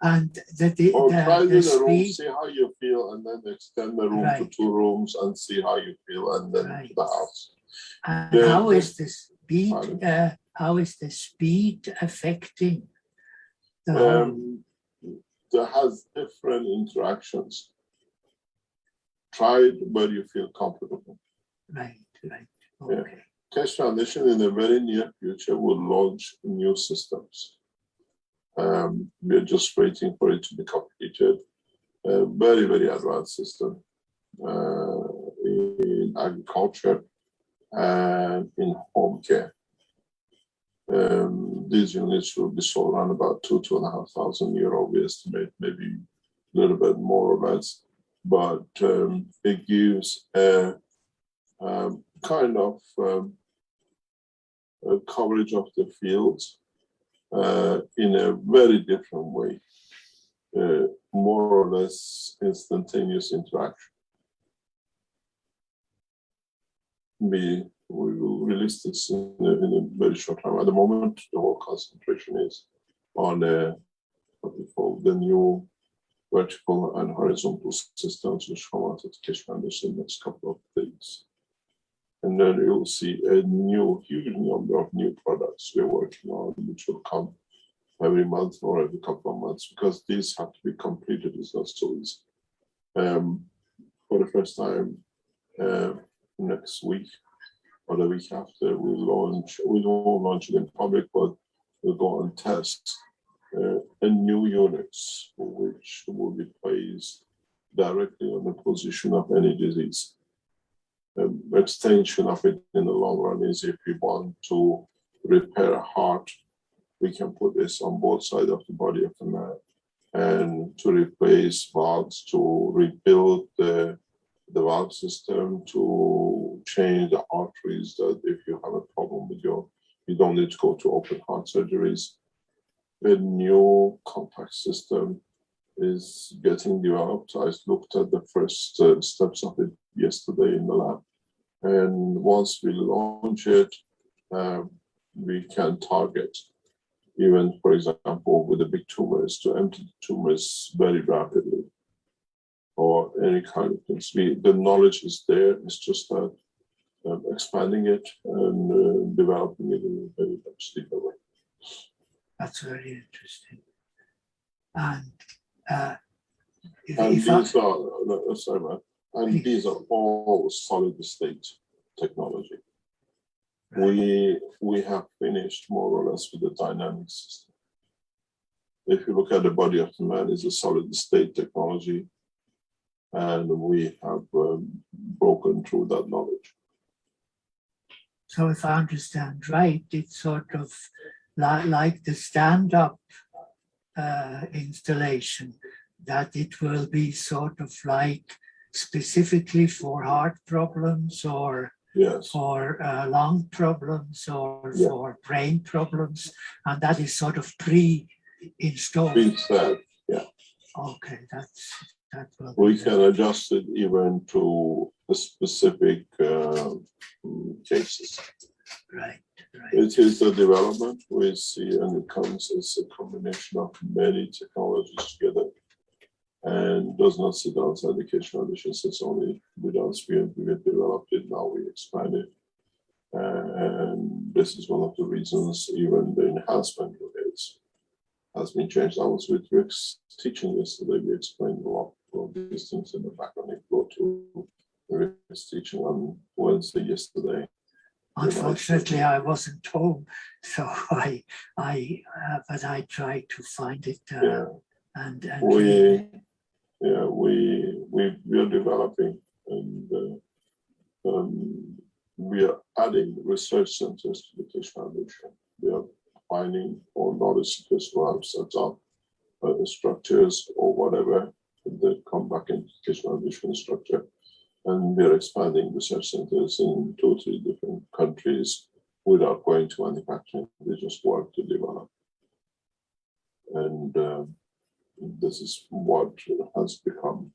And try the in a room, speed, see how you feel, and then extend the room to Right. 2 rooms and see how you feel, and then to the house. and the- how the- is the speed? How is the speed affecting the whole? That has different interactions. Try it where you feel comfortable. Right. Yeah. Okay. Keshe Foundation in the very near future will launch new systems. We're just waiting for it to be completed. A very, very advanced system in agriculture and in home care. These units will be sold around about 2,500 euro, we estimate, maybe a little bit more or less. But it gives a kind of coverage of the fields in a very different way, more or less instantaneous interaction. We will release this in a very short time. At the moment, the whole concentration is on what we call the new vertical and horizontal systems, which come out of the Keshe Foundation in the next couple of days. And then you'll see a huge number of new products we're working on, which will come every month or every couple of months, because these have to be completed. It's not so easy. For the first time, next week or the week after, we won't launch it in public, but we'll go and test a new units, which will be is directly on the position of any disease. Extension of it in the long run is if we want to repair a heart, we can put this on both sides of the body of the man. And to replace valves, to rebuild the valve system, to change the arteries, that if you have a problem with you don't need to go to open heart surgeries. A new compact system is getting developed. I looked at the first steps of it yesterday in the lab. And once we launch it, we can target, even, for example, with the big tumors, to empty the tumors very rapidly, or any kind of things. The knowledge is there. It's just that expanding it and developing it in a very much deeper way. That's very interesting. And these are all solid state technology. Right. We have finished more or less with the dynamic system. If you look at the body of the man, it's a solid state technology, and we have broken through that knowledge. So if I understand right, it's sort of like the stand-up installation, that it will be sort of like specifically for heart problems, or yes, for lung problems, or yeah, for brain problems, and that is sort of pre-installed. Pre-set, yeah. Okay, that will. We can adjust it even to the specific cases. Right. It is a development we see, and it comes as a combination of many technologies together, and does not sit outside the Keshe Foundation. It's only with us. We have developed it, now we expand it, and this is one of the reasons even the enhancement rates has been changed. I was with Rick's teaching yesterday. We explained a lot of these things in the background. If you go to Rick's teaching on Wednesday yesterday. Unfortunately, I wasn't home, so but I tried to find it. And we are developing, and we are adding research centers to the Keshe Foundation. We are finding all knowledge seekers who have set up structures or whatever that come back into the Keshe Foundation structure. And we are expanding research centers in 2 or 3 different countries without going to manufacturing. They just work to develop. And this is what has become.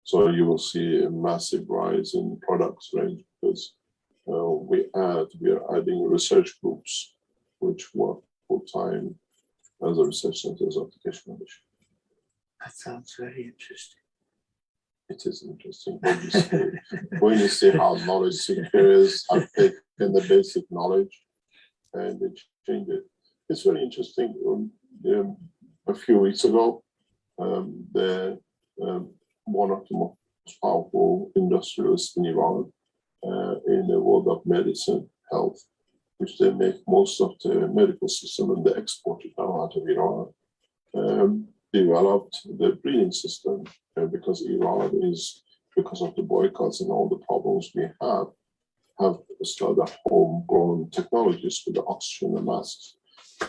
So you will see a massive rise in products range, because we are adding research groups which work full time as a research centers of the Keshe Foundation. That sounds very interesting. It is interesting when you see how knowledge seekers have taken the basic knowledge and they change it. It's very interesting. A few weeks ago, one of the most powerful industrialists in Iran, in the world of medicine, health, which they make most of the medical system and they export it now out of Iran, developed the breathing system, because Iran is, because of the boycotts and all the problems we have started homegrown technologies with the oxygen and masks.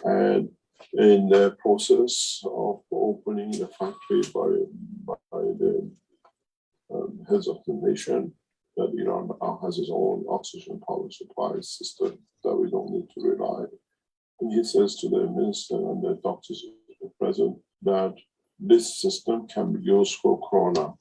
And in the process of opening the factory by the heads of the nation, that Iran now has its own oxygen power supply system that we don't need to rely. And he says to the minister and the doctors present that this system can be used for corona,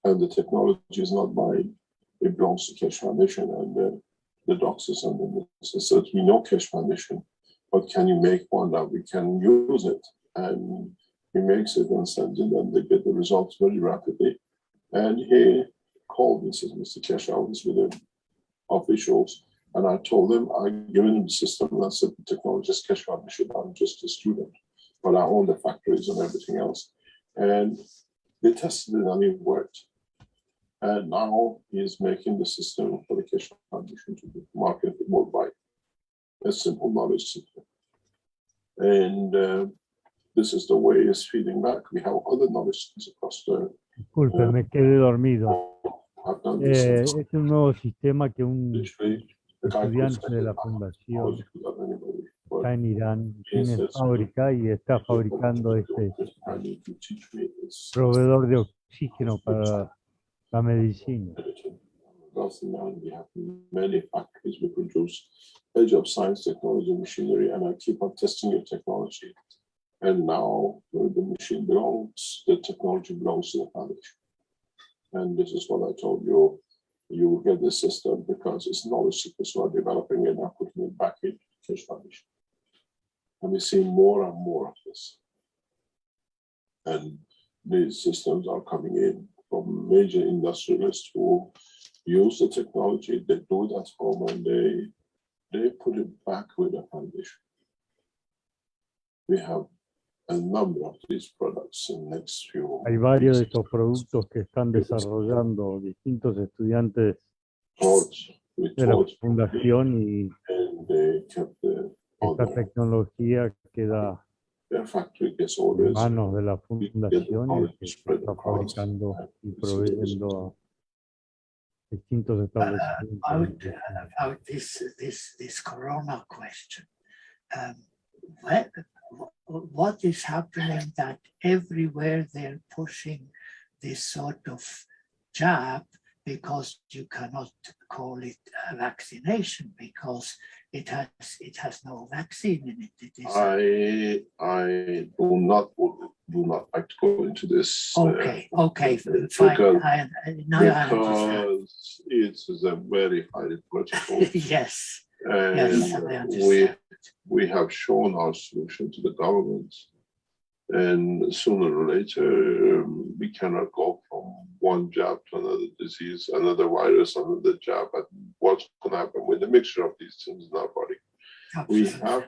and the technology is not mine. It belongs to Keshe Foundation, and the doctors and the minister said, we know Keshe Foundation, but can you make one that we can use it? And he makes it and sends it, and they get the results very rapidly. And he called me, says, Mr. Keshe, I was with the officials, and I told them, I've given him the system, and I said, the technology is Keshe Foundation, I'm just a student, but I own the factories and everything else. And they tested it and it worked. And now he's making the system for the Keshe Foundation to be marketed worldwide. A simple knowledge system. And this is the way it's feeding back. We have other knowledge across the Disculpe, me quedé dormido. I've done this Es un nuevo sistema que un literally the guy could estudiante de la technology fundación without anybody. But está en Irán, he tiene says, fábrica y está fabricando I need to teach me this proveedor de oxígeno para la medicina. editing. Last thing now, we have many factories. We produce edge of science, technology, machinery, and I keep on testing your technology. And now the machine belongs, the technology belongs to the foundation. And this is what I told you. You will get this system because it's knowledge seekers who are developing it and putting it back into the Keshe Foundation. And we see more and more of this. And these systems are coming in from major industrialists who use the technology, they do it at home, and they put it back with the foundation. We have a number of these products in the next few Hay varios de estos productos que están desarrollando distintos estudiantes we de la taught, fundación y and they kept esta tecnología queda their factory gets en orders. manos de la fundación y que se está fabricando y proveyendo a distintos establecimientos. About this corona question. What is happening that everywhere they're pushing this sort of jab, because you cannot call it a vaccination because it has no vaccine in it. It is I do not like to go into this. okay, fine. Because I understand. It is a very highly political. Yes. And Yes, I understand. we have shown our solution to the government, and sooner or later we cannot go from one jab to another disease, another virus, another jab. And what's going to happen with the mixture of these things in our body? We have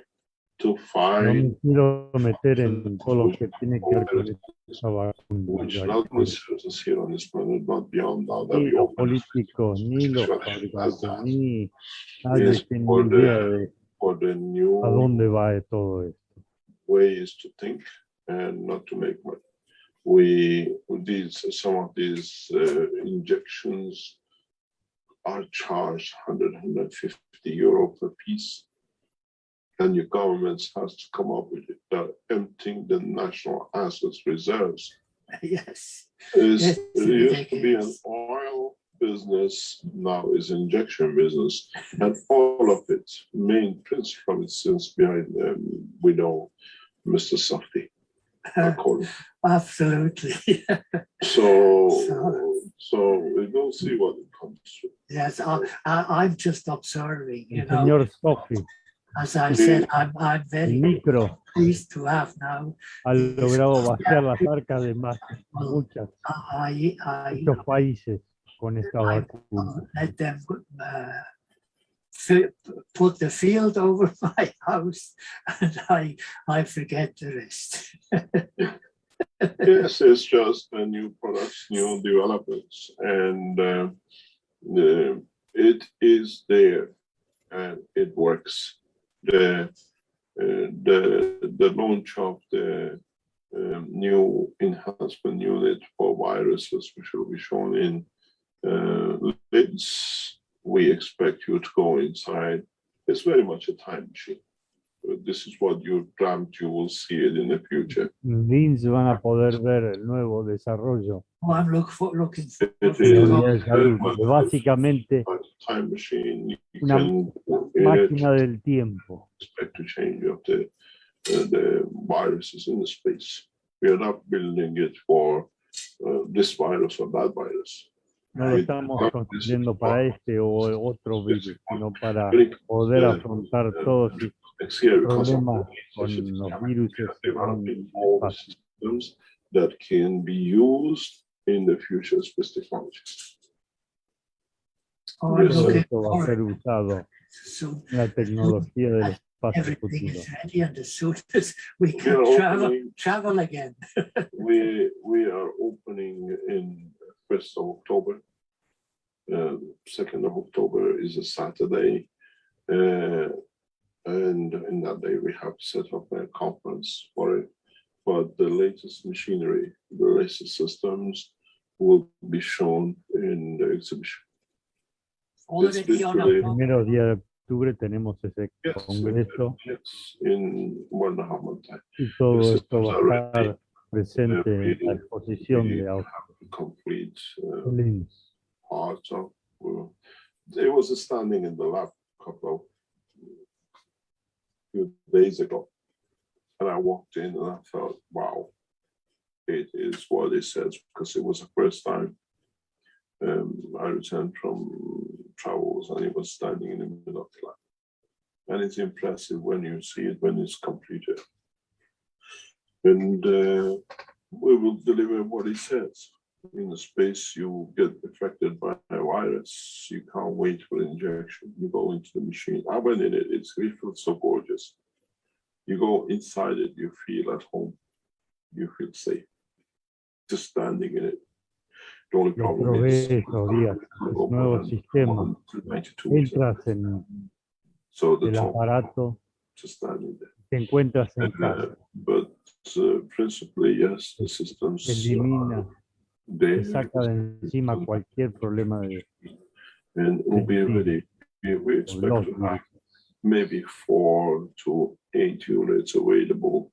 to No find. me quiero meter en todo lo que tiene que ver con esa We should vacuna. not research here on this planet, but beyond now that Ni we los open políticos, ni los fabricantes, ni nadie Yes, tiene for idea de for the new a dónde va de todo esto. ways to think and not to make money. Some of these injections are charged 150 euro per piece. And your government has to come up with it. Emptying the national assets reserves. Yes. It Yes, used to be an ridiculous. oil business, now is injection business, and all of its main principle is since behind we know Mr. Safdie. Absolutely. So we will see what it comes to. Yes, I'm just observing, you El know. señor Sofi, As I said, I'm el very micro, pleased to have now. ha logrado vaciar las arcas de muchos países con esta vacuna. Let them put the field over my house, and I forget the rest. Yes, it's just new products, new developments, and it is there and it works. The launch of the new enhancement unit for viruses, which will be shown in Leeds. We expect you to go inside. It's very much a time machine. This is what you dreamt you will see it in the future. Linz van a poder ver el nuevo desarrollo Oh, I'm looking It de is la unidad de very salud, much que básicamente like a time machine. You una can máquina del tiempo. expect to change of the viruses in the space. We are not building it for this virus or that virus. No lo estamos construyendo para este o otro virus, sino para poder afrontar todos Next year, because of problemas con los virus developing all the systems that can be used in the future with technology. Oh, I'm Yes, todo looking esto va a ser forward. usado So en la tecnología del espacio everything futuro. is ready, and as soon as we We can are travel again. we are opening in 1st of October. 2nd of October is a Saturday. And in that day, we have set up a conference for but the latest machinery, the latest systems will be shown in the exhibition. Already on literally- October. Primeros días de octubre tenemos ese Yes, congreso yes, in 1.5 months time. y todo the esto va systems a are ready. estar presente en la exposición We de have complete Auschwitz. parts of. There was a standing in the lab a couple of few days ago, and I walked in and I thought, wow, it is what it says, because it was the first time I returned from travels and it was standing in the middle of the lab. And it's impressive when you see it when it's completed. And we will deliver what it says. In the space you get affected by a virus, you can't wait for the injection. You go into the machine. I went in it, it feels so gorgeous. You go inside it, you feel at home. You feel safe. Just standing in it. The only Lo problem probé is estos días, es nuevo sistema. 192 meters. Entras en So the el top, aparato, just standing there. te encuentras en casa, But principally, yes, the systems elimina, they te saca de encima cualquier problema de and will be ready. We expect los to have virus. maybe 4 to 8 units available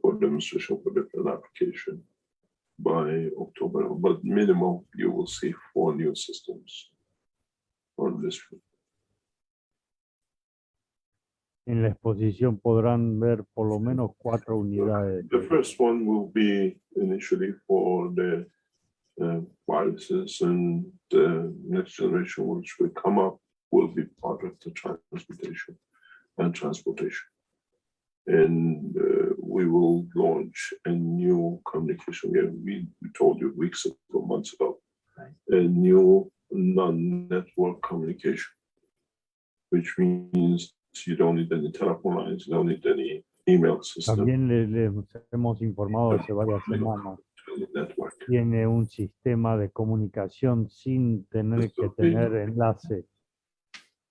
for demonstration for different application by October. But minimum, you will see 4 new systems on this. En la exposición podrán ver por lo menos 4 unidades. The first one will be initially for the viruses, and the next generation, which will come up, will be part of the transmutation and transportation. And we will launch a new communication. We told you weeks ago, months ago, a new non-network communication, which means you don't need any telephone lines, you don't need any email system. También les hemos informado hace varias semanas. Network. Tiene un sistema de comunicación sin tener que tener enlace.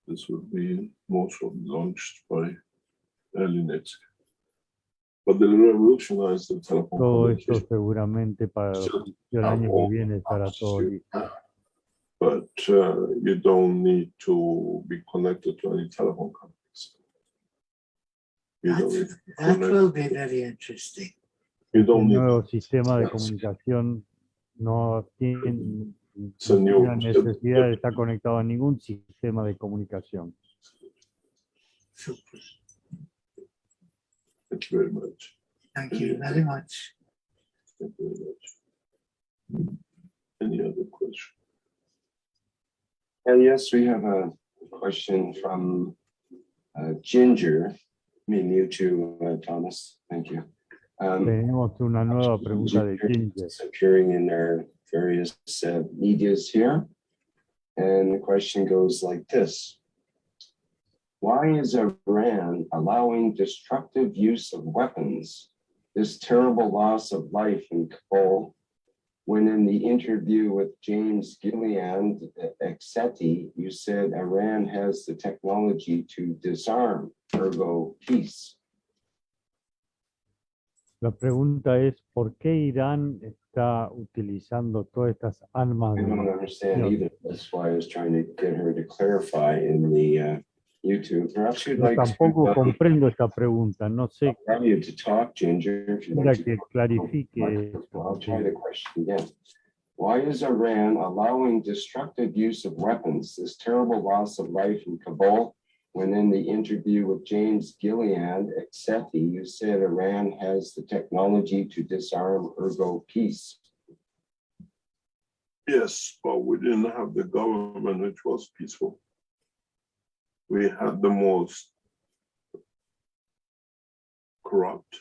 This will be mostly launched by early next year. But they revolutionize the telephone Todo esto communication. seguramente para el año que viene estará todo listo. But you don't need to be connected to any telephone companies. You don't need to That connect- will be very interesting. you El don't need nuevo sistema de comunicación no tiene a new- la necesidad de estar conectado a ningún sistema de comunicación. Super. Thank you very much. Thank you very much. Thank you very much. Any other question? And yes, we have a question from Ginger. Me, you too, Thomas. Thank you. Tenemos una nueva pregunta de Ginger. It's appearing in our various medias here. And the question goes like this. Why is Iran allowing destructive use of weapons, this terrible loss of life in Kabul, when in the interview with James Gilliand Exeti, you said Iran has the technology to disarm, ergo peace? La pregunta es, ¿por qué Irán está utilizando todas estas armas? I don't understand either. That's why I was trying to get her to clarify in the YouTube. Perhaps you'd Yo like tampoco to comprendo esta pregunta. No sé, allow you to talk, Ginger, if you'd para like que to. clarifique. I'll try the question again. Why is Iran allowing destructive use of weapons, this terrible loss of life in Kabul, when in the interview with James Gilliand Exeti, you said Iran has the technology to disarm, ergo peace? Yes, but we didn't have the government which was peaceful. We had the most corrupt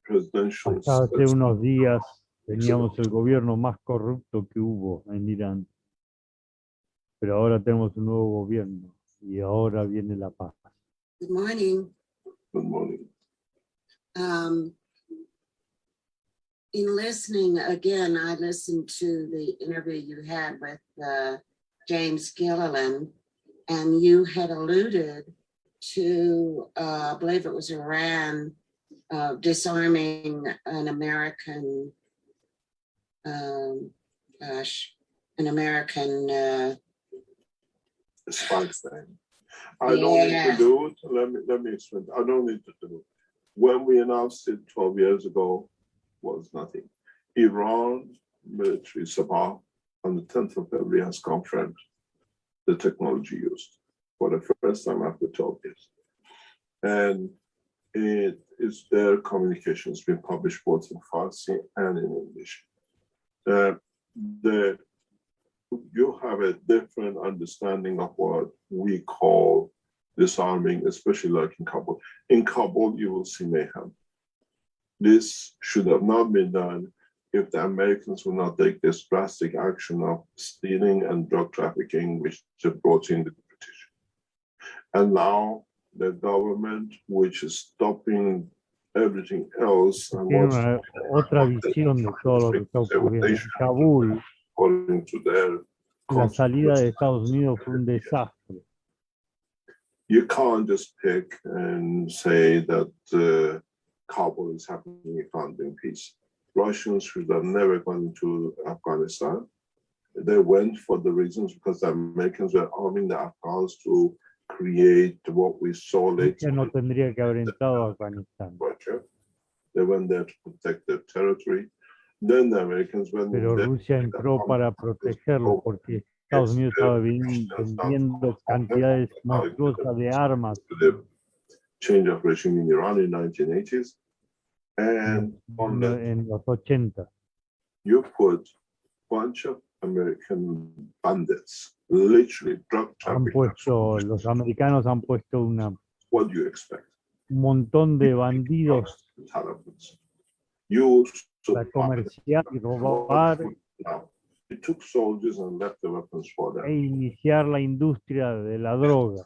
presidential. Hasta hace unos días teníamos el gobierno más corrupto que hubo en Irán. Pero ahora tenemos un nuevo gobierno y ahora viene la paz. Good morning. Good morning. In listening again, I listened to the interview you had with James Gilliland, and you had alluded to, I believe it was Iran, disarming an American, gosh, an American, spy thing. I don't need to do it. Let me explain. I don't need to do it. When we announced it 12 years ago, was nothing. Iran military Sabah on the 10th of February has confirmed the technology used for the first time after 12 years. And it is their communications being published both in Farsi and in English. You have a different understanding of what we call disarming, especially like in Kabul. In Kabul, you will see mayhem. This should have not been done if the Americans would not take this drastic action of stealing and drug trafficking, which they brought in the British. And now the government, which is stopping everything else, and Tiene wants otra visión de todo lo que está ocurriendo. En Kabul, according to their la salida de Estados Unidos fue un desastre. You can't just pick and say that Kabul is happening in peace. Russians should have never gone into Afghanistan. They went for the reasons because the Americans were arming the Afghans to create what we saw later. No tendría que haber entrado a Afganistán. Russia. They went there to protect their territory. Then the Americans went Pero there. Rusia entró para protegerlo porque Estados Unidos estaba vendiendo cantidades monstruosas de armas. The change of regime in Iran in 1980s. And on en los 80. You put a bunch of American bandits, literally drug traffickers. Los americanos han puesto What do you expect? Un montón de bandidos para comerciar y robar It took soldiers and left the weapons for them. E iniciar la industria de la droga.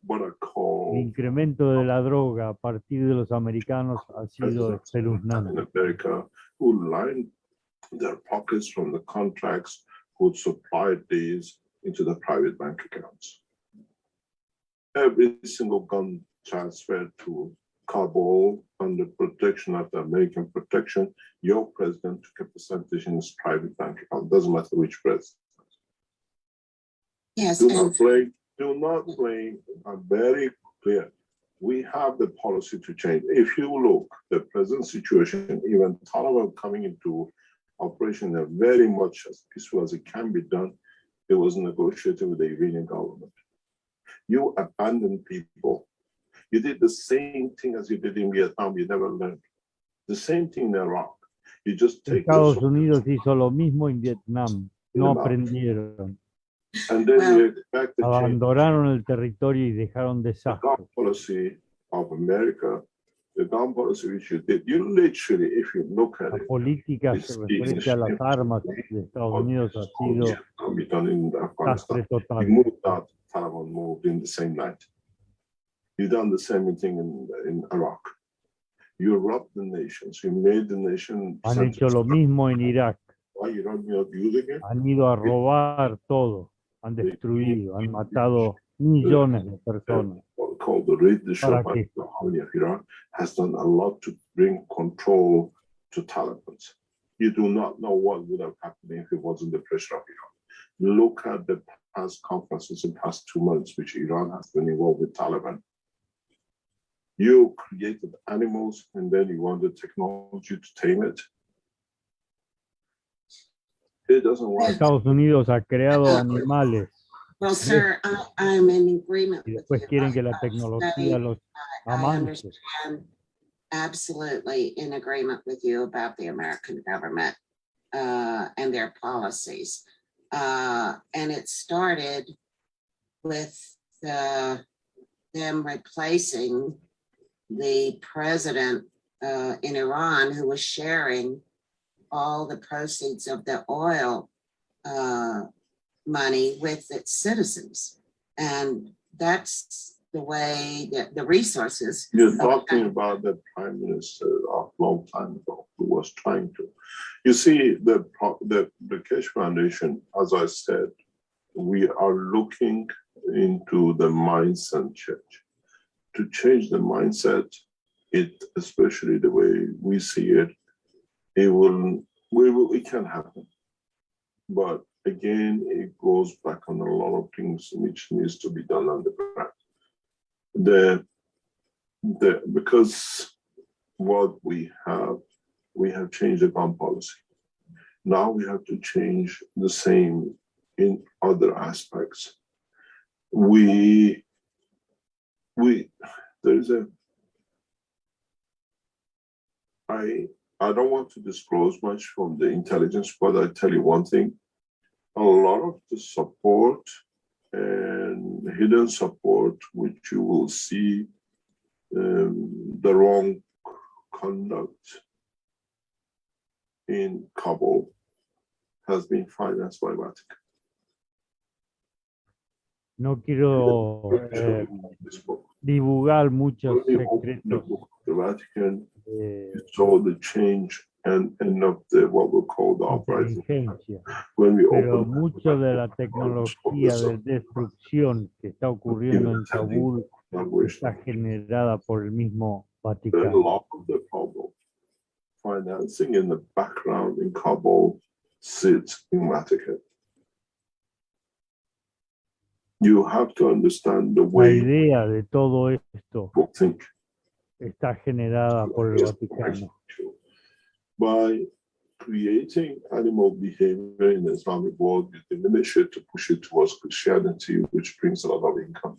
What I call El incremento de la droga a partir de los americanos ha sido espeluznante. in America, who lined their pockets from the contracts, who supplied these into the private bank accounts. Every single gun transferred to Kabul under protection of the American protection, your president took a percentage in his private bank account. Doesn't matter which president. Yes. Do not play. I'm very clear. We have the policy to change. If you look, the present situation, even Taliban coming into operation, they're very much as peaceful as it can be done. It was negotiated with the Iranian government. You abandon people. You did the same thing as you did in Vietnam. You never learned. The same thing in Iraq. You just take Estados Unidos hizo lo mismo en Vietnam. No aprendieron. And then you expect the abandonaron el territorio y dejaron desastres. The policy of America, the gun policy which you did, you literally, if you look at La política referente a las armas de Estados Unidos ha sido desastre total. You moved out, Taliban moved in the same night. You've done the same thing in Iraq. You robbed the nations. You made the nation. Han hecho lo mismo en Irak. Why you not using it? Han ido a robar todo. Han destruido, han matado millones de personas. Called the leadership of the army of Iran has done a lot to bring control to Taliban. You do not know what would have happened if it wasn't the pressure of Iran. Look at the past conferences in the past 2 months, which Iran has been involved with Taliban. You created animals and then you wanted technology to tame it. It doesn't work. Estados Unidos ha creado animales. Well, sir, I'm in agreement Y with después you. quieren que la tecnología los I amance. understand absolutely in agreement with you about the American government and their policies. And it started with them replacing the president in Iran who was sharing all the proceeds of the oil money with its citizens. And that's the way that the resources. You're talking about the prime minister a long time ago who was trying to. You see, the Keshe Foundation, as I said, we are looking into the mindset change. To change the mindset, it, especially the way we see it, it can happen. But again, it goes back on a lot of things which needs to be done on the ground. Because what we have changed the gun policy. Now we have to change the same in other aspects. I don't want to disclose much from the intelligence, but I tell you one thing, a lot of the support and hidden support, which you will see the wrong conduct in Kabul, has been financed by Vatican. No quiero divulgar muchos secretos. The Vatican saw the change and of the what we call the uprising. When we Pero mucho de la tecnología de destrucción que está ocurriendo en Kabul está generada por el mismo Vaticano. A lot of the problem financing in the background in Kabul sits in Vatican. You have to understand the La way idea de todo esto people think. está generada por el Vaticano. By creating animal behavior in the Islamic world, you diminish it to push it towards Christianity, which brings a lot of income.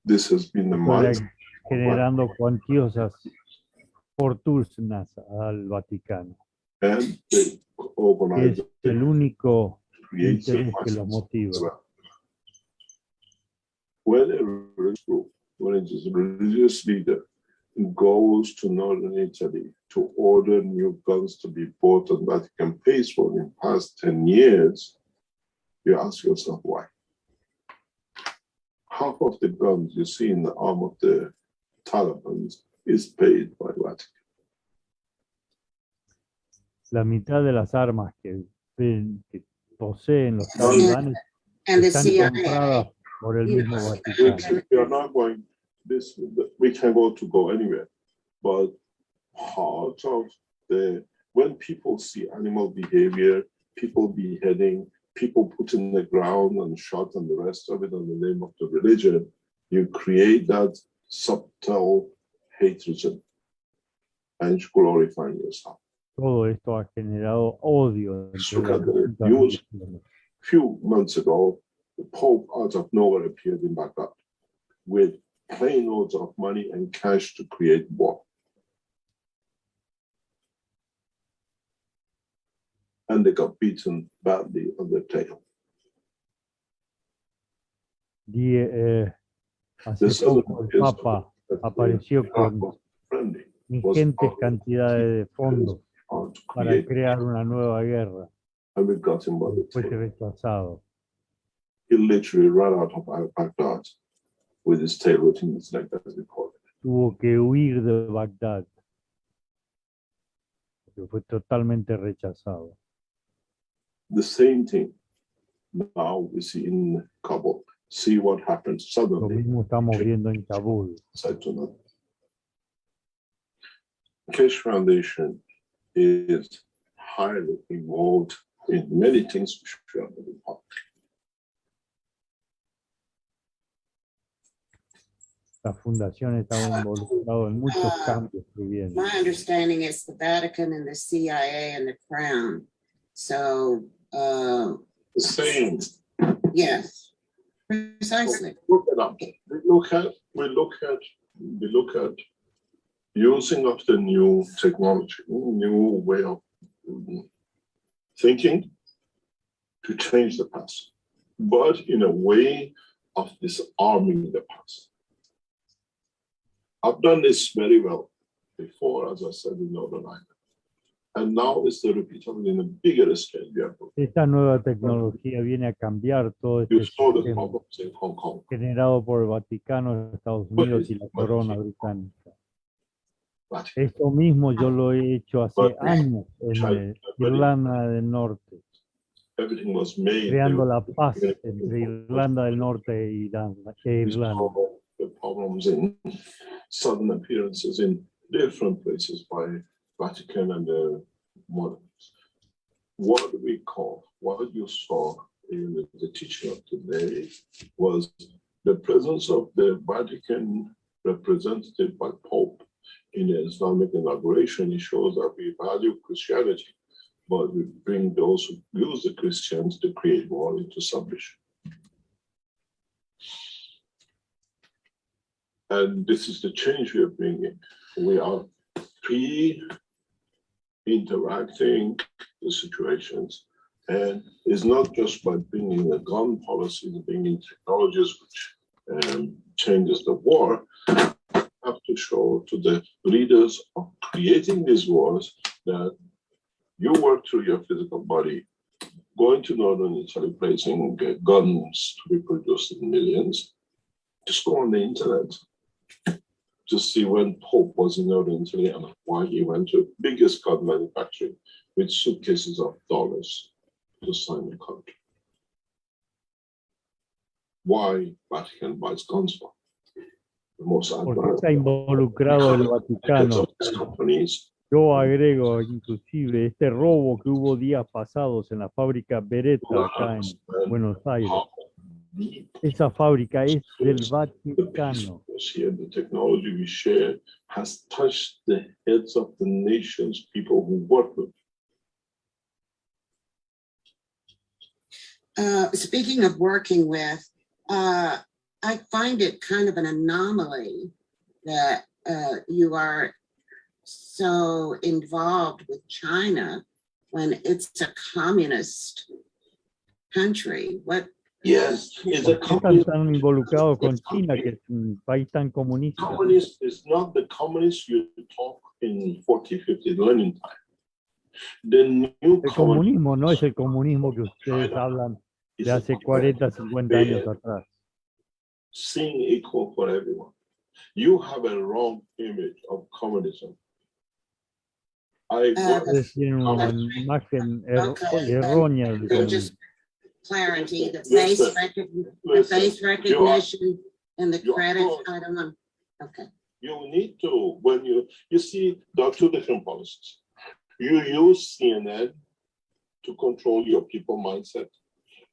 This has been the mindset. Generando cuantiosas fortunas al Vaticano. And they organize Es el único creating interés que los motiva. When a religious group, when it is a religious leader, goes to northern Italy to order new guns to be bought and Vatican pays for in the past 10 years, you ask yourself why. Half of the guns you see in the arm of the Taliban is paid by Vatican. La mitad de las armas que poseen los talibanes están compradas por el mismo Vaticano. We are not going we can go anywhere, but part of when people see animal behavior, people beheading, people put in the ground and shot and the rest of it in the name of the religion, you create that subtle hatred and glorifying yourself. Todo esto ha generado odio entre las news. Few months ago, the Pope out of nowhere appeared in Baghdad with plane loads of money and cash to create war. And they got beaten badly on the tail. Hace poco el Papa apareció con ingentes cantidades de fondos para crear una nueva guerra. Fue rechazado. He literally ran out of Baghdad with his tail within his neck, as we call it. Tuvo que huir de Bagdad, porque fue totalmente rechazado. The same thing now we see in Kabul. See what happens suddenly. Lo mismo estamos viendo en Kabul. Keshe Foundation is highly involved in many things which we are doing. La fundación está involucrada en muchos cambios que vienen. My understanding is the Vatican and the CIA and the Crown. So, same. Yes, precisely. Look it up. We look at using of the new technology, new way of thinking to change the past, but in a way of disarming the past. I've done this very well before, as I said, in Northern Ireland. And now it's the repeatable in a bigger scale. Esta nueva tecnología viene a cambiar todo este sistema generado por el Vaticano, Estados Unidos y la corona británica. Esto mismo yo lo he hecho hace años en Irlanda del Norte, creando la paz entre Irlanda del Norte e Irlanda. problems in sudden appearances in different places by Vatican and the monarchs. What you saw in the teaching of today was the presence of the Vatican representative by Pope in the Islamic inauguration. It shows that we value Christianity, but we bring those who use the Christians to create war into submission. And this is the change we are bringing. We are interacting the situations, and it's not just by bringing a gun policy, bringing technologies which changes the war. Have to show to the leaders of creating these wars that you work through your physical body, going to northern Italy, placing guns to be produced in millions. Just go on the internet to see when Pope was in northern Italy and why he went to biggest gun manufacturing with suitcases of dollars to sign the contract. Why Vatican buys guns for? The most Porque advanced está involucrado el Vaticano. companies. Yo agrego inclusive este robo que hubo días pasados en la fábrica Beretta acá en Buenos Aires. Esa fábrica es del Vaticano. The technology we share has touched the heads of the nations, people who work with. Speaking of working with, I find it kind of an anomaly that you are so involved with China when it's a communist country. Yes, it's a Están tan involucrados con China, que es un país tan comunista. Communist is not the communist you talk in 40, 50 Lenin time. The new El comunismo no es el comunismo que ustedes hablan de hace 40, 50 años atrás. Seeing equal for everyone. You have a wrong image of communism. Ustedes tienen una imagen errónea del comunismo. Clarity, the face recognition and the credit. I don't know. Okay. You need to, when you see, there are two different policies. You use CNN to control your people mindset,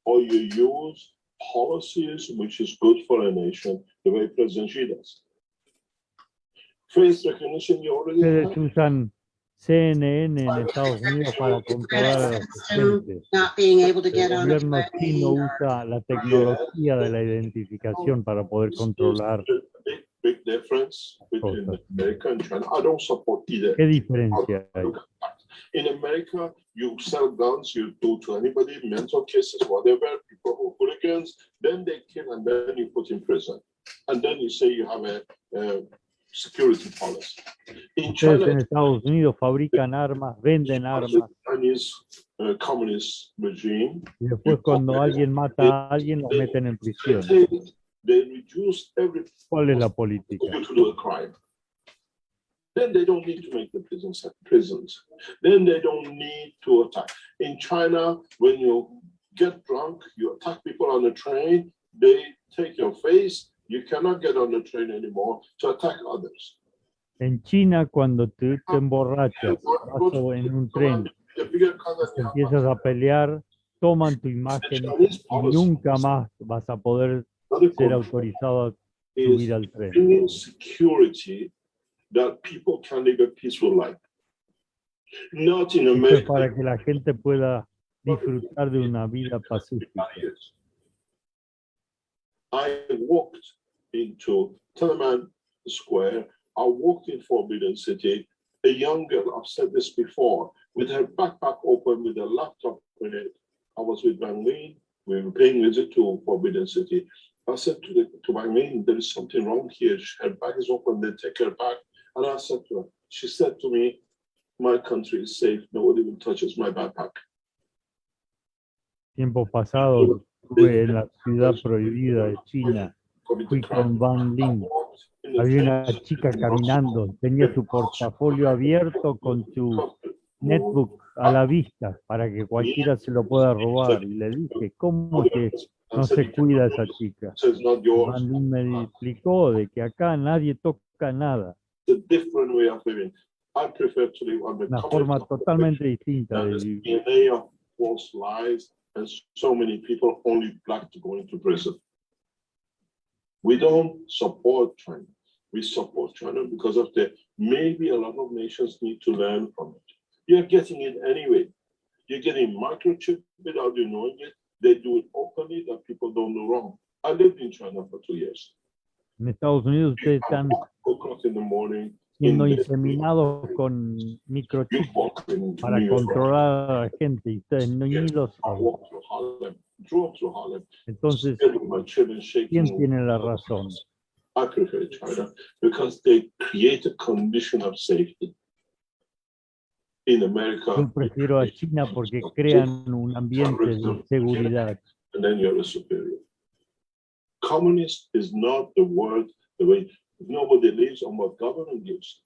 or you use policies which is good for a nation, the way President Xi does. Face recognition, you already Ustedes have. usan CNN en Estados Unidos para controlar a la gente. Not being able to get El on the gobierno chino usa la tecnología de la identificación para poder controlar. Big difference between America and China. I don't support either. ¿Qué diferencia hay? In America, you sell guns, you do to anybody, mental cases, whatever, people who hooligans, then they kill and then you put in prison. And then you say you have a security policy. In Ustedes China, en Estados Unidos fabrican armas, venden armas, Chinese communist regime, y después cuando alguien mata a alguien los meten en prisión. they reduce every ¿Cuál es la política? to do a crime. Then they don't need to make the prisons. Then they don't need to attack. In China, when you get drunk, you attack people on the train, they take your face, you cannot get on the train anymore to attack others. En China, cuando te emborrachas, vas en un tren, empiezas a pelear, toman tu imagen y nunca más vas a poder ser autorizado a subir al tren. Bringing security that people can live a peaceful life. Not in Esto es America. para que la gente pueda disfrutar de una vida pacífica. I walked into Tiananmen Square. I walked in Forbidden City. A young girl, I've said this before, with her backpack open with a laptop in it. I was with Wang Lin. We were paying visit to Forbidden City. I said to Wang Lin, there is something wrong here. Her bag is open. They take her back. And I said to her, she said to me, my country is safe. Nobody will touches my backpack. Tiempo pasado estuve en la ciudad prohibida de China. Fui con Wang Lin. Había una chica caminando, tenía su portafolio abierto con su netbook a la vista para que cualquiera se lo pueda robar. Y le dije, ¿cómo que And No said, se "You cuida cannot esa do this. chica. So it's not yours. Van Lin me explicó de que acá nadie toca nada. It's a different way of living. I prefer to live on the Una common forma totalmente distinta de that is vivir. DNA of false lies and so many people only black to go into prison. We don't support China. We support China because of the maybe a lot of nations need to learn from it. You're getting it anyway. You're getting microchip without you knowing it. They do it openly that people don't know wrong. I lived in China for 2 years. En Estados Unidos ustedes están 4 o'clock in the morning. siendo in the- inseminados con You microchips walk in para New York. controlar a la gente y ustedes ni lo I saben. walked through Harlem, drove through Harlem, Entonces, sitting with my children shaking. ¿quién tiene la razón? I prefer China because they create a condition of safety. In America, Yo prefiero a China porque crean un ambiente de seguridad. and then you're a superior. Communist is not the word, the way nobody lives on what government gives.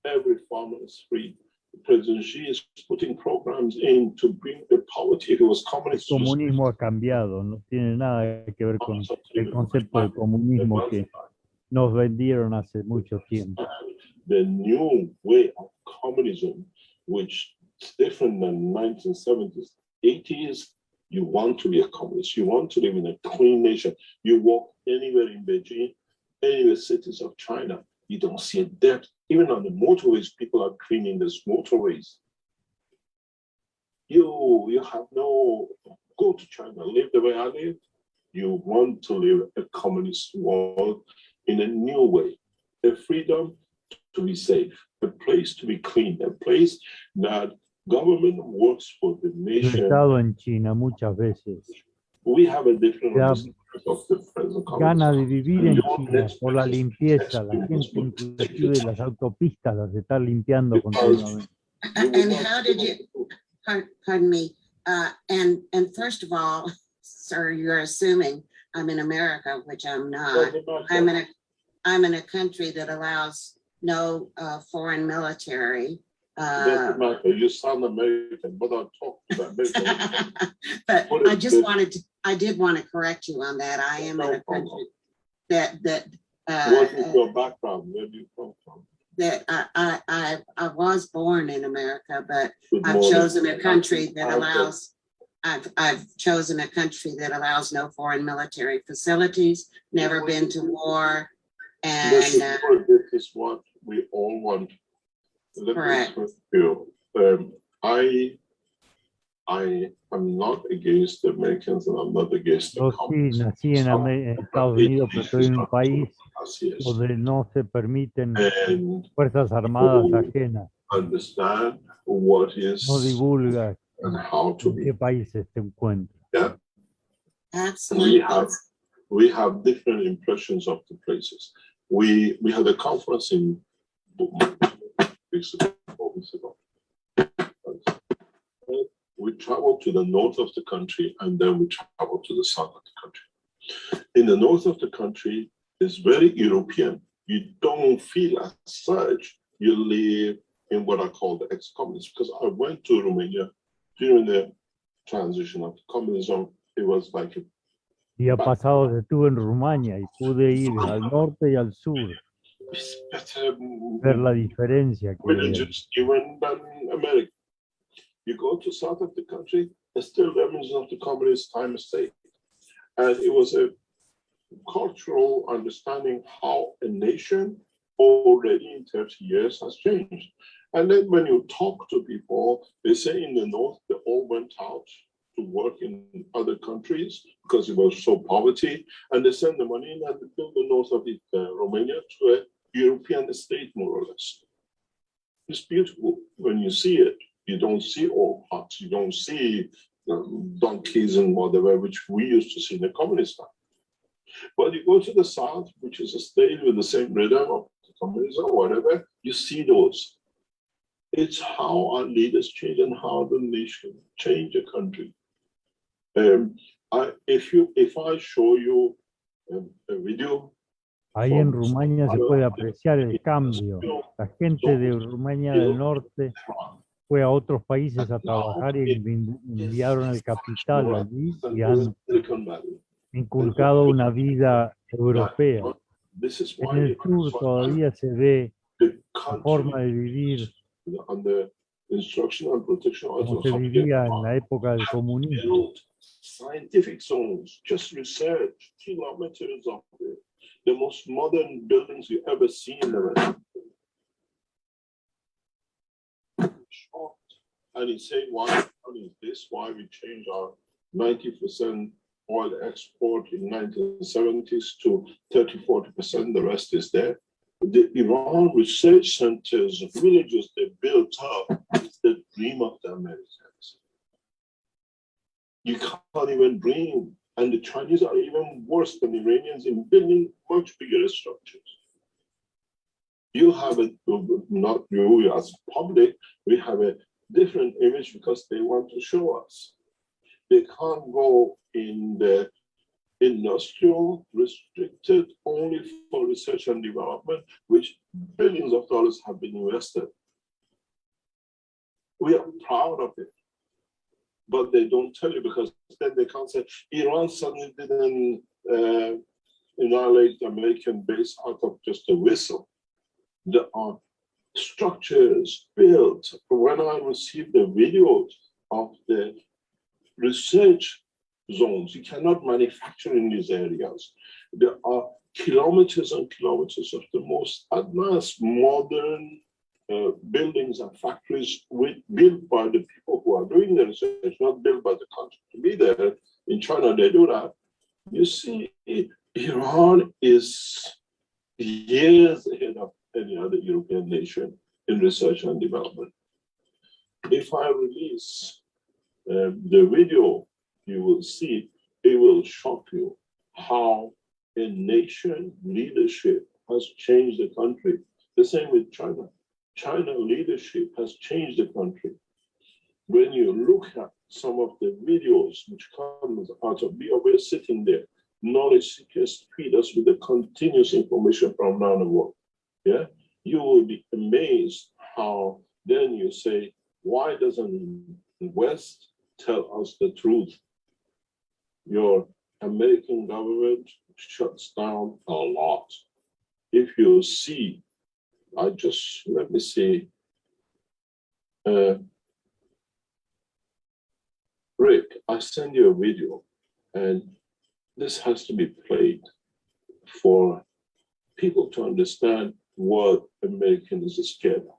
Every farmer is free. President Xi is putting programs in to bring the poverty. If it was El communist, comunismo ha cambiado, no tiene nada que ver con el concepto de comunismo que nos vendieron hace mucho tiempo. the new way of communism, which is different than 1970s, 80s, you want to be a communist. You want to live in a clean nation. You walk anywhere in Beijing, anywhere cities of China, you don't see a dirt. Even on the motorways, people are cleaning these motorways. You have no, go to China, live the way I live. You want to live a communist world in a new way, a freedom to be safe, a place to be clean, a place that government works for the Yo he nation. estado en China muchas veces. We have a different Ya understanding of the present Gana de communism. vivir en China por la limpieza, la gente inclusive las autopistas las está limpiando continuamente. And how did you, pardon me, and first of all, sir, you're assuming I'm in America, which I'm not. I'm in a country that allows no foreign military. Doesn't matter. You sound American, but I'll talk to the American. But I did want to correct you on that. I am in a country that What is your background? Where do you come from? that I was born in America, but Good I've morning. chosen a country that Okay. allows, I've chosen a country that allows no foreign military facilities, never been to war, This and is what we all want. Let me Correct. express to you. I am not against the Americans and I'm not against the Yo sí communists. nací en Estados Unidos, pero estoy en un país Así es. donde no se permiten And fuerzas armadas ajenas. understand what is No divulga and how to en be. qué países se encuentra. Yeah. absolutely. We have different impressions of the places. We had a conference in 4 weeks ago. We traveled to the north of the country and then we traveled to the south of the country. In the north of the country is very European. You don't feel as such. You live in what I call the ex-communist, because I went to Romania during the transition of communism. It was like a Día pasado estuve en Rumania y pude ir al norte y al sur, better ver la diferencia que hay. religious even than America. You go to south of the country, there's still remnants of the communist time state. And it was a cultural understanding how a nation already in 30 years has changed. And then when you talk to people, they say in the north, they all went out to work in other countries because it was so poverty, and they send the money in and they build the north of it, Romania to a European state, more or less. It's beautiful when you see it. You don't see all huts, you don't see donkeys and whatever, which we used to see in the communist time. But you go to the south, which is a state with the same rhythm of communism or whatever, you see those. It's how our leaders change and how the nation change a country. If I show you a video. Ahí en Rumania se puede apreciar el cambio. La gente de Rumania del Norte fue a otros países a trabajar y enviaron el capital allí y han Silicon Valley. inculcado una vida europea. This is En why el sur todavía se ve the la forma country de vivir under instruction and protection of como the se vivía en la época del comunismo. build scientific zones, just research, kilometers of the most modern buildings you ever see in the world. And he said, why is this? Why we changed our 90% oil export in 1970s to 30-40%, the rest is there. The Iran research centers, villages they built up, is the dream of the Americans. You can't even dream. And the Chinese are even worse than Iranians in building much bigger structures. You have a, not you as public, we have a different image because they want to show us. They can't go in the industrial, restricted only for research and development, which billions of dollars have been invested. We are proud of it, but they don't tell you because then they can't say Iran suddenly didn't annihilate the American base out of just a whistle. There are structures built. When I received the videos of the research zones, you cannot manufacture in these areas. There are kilometers and kilometers of the most advanced modern buildings and factories built by the people who are doing the research, not built by the country to be there. In China, they do that. You see, Iran is years ahead of any other European nation in research and development. If I release the video, you will see, it will shock you how a nation leadership has changed the country. The same with China. China leadership has changed the country. When you look at some of the videos which come out of we're sitting there, knowledge seekers feed us with the continuous information from around the world. Yeah, you will be amazed how then you say, why doesn't the West tell us the truth? Your American government shuts down a lot. If you see, let me see. Rick, I send you a video, and this has to be played for people to understand what Americans are scared of.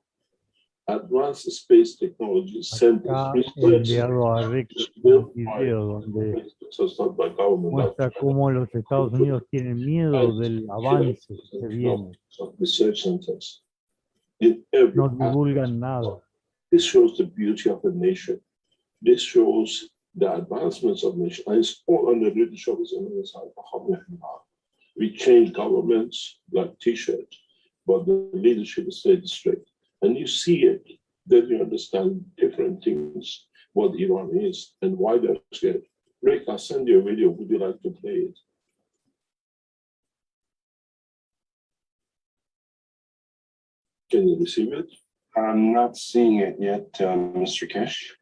Advanced space technology centers. Acá he enviado a Rick un video donde muestra cómo los Estados Unidos tienen miedo del avance que se viene. No divulgan nada. This shows the beauty of a nation. This shows the advancements of nation. And it's all under leadership of we change governments like t-shirts, but the leadership stayed straight. And you see it, then you understand different things, what Iran is and why they're scared. Rick, I'll send you a video. Would you like to play it? Can you receive it? I'm not seeing it yet, Mr. Kesh.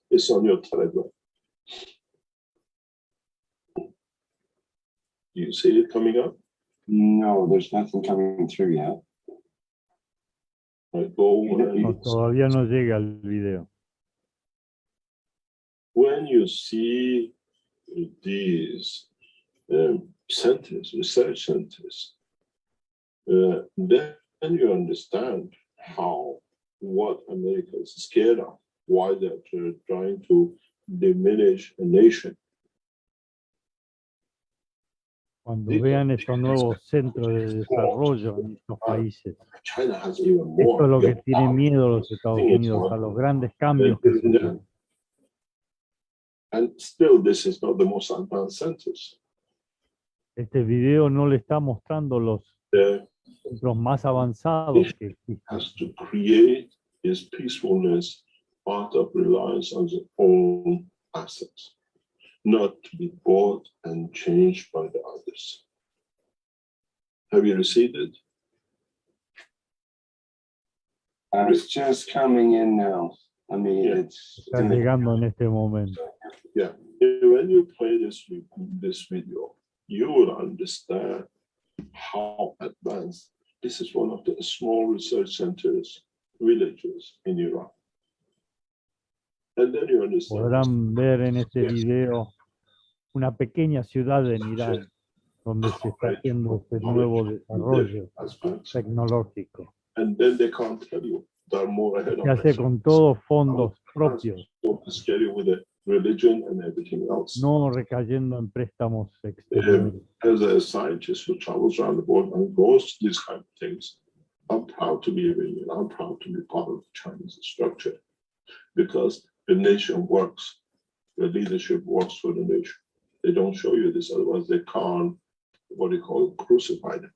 It's on your Telegram. Do you see it coming up? No, there's nothing coming through yet. No, todavía no llega el video. When you see these centers, research centers, then you understand what America is scared of, why they're trying to diminish a nation. Cuando vean estos nuevos centros de desarrollo en estos países, Esto es lo que tienen miedo los Estados Unidos, a los grandes cambios que se tienen. And still, this is not the most advanced centers. Este video no le está mostrando los centros más avanzados que existen. Has to create his peacefulness out of reliance on his own assets, not to be bought and changed by the others. Have you received it? It's just coming in now. I mean, Yeah. it's Está llegando en este momento. Yeah, when you play this video, you will understand how advanced. This is one of the small research centers, villages in Iran. And then you understand. Podrán ver en este Yes. video una pequeña ciudad en Irán donde se está haciendo este nuevo desarrollo tecnológico. And then they can't tell you they're more ahead Se of hace us. con todos fondos propios, Don't scare you with the religion and everything else. no recayendo en préstamos exteriores. As a scientist who travels around the world and goes to these kind of things, I'm proud to be Iranian. I'm proud to be part of the Chinese structure because the nation works. The leadership works for the nation. They don't show you this, otherwise they can't, what do you call it, crucify them.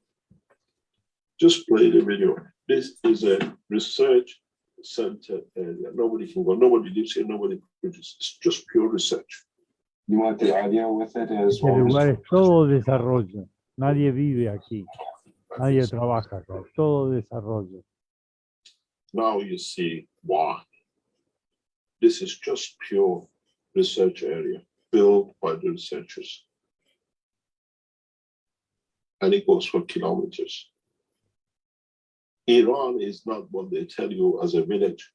Just play the video. This is a research center area. Nobody can go, nobody lives here, nobody produces. It's just pure research. You want the audio with it as Este well? lugar es todo desarrollo. Nadie vive aquí. Nadie trabaja acá. Es todo desarrollo. Now you see why. This is just pure research area built by the researchers. And it goes for kilometers. Iran is not what they tell you as a village.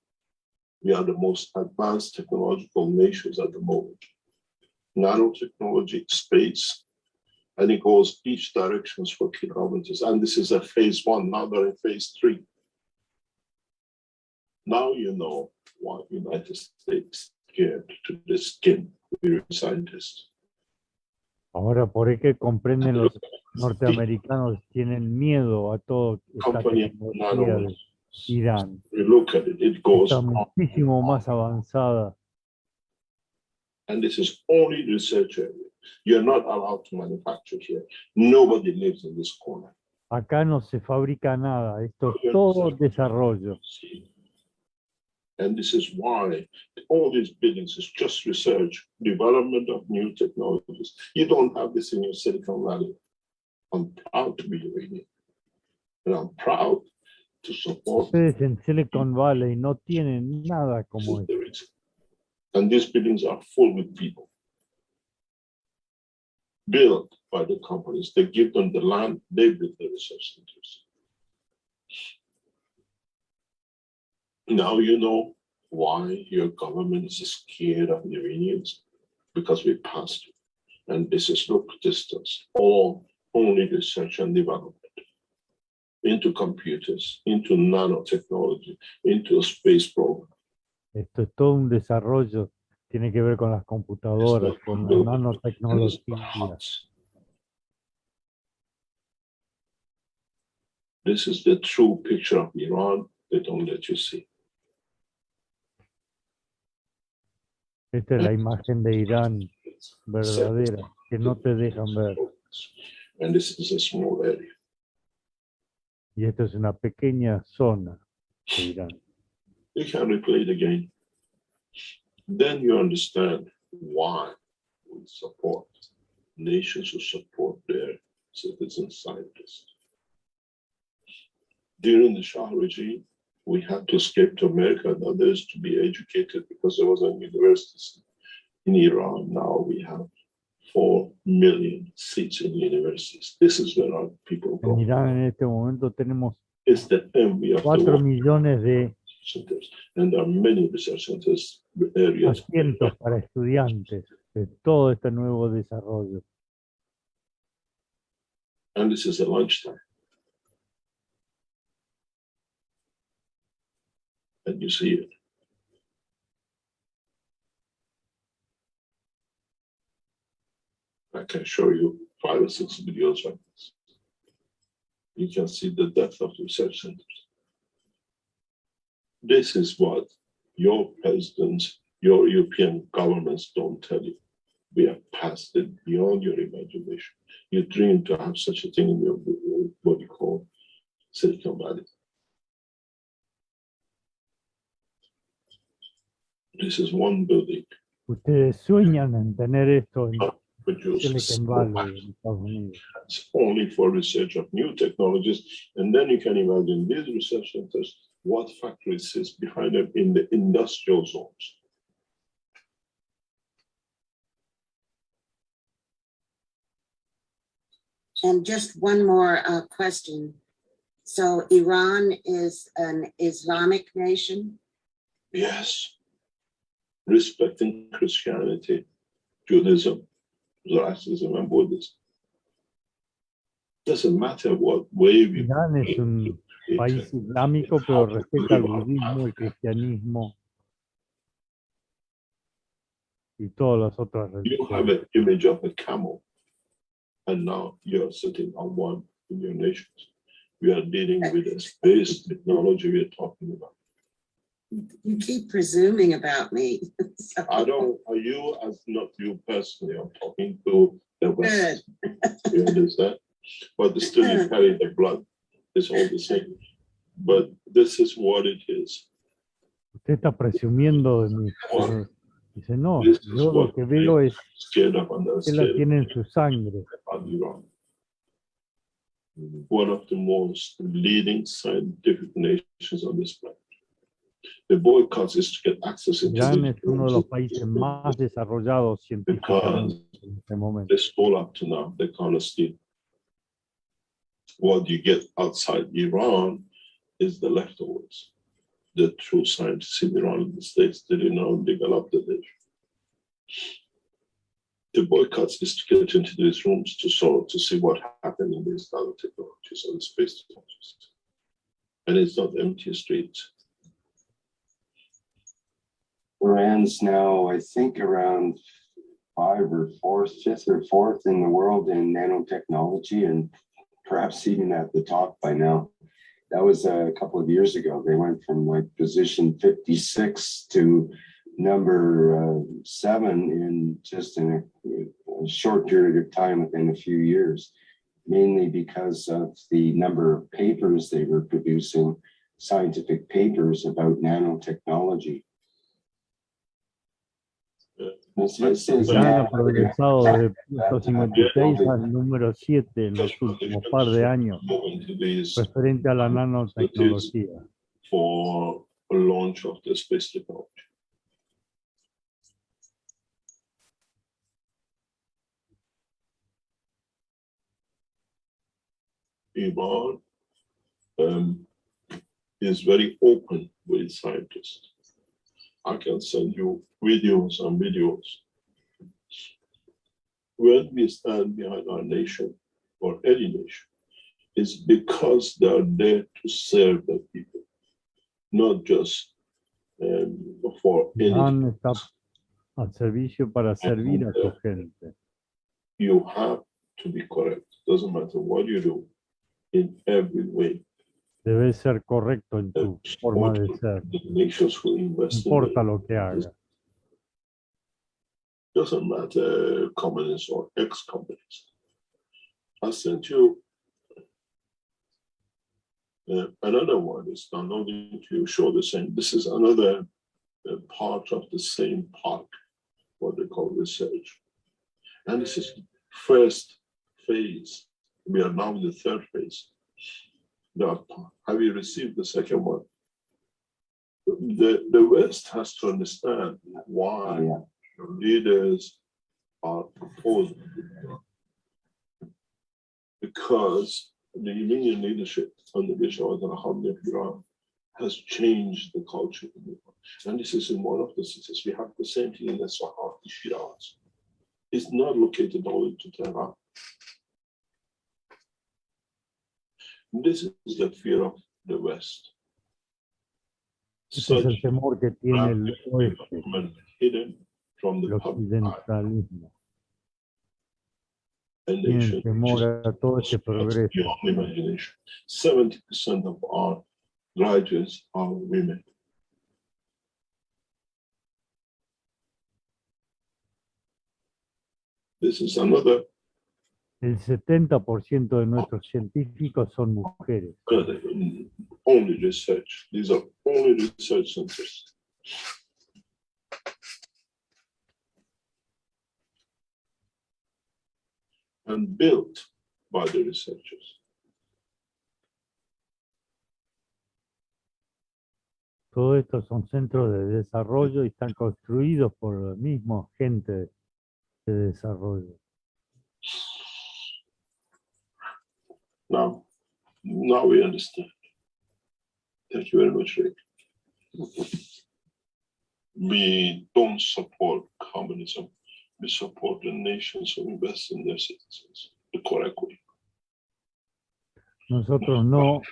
We are the most advanced technological nations at the moment. Nanotechnology, space, and it goes each directions for kilometers. And this is a phase 1, now they're in phase 3. Now you know why United States scared to the skin. We're scientists. Ahora, por qué comprenden los norteamericanos, tienen miedo a toda esta Company tecnología nano. de Irán. We look at it, it goes Está up. muchísimo más avanzada. And this is only research area. You're not allowed to manufacture here. Nobody lives in this corner. Acá no se fabrica nada. Esto es todo desarrollo. And this is why all these buildings is just research, development of new technologies. You don't have this in your Silicon Valley. I'm proud to be Iranian. And I'm proud to support. Ustedes en Silicon Valley no tienen nada como esto. And these buildings are full with people. Built by the companies. They give them the land, they build the research centers. Now you know why your government is scared of the Iranians, because we passed it. And this is no distance, all only research and development into computers, into nanotechnology, into a space program. Esto es todo un desarrollo. Tiene que ver con las computadoras, con la nanotecnología. This is the true picture of Iran. They don't let you see. Esta es la imagen de Irán verdadera, que no te dejan ver. And this is a small area. Y esto es una pequeña zona de Irán. You can replay it again. Then you understand why we support nations who support their citizen scientists. During the Shah regime, we had to escape to America and others to be educated because there wasn't universities in Iran. Now we have 4 million seats in universities. This is where our people En go. Irán en este momento tenemos It's the envy of the 4 world. millones de Centers. And there are many research centers, areas. asientos para estudiantes de todo este nuevo desarrollo. And this is a lunchtime. And you see it. I can show you 5 or 6 videos like this. You can see the depth of the research centers. This is what your presidents, your European governments don't tell you. We have passed it beyond your imagination. You dream to have such a thing in your, what you call Silicon Valley. This is one building. Ustedes sueñan en tener esto en Produces Silicon Valley, en Estados Unidos. It's only for research of new technologies. And then you can imagine these research centers, what factories sits behind them in the industrial zones. And just one more question. So Iran is an Islamic nation? Yes. Respecting Christianity, Judaism, Zoroastrianism, and Buddhism. Doesn't matter what way we Irán es un país islámico, pero respeta el budismo, el cristianismo y todas las otras You have religiones. an image of a camel, and now you're sitting on one in your nations. We are dealing with a space technology we are talking about. You keep presuming about me. So, I don't, are you, as not you personally, I'm talking to the West. You understand? But still you carry the blood. It's all the same. But this is what it is. Usted está presumiendo de mí. Pero dice, no, This is yo lo what que veo es scared of and que la tiene en su sangre. about Iran. One of the most leading scientific nations on this planet. The boycott is to get access into Irán this es uno de los países más desarrollados científicamente en este momento. they stole up to now, they can't steal. What you get outside Iran is the leftovers. The true scientists in Iran and the States didn't know and developed the nation. The boycotts is to get into these rooms to see what happened in these nanotechnologies and space technologies. And it's not empty streets. Iran's now, I think, around fifth or fourth in the world in nanotechnology, and perhaps even at the top by now. That was a couple of years ago. They went from like position 56 to number 7 in just in a short period of time, within a few years, mainly because of the number of papers they were producing, scientific papers about nanotechnology. Irán ha progresado desde el punto 56 al número 7 en los últimos par de años referente a la nanotecnología. For a launch of the space technology. Iran is very open with scientists. I can send you videos and videos. When we stand behind our nation or any nation, it's because they are there to serve the people, not just for Irán anything. está al servicio para servir a su gente. You have to be correct. Doesn't matter what you do, in every way. Debe ser correcto en tu forma de ser. The nations who No invest importa lo que haga. doesn't matter communist or ex-communist. I sent you another one. It's not only to show the same. This is another part of the same park, what they call research. And this is first phase. We are now in the third phase. Have you received the second one? The West has to understand why leaders are opposed. Because the Iranian leadership under Bashar al-Assad of Iran has changed the culture in Iran. And this is in one of the cities. We have the same thing in the Sahara, the Shiraz. It's not located only to Tehran. This is the fear of the West. Este es el temor que tiene el oeste, Hidden from the el public eye. occidentalismo. And Tienen temor a todo este progreso. beyond imagination. 70% of our graduates are women. This is another El 70% de nuestros científicos son mujeres. only research. These are only research centers. And built by the researchers. Todos estos son centros de desarrollo y están construidos por la misma gente de desarrollo. Now we understand. Thank you very much, Rick. We don't support communism. We support the nations who invest in their citizens the correct way. Nosotros no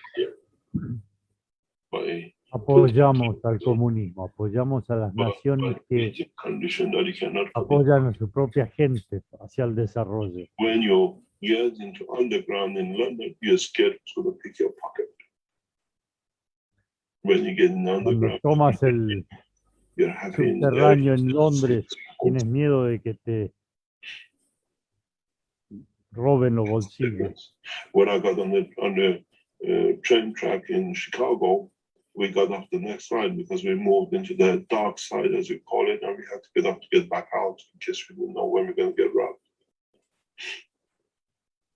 By apoyamos al comunismo, apoyamos a las naciones que creating condition that you cannot predict. apoyan a su propia gente hacia el desarrollo. When you get into underground in London, you're scared it's going to pick your pocket. When you get in Cuando underground, tomas el you're having subterráneo en Londres, tienes miedo de que te roben los bolsillos. when I got on the train track in Chicago, we got off the next line because we moved into the dark side, as we call it, and we had to get up to get back out in case we didn't know when we're going to get robbed.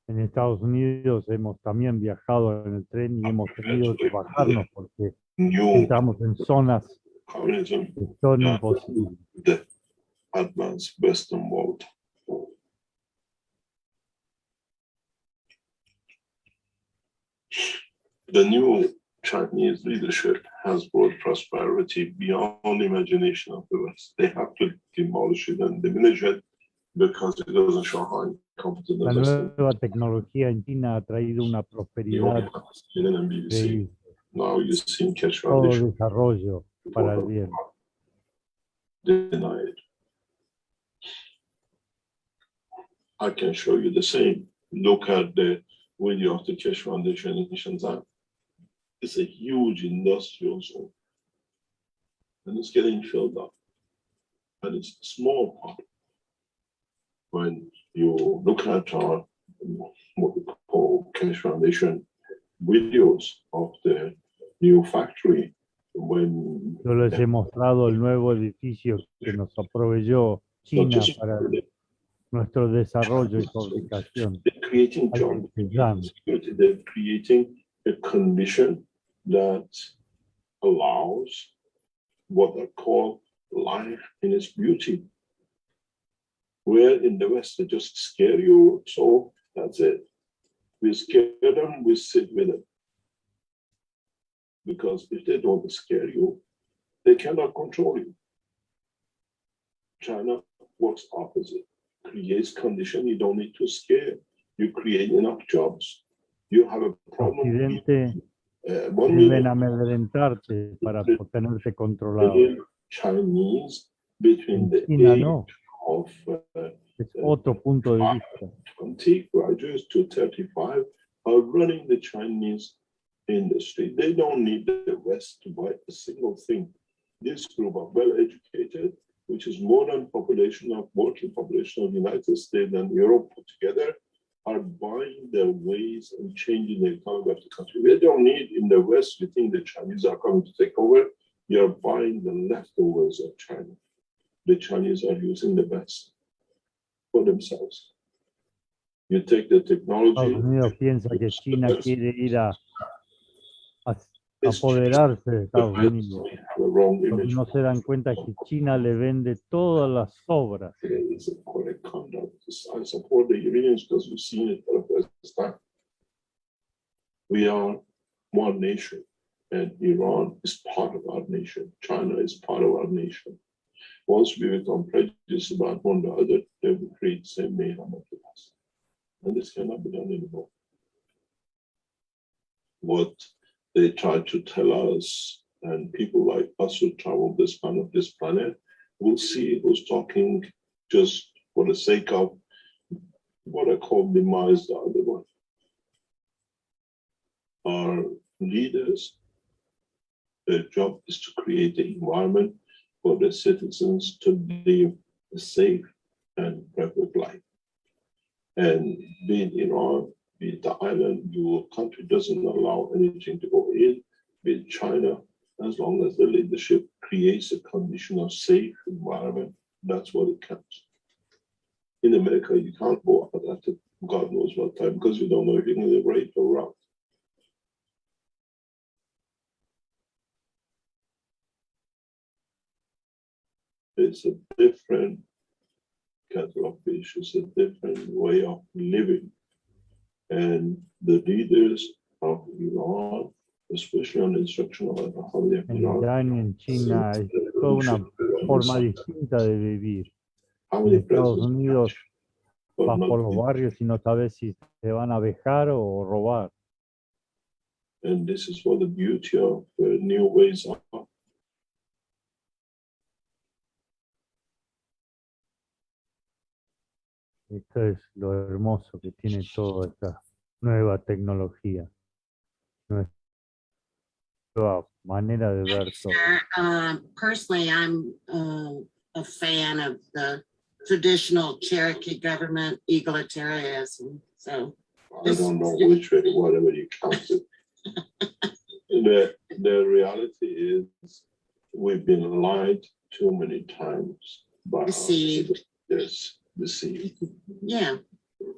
En Estados Unidos hemos también viajado en el tren y hemos tenido que bajarnos porque New entramos en zonas communism, que son imposibles. the advanced Western world. The new Chinese leadership has brought prosperity beyond imagination of the West. They have to demolish it and diminish it because it doesn't show how incompetent La the Western nueva tecnología en China ha traído una prosperidad CNN and BBC. increíble, Now you see Keshe todo Foundation desarrollo para el bien. denied. I can show you the same. Look at the video of the Keshe Foundation in Shenzhen. It's a huge industrial zone. And it's getting filled up. And it's a small part. When you look at our what we call Keshe Foundation videos of the new factory, when Yo les he mostrado el nuevo edificio que nos proveyó China para nuestro desarrollo y fabricación. they're creating Algo jobs, que llama. they're creating a condition that allows what are called life in its beauty. Where in the West they just scare you, so that's it. We scare them, we sit with them. Because if they don't scare you, they cannot control you. China works opposite, creates condition you don't need to scare. You create enough jobs. You have a problem. Occidente 1 deben million amedrentarte para tenerte controlado. Chinese between En the China age no, of es otro punto de vista. 20 graduates to 35 are running the Chinese industry. They don't need the West to buy a single thing. This group are well educated, which is more than population of working population of the United States and Europe put together, are buying their ways and changing the economy of the country. They don't need in the West, you think the Chinese are coming to take over. You're buying the leftovers of China. The Chinese are using the best for themselves. You take the technology. Estados Unidos piensa que China quiere ir a it's apoderarse de Estados the Unidos. wrong Lo que image. no se dan cuenta es que China le vende todas las obras. It's a correct conduct. I support the Iranians because we've seen it for the first time. We are one nation, and Iran is part of our nation. China is part of our nation. Once we become prejudiced about one another, they will create the same mayhem of the past. And this cannot be done anymore. What they try to tell us, and people like us who travel this planet, will see who's talking just for the sake of what I call demise the other one. Our leaders, their job is to create the environment for the citizens to live a safe and perfect life. And be it Iran, be it the island, your country doesn't allow anything to go in, be it China, as long as the leadership creates a condition of safe environment, that's what it counts. In America, you can't go out after God knows what time because you don't know if you're going to rape or robbed. It's a different kettle of fish. It's a different way of living. And the leaders of Iran, especially on the instruction of Ayatollah En Iran, Irán y en China es toda una forma distinta de vivir. how En many Estados presidents Unidos but vas not por los in- barrios y no sabes si te van a vejar o robar. and this is what the beauty of new ways are. Esto es lo hermoso que tiene toda esta nueva tecnología, nueva manera de ver todo. Personally, I'm a fan of the traditional Cherokee government egalitarianism. So I don't know which way, whatever you count it. The reality is we've been lied too many times by our Deceived. leaders. Yes, deceived. yeah,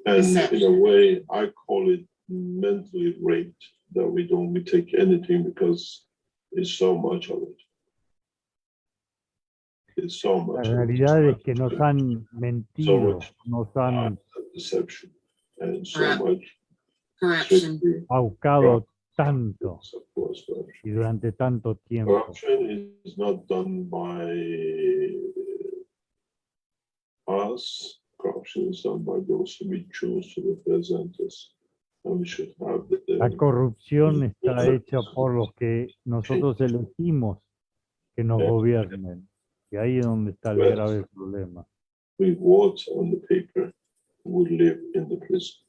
And Deception. in a way, I call it mentally raped, that we take anything because it's so much of it. It's so La much of it. realidad es que nos han So mentido, much nos han deception and so Correct. much corruption. trickery. aucado tanto Of course, but y durante tanto tiempo. corruption is not done by us. Corruption is done by those who we choose to represent us. And we should have La corrupción está hecha por los que nosotros elegimos que nos gobiernen. Y ahí es donde está el grave problema. we vote on the paper, we live in the prison.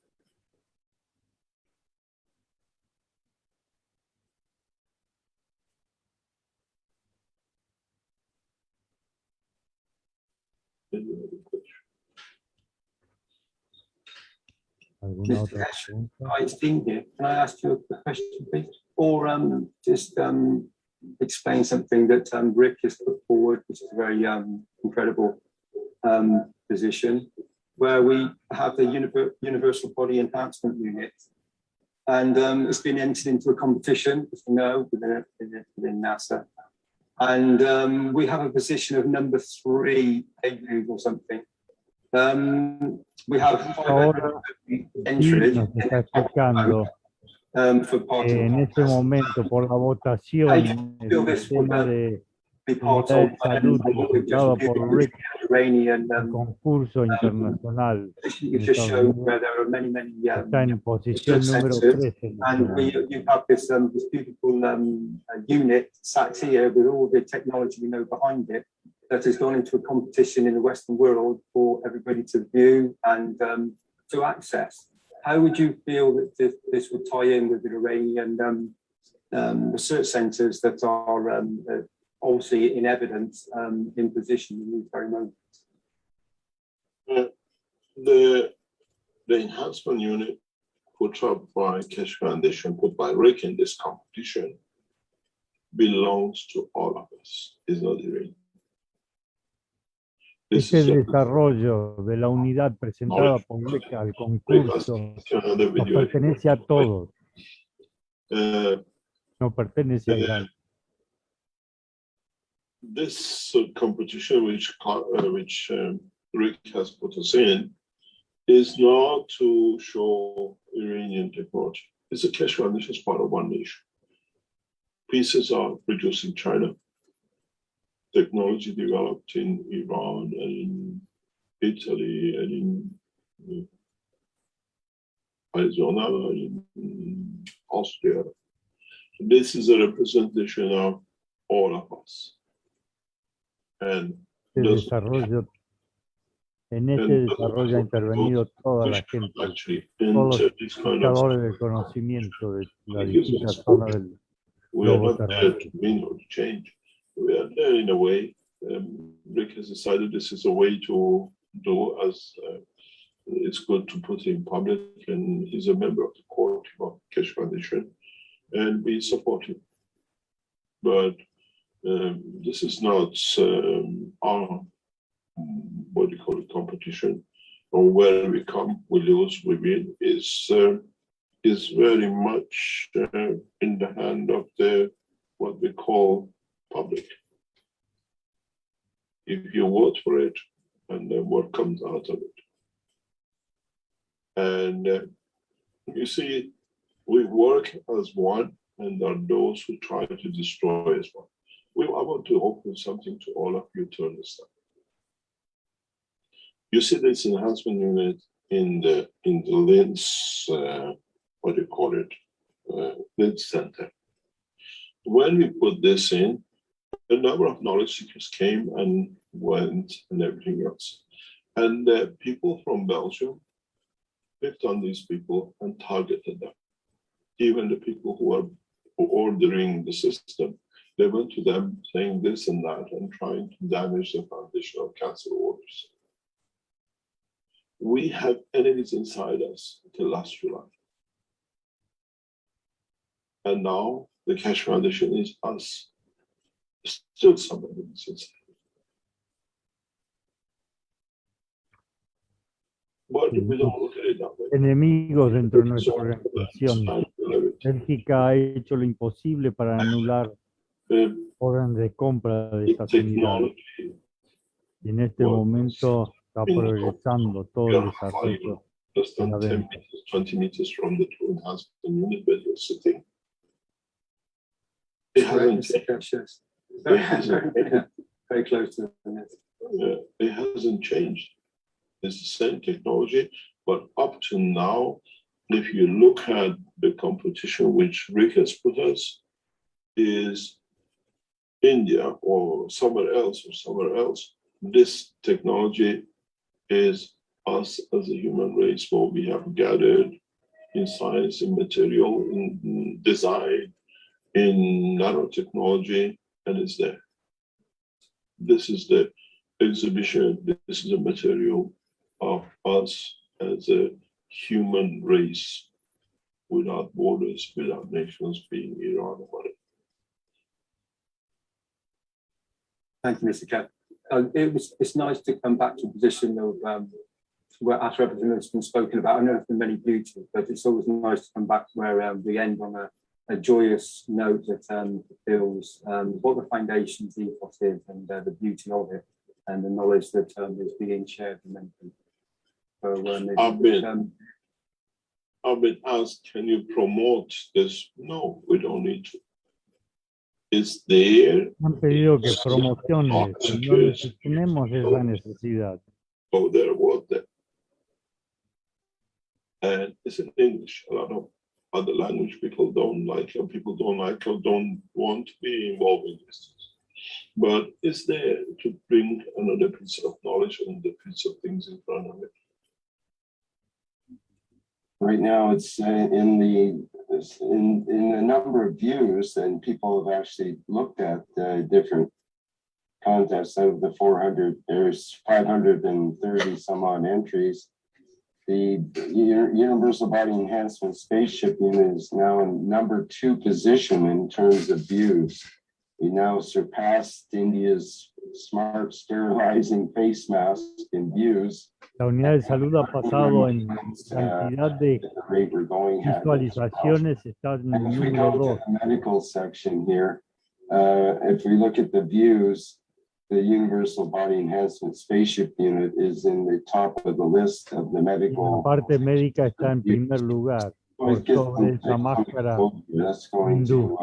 ¿Alguna Mr. otra Cash, pregunta? hi, it's Dean here. Can I ask you a question, please? Or just explain something that Rick has put forward, which is a very incredible position, where we have the Universal Body Enhancement Unit. And it's been entered into a competition, as you know, within NASA. And we have a position of number 3, or something. We have Ahora sí entries nos está explicando for part que en of este momento por la votación el sistema de be part unidad of de salud presentado por Rick, Iranian el concurso internacional you en just Estados showed Unidos, where there are many está en posición número 3 en este and momento. you have this beautiful unit sat here with all the technology we know behind it that has gone into a competition in the Western world for everybody to view and to access. How would you feel that this would tie in with the Iranian research centres that are obviously in evidence in position in these very moments? The enhancement unit put up by Keshe Foundation, put by Rick in this competition, belongs to all of us. It's not Iranian. Este desarrollo de la unidad presentada por Rick al concurso nos pertenece a todos, no pertenece a Irán. This competition which Rick has put us in is not to show Iranian technology. It's a Keshe Foundation is part of one nation. Pieces are produced in China. Technology developed in Iran and in Italy and in Arizona, in Austria. This is a representation of all of us. And En este desarrollo ha intervenido toda la gente, todos los buscadores del conocimiento de las distintas zonas del globo terráqueo. We are there in a way. Rick has decided this is a way to do as it's good to put in public, and he's a member of the core team of Keshe Foundation, and we support him. But this is not our what do you call it, competition, or where we come, we lose, we win. Is very much in the hand of the what we call public. If you vote for it, and then what comes out of it. And You see, we work as one, and there are those who try to destroy as one. I want to open something to all of you to understand. You see this enhancement unit in the LINS, what do you call it, LINS Center. When we put this in, a number of knowledge seekers came and went and everything else. And people from Belgium picked on these people and targeted them. Even the people who are ordering the system, they went to them saying this and that and trying to damage the foundational cancer orders. We have enemies inside us till last July. And now the Keshe Foundation is us. Still some enemies inside. But we don't look at it that way. Enemigos dentro de nuestra organización. Bélgica ha hecho lo imposible para anular órdenes de compra de estas unidades. Y en este momento está progresando todo el desarrollo. Less than 10 meters, 20 meters from the two enhancement unit where you're sitting. It hasn't changed. Very close to it. It hasn't changed. It's the same technology, but up to now, if you look at the competition which Rick has put us, is India or somewhere else, this technology is us as a human race, what we have gathered in science, in material, in design, in nanotechnology, and it's there. This is the exhibition, this is the material of us as a human race, without borders, without nations, being Iran or whatever. Thank you, Mr. Kemp. It's nice to come back to a position of where after everything that's been spoken about. I know there's been many beauty, but it's always nice to come back where we end on a joyous note that feels what the foundation's ethos is and the beauty of it and the knowledge that is being shared with many people. So, I've been asked, can you promote this? No, we don't need to. It's there. Han pedido que promociones, no tenemos esa necesidad. Go there, work there. And it's in English. A lot of other language people don't like, or people don't like, or don't want to be involved in this. But it's there to bring another piece of knowledge and the piece of things in front of it. Right now, it's in a number of views, and people have actually looked at different contests. Out of the 400, there's 530 some odd entries. The Universal Body Enhancement Spaceship Unit is now in #2 position in terms of views. We now surpassed India's smart sterilizing face mask in views. La unidad de salud ha pasado en cantidad de visualizaciones, está en el número 2. Medical section here. If we look at the views, the Universal Body Enhancement Spaceship Unit is in the top of the list of the medical. La parte médica está en primer lugar. Por sobre esa máscara That's going to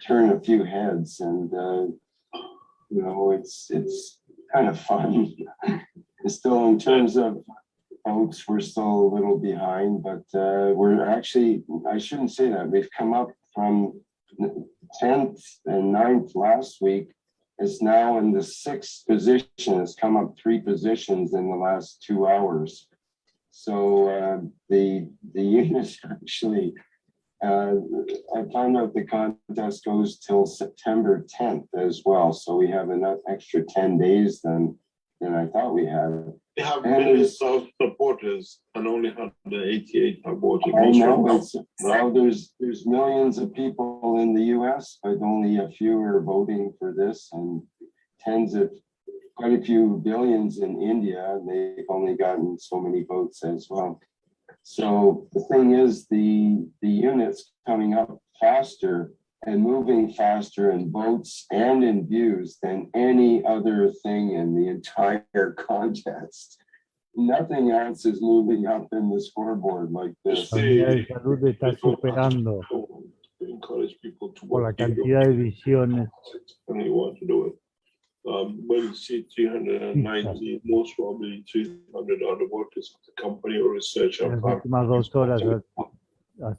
turn a few heads, and you know, it's kind of fun. Still, in terms of votes, we're still a little behind, but we're actually, I shouldn't say that. We've come up from 10th and 9th last week. It's now in the 6th position. It's come up 3 positions in the last 2 hours. So the units actually, I found out the contest goes till September 10th as well. So we have enough extra 10 days than I thought we had. They have millions of supporters and only 188 are voting. I know. Well, there's millions of people in the US, but only a few are voting for this, and quite a few billions in India. They've only gotten so many votes as well. So the thing is, the unit's coming up faster and moving faster in votes and in views than any other thing in the entire contest. Nothing else is moving up in the scoreboard like this. La unidad de salud está superando to encourage people to por la work cantidad de visiones. and you want to do it. When you see 390, most probably 300 are the workers of the company or research. En las últimas 2 horas ha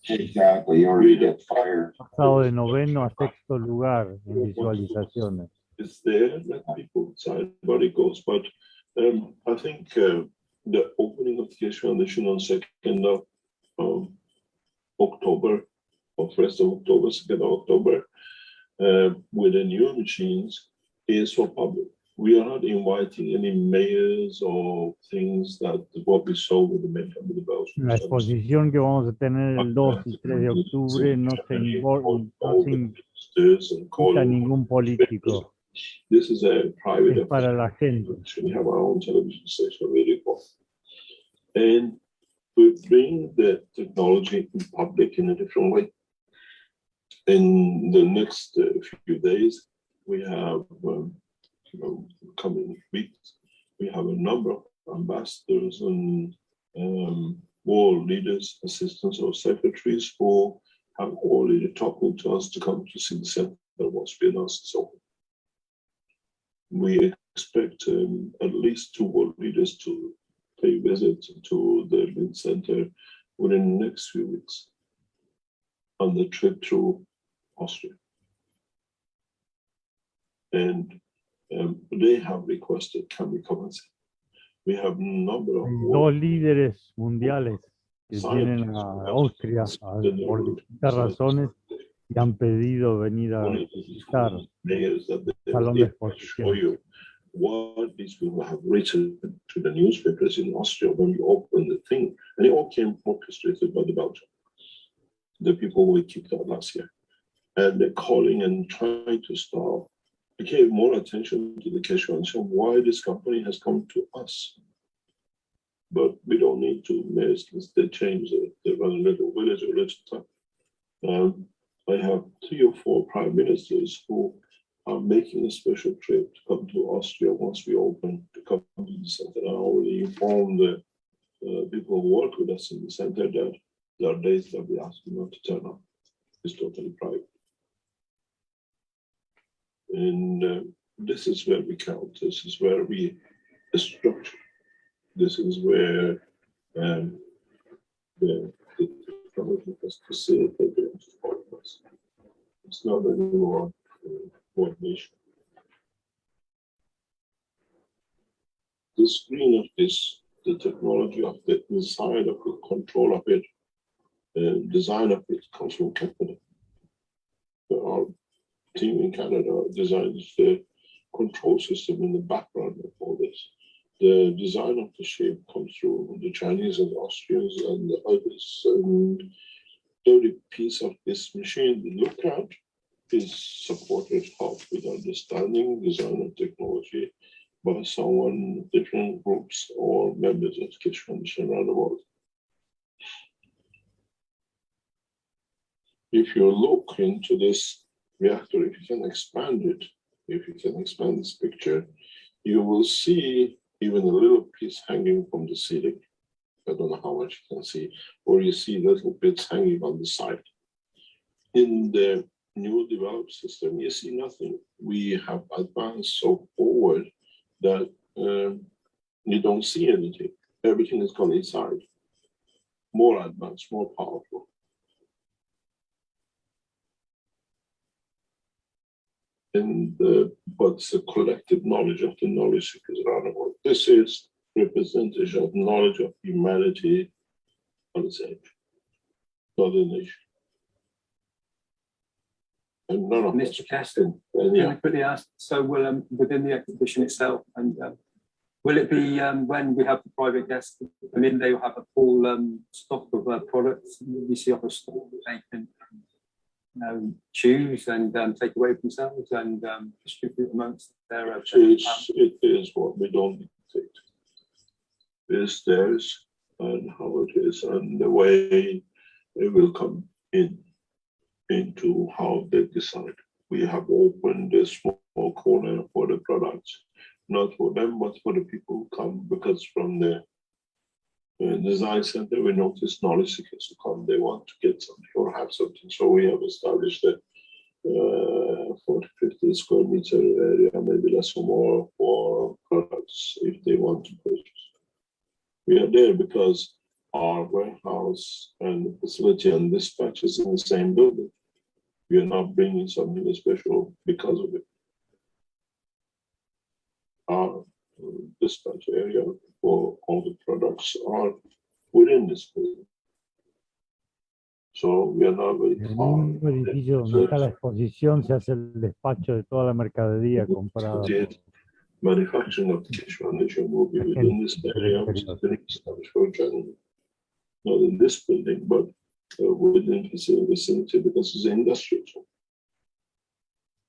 Exactly, or you get fired. pasado de noveno a sexto lugar en visualizaciones. It's there, let people decide what it goes. But I think the opening of the Keshe Foundation on 2nd of October, or 1st of October, 2nd of October, with the new machines is for public. We are not inviting any mayors or things that what we saw with the May Family Belgium. La exposición que vamos a tener el 2 y 3 de octubre no se invita a ningún político. This is a private Es para la gente. We have our own television station, really cool. And we bring the technology in public in a different way. In the next few days, we have coming weeks, we have a number of ambassadors and world leaders, assistants or secretaries who have already talked to us to come to see the center once we announce it's open. We expect at least 2 world leaders to pay visit to the Lynn Center within the next few weeks on the trip through Austria. And they have requested, can we come and see? We have a number of 2 líderes mundiales que vienen a Austria por distintas razones y han pedido venir a visitar el salón de exposición. What these people have written to the newspapers in Austria when we opened the thing, and it all came orchestrated by the Belgians, the people we kicked out last year, and they're calling and trying to stop. They gave more attention to the Keshe Foundation, why this company has come to us. But we don't need to mess with the change. They run a little village or little town. I have 3 or 4 prime ministers who are making a special trip to come to Austria once we open, to come to the center. I already informed the people who work with us in the center that there are days that we ask them not to turn up. It's totally private. And this is where we count. This is where we structure. This is where the technology has facilitated us. It's not anymore coordination. The screen of this, the technology of the inside of the control of it, design of it comes from Canada. Our team in Canada designs the control system in the background of all this. The design of the shape comes through the Chinese and the Austrians and the others. And every piece of this machine we look at is supported half with understanding, design and technology by someone, different groups or members of the Keshe Foundation around the world. If you look into this reactor, if you can expand it, if you can expand this picture, you will see even a little piece hanging from the ceiling. I don't know how much you can see, or you see little bits hanging on the side. In the new developed system, you see nothing. We have advanced so forward that you don't see anything. Everything is gone inside. More advanced, more powerful. And what's the collective knowledge of the knowledge seekers around the world? This is representation of knowledge of humanity on its edge, not a nation. And none of Mr. Caston, and can I quickly ask, so will within the exhibition itself, and will it be when we have the private guests come in, they will have a full stock of products we see off a store that they can choose and take away from themselves and distribute amongst their it is what we don't dictate. It's theirs and how it is and the way it will come into how they decide. We have opened a small corner for the products, not for them, but for the people who come, because from the design center, we notice knowledge seekers who come, they want to get something or have something. So we have established a 40, 50 square meter area, maybe less or more, for products if they want to purchase. We are there because our warehouse and facility and dispatch is in the same building. We are not bringing something special because of it. Our dispatch area for all the products are within this building. So we are not very En el far. mismo edificio donde está la exposición se hace el despacho de toda la mercadería comprada. Manufacturing of the Keshe Foundation will be within this area, which has been established for Germany. Not in this building, but within the vicinity, because it's an industrial zone.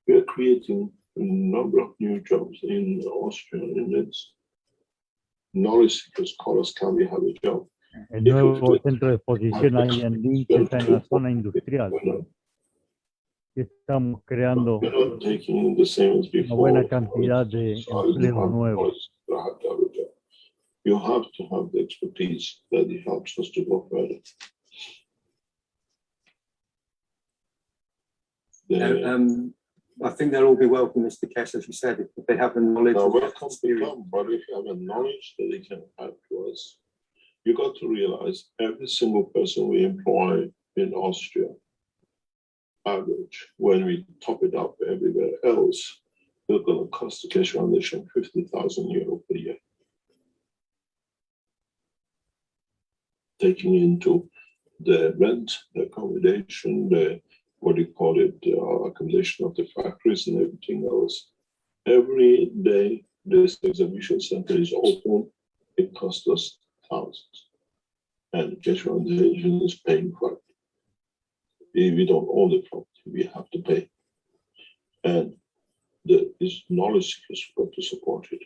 We are creating a number of new jobs in Austria, and it's knowledge seekers call us, can we have a job? El nuevo centro de exposición ahí en Linz está en la zona industrial. Y estamos creando We're not taking the same as una before. buena cantidad de empleos nuevos. You have to have the expertise that helps us to go further. I think they'll all be welcome, Mr. Keshe, as you said, if they have the knowledge. Now, welcome to come, but if you have a knowledge that they can add to us, you got to realize every single person we employ in Austria, average, when we top it up everywhere else, they're going to cost the Keshe Foundation 50,000 euro per year. Taking into the rent, the accommodation, the what do you call it, accommodation of the factories and everything else. Every day this exhibition center is open, it costs us thousands. And Keshe Foundation is paying for it. We don't own the property, we have to pay. And this knowledge seekers got to support it.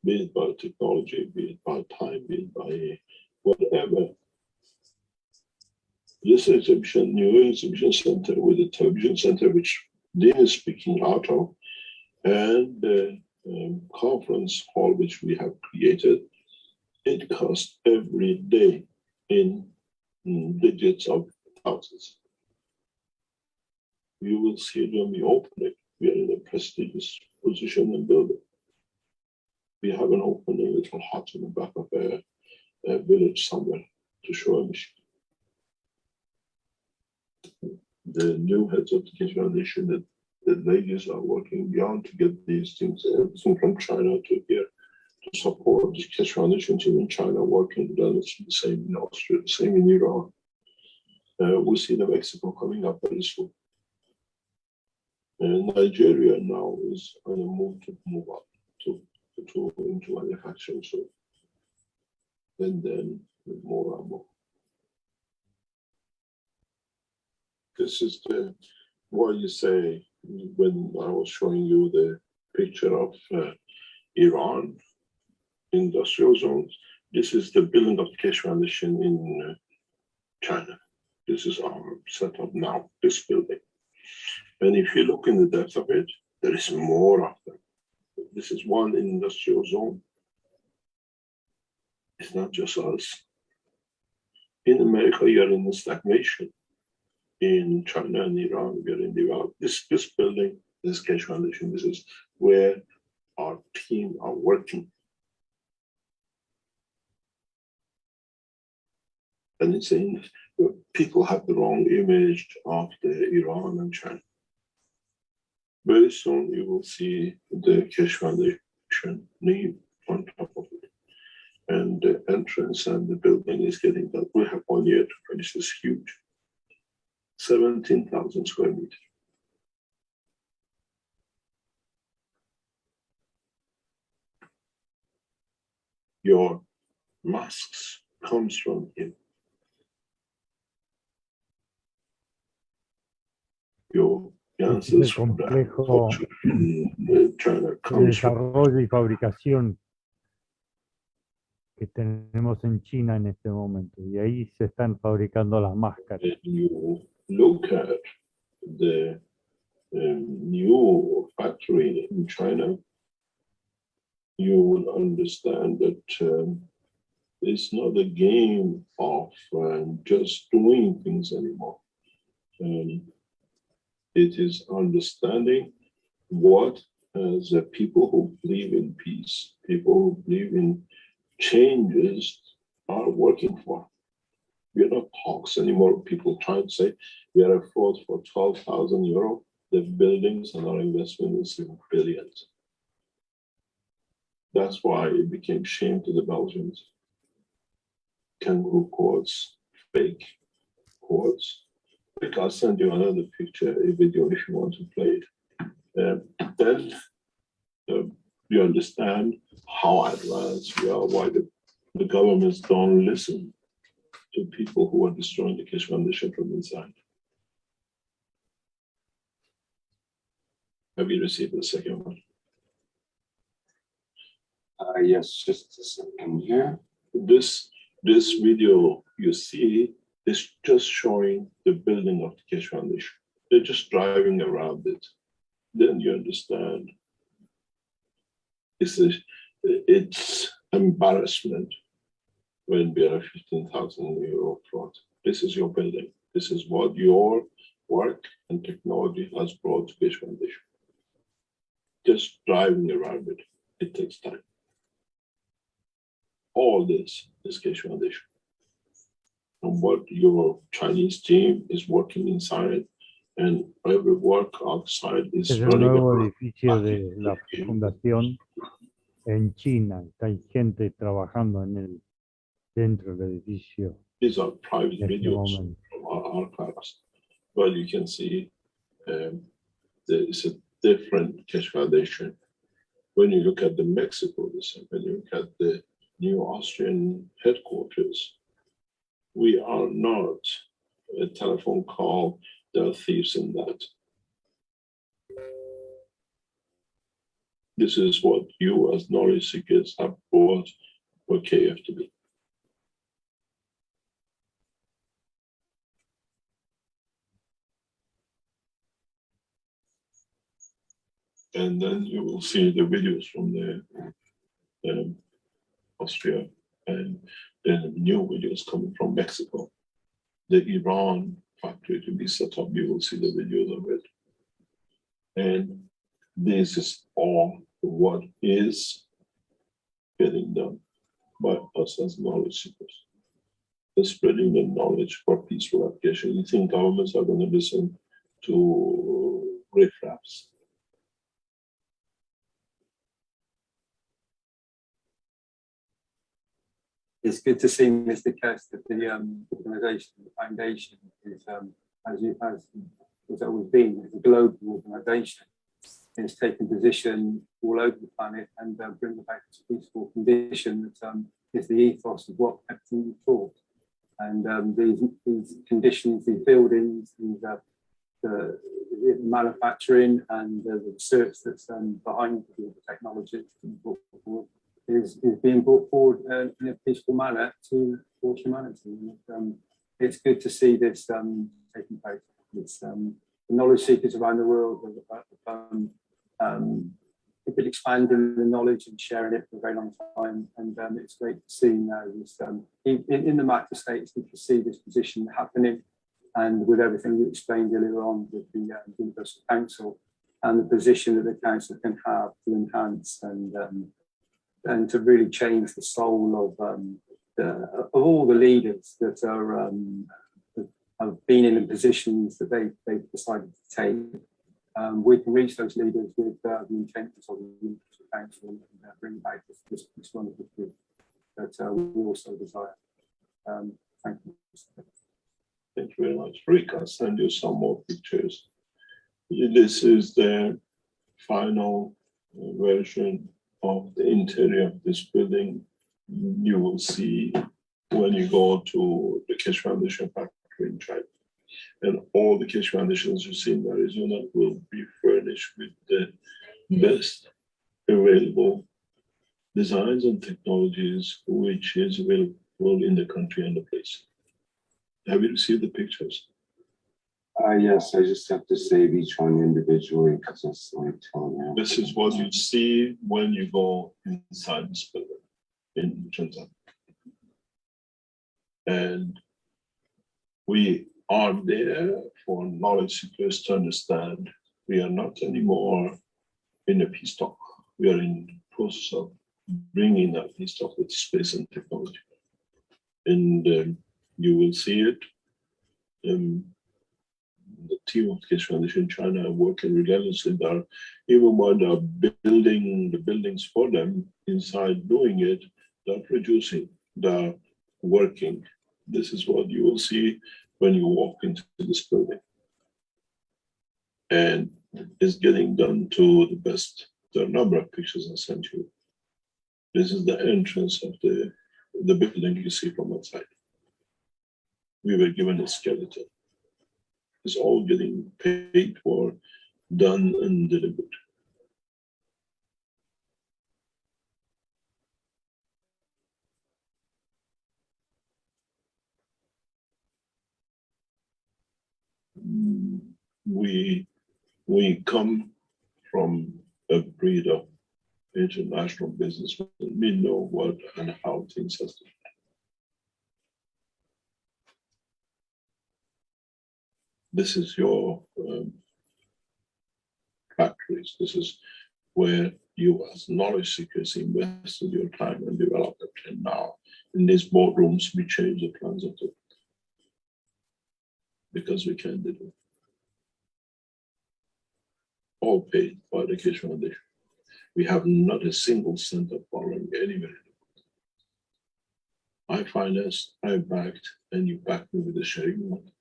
Be it by technology, be it by time, be it by whatever. This exhibition, new exhibition center with the television center, which Dean is speaking out of, and the conference hall, which we have created, it costs every day in digits of thousands. You will see it when we open it. We are in a prestigious position and building. We haven't opened a little hut in the back of a village somewhere to show a machine. The new heads of the Keshe Foundation, the ladies are working beyond to get these things, everything from China to here, to support the Keshe Foundation team in China working. Then it's the same in Austria, the same in Iran. We see the Mexico coming up very soon. And Nigeria now is on a move up into manufacturing soon. And then more and more. This is what you say when I was showing you the picture of Iran industrial zones. This is the building of the Keshe Foundation in China. This is our setup now, this building. And if you look in the depth of it, there is more of them. This is one industrial zone. It's not just us. In America, you're in stagnation. In China and Iran, we are in development. This building, this Keshe Foundation, this is where our team are working. And it's in, people have the wrong image of the Iran and China. Very soon you will see the Keshe Foundation name on top of it. And the entrance and the building is getting done. We have 1 year to finish this huge. 17,000 square meters. Your masks comes from here. Your answers from the in China comes from desarrollo y fabricación que tenemos en China en este momento, y ahí se están fabricando las máscaras. You look at the new factory in China, you will understand that it's not a game of just doing things anymore. It is understanding what, as people who believe in peace, people who believe in changes, are working for. We are not talks anymore. People try to say we are afloat for 12,000 euro. The buildings and our investment is in billions. That's why it became shame to the Belgians. Kangaroo courts, fake courts. I'll send you another picture, a video if you want to play it. Then you understand how advanced we are, why the governments don't listen to people who are destroying the Keshe Foundation from inside. Have you received the second one? Yes, just a second here. This video you see is just showing the building of the Keshe Foundation. They're just driving around it. Then you understand. It's embarrassment when we are 15,000 euro fraud. This is your building. This is what your work and technology has brought to Keshe Foundation. Just driving around it, it takes time. All this is Keshe Foundation. And what your Chinese team is working inside and every work outside is Es el running nuevo around. edificio de la fundación en China. Hay gente trabajando dentro del edificio These are private en este videos momento. from our archives. But you can see there is a different Keshe Foundation. When you look at the Mexico, when you look at the new Austrian headquarters, we are not a telephone call. There are thieves in that. This is what you as knowledge seekers have brought for KF to be. And then you will see the videos from the Austria, and then new videos coming from Mexico. The Iran factory to be set up, you will see the videos of it. And this is all what is getting done by us as knowledge seekers. The spreading the knowledge for peaceful application. You think governments are going to listen to riffraffs? It's good to see, Mr. Kest, that the organisation, the foundation, is as always been, is a global organisation. It's taken position all over the planet and bring it back to peaceful condition. That is the ethos of what everything we taught. And these conditions, these buildings, the manufacturing and the research that's behind the technology is being brought forward in a peaceful manner for humanity. And, it's good to see this taking place. It's the knowledge seekers around the world have been expanding the knowledge and sharing it for a very long time. And it's great to see now this, in the macro states, we can see this position happening. And with everything you explained earlier on with the Universal Council and the position that the council can have to enhance and to really change the soul of all the leaders that are have been in the positions that they've decided to take. We can reach those leaders with the intentions of the Universal Council and bring back this wonderful group that we also desire. Thank you. Thank you very much. Rick, I'll send you some more pictures. This is the final version of the interior of this building. You will see when you go to the Keshe Foundation factory in China. And all the Keshe Foundations you see in Arizona will be furnished with the best available designs and technologies which is available in the country and the place. Have you received the pictures? Yes, I just have to save each one individually because it's like telling This is what you see when you go inside this building in Shenzhen. And we are there for knowledge seekers to understand we are not anymore in a peace talk. We are in the process of bringing that peace talk with space and technology. And you will see it. The team of the Keshe Foundation in China are working relentlessly there. Even when they're building the buildings for them, inside doing it, they're producing, they're working. This is what you will see when you walk into this building. And it's getting done to the best. There are a number of pictures I sent you. This is the entrance of the building you see from outside. We were given a skeleton. It's all getting paid for, done and delivered. We come from a breed of international business. We know what and how things have to be. This is your factories. This is where you as knowledge seekers invested your time and developed it. And now in these boardrooms, we change the plans of it because we can do it. All paid by the Keshe Foundation. We have not a single cent of borrowing anywhere. I financed, I backed, and you backed me with a sharing market.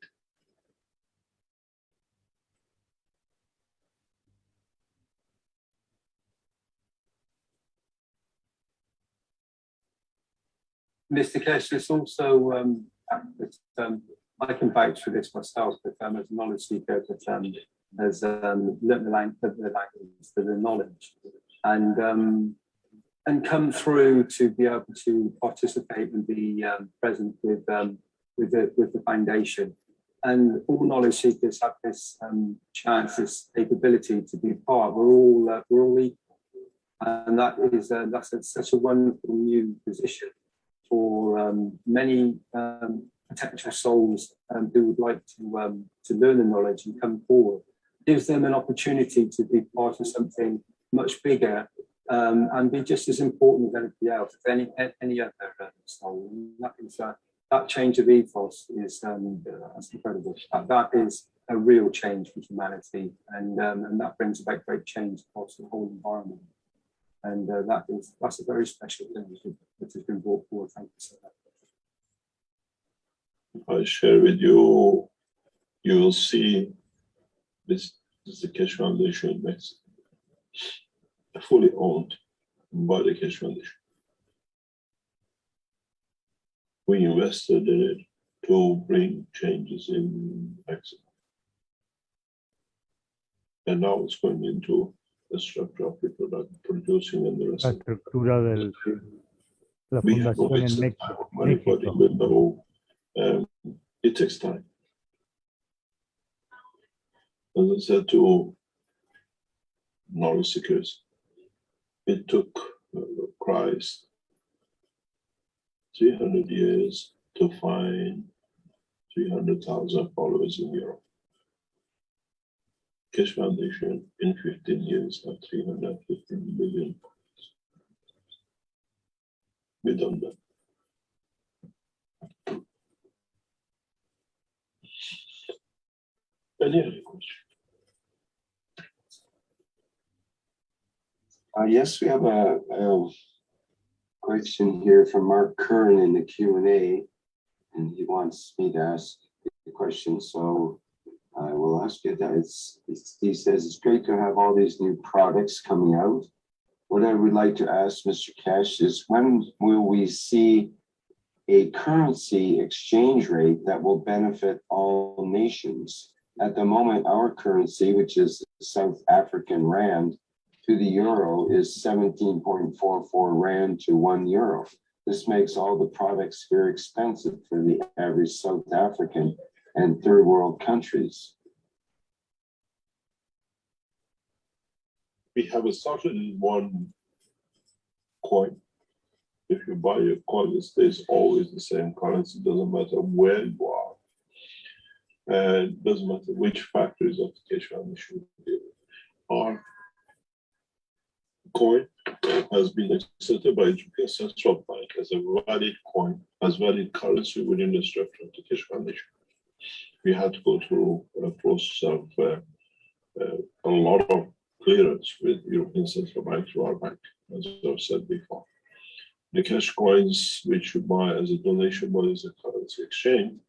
Mr. Keshe, it's also, I can vouch for this myself, but as a knowledge seeker that has learned the language, the knowledge, and come through to be able to participate and be present with the foundation. And all knowledge seekers have this chance, this capability to be part. We're all equal, and that's such a wonderful new position for many potential souls who would like to learn the knowledge and come forward. It gives them an opportunity to be part of something much bigger and be just as important as anybody else, as any other soul. That change of ethos is that's incredible. That is a real change for humanity, and that brings about great change across the whole environment. And that's a very special thing that has been brought forward. Thank you so much. I share with you, you will see this is the Keshe Foundation in Mexico, fully owned by the Keshe Foundation. We invested in it to bring changes in Mexico. And now it's going into the structure of people that are producing and the rest. La estructura de la We have fundación en wasted money for it, even though it takes time. As I said to knowledge seekers, it took Christ 300 years to find 300,000 followers in Europe. Keshe Foundation in 15 years have 315 million followers. We done that. Any other question? Yes, we have a question here from Mark Kern in the Q&A, and he wants me to ask the question, so I will ask you that. He says it's great to have all these new products coming out. What I would like to ask Mr. Keshe is, when will we see a currency exchange rate that will benefit all nations? At the moment, our currency, which is the South African rand, to the euro is 17.44 rand to 1 euro. This makes all the products very expensive for the average South African and third world countries. we have started in one coin. If you buy a coin, it stays always the same currency, doesn't matter where you are. And it doesn't matter which factories of the Keshe Foundation are. Coin has been accepted by the European Central Bank as a valid coin, as valid currency within the structure of the Keshe Foundation. We had to go through a process of a lot of clearance with European Central Bank through our bank, as I've said before. The cash coins which you buy as a donation body as a currency exchange,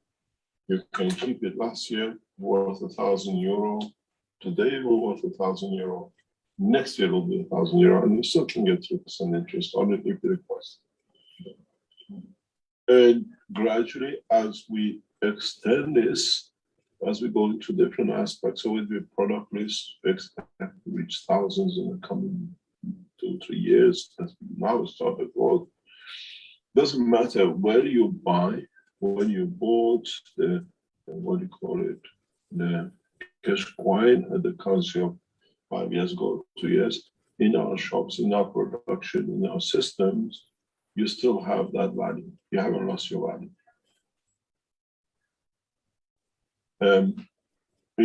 you can keep it last year worth €1,000. Today it will worth €1,000. Next year it will be €1,000, and you still can get 3% interest on it if you request. And gradually, as we extend this, as we go into different aspects, so with the product list, we expect to reach thousands in the coming 2-3 years. As we now start the growth, doesn't matter where you buy, when you bought the, what do you call it, the cash coin at the currency of 5 years ago, 2 years, in our shops, in our production, in our systems, you still have that value. You haven't lost your value.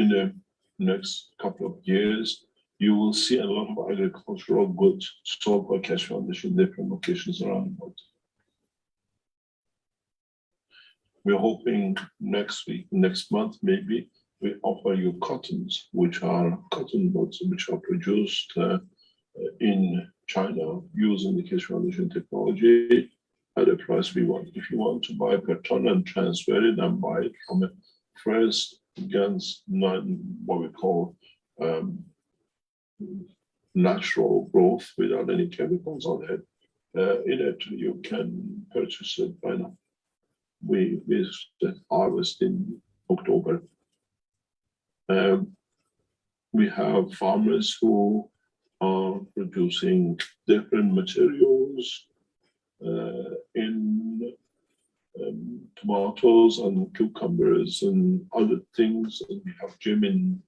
In the next couple of years, you will see a lot of agricultural goods sold by Keshe Foundation in different locations around the world. We're hoping next week, next month, maybe, we offer you cottons, which are cotton buds, which are produced in China using the Keshe Foundation technology at a price we want. If you want to buy per ton and transfer it and buy it from a first against what we call natural growth without any chemicals on it, in it you can purchase it by now. We harvest in October. We have farmers who are producing different materials in tomatoes and cucumbers and other things. And we have Jim in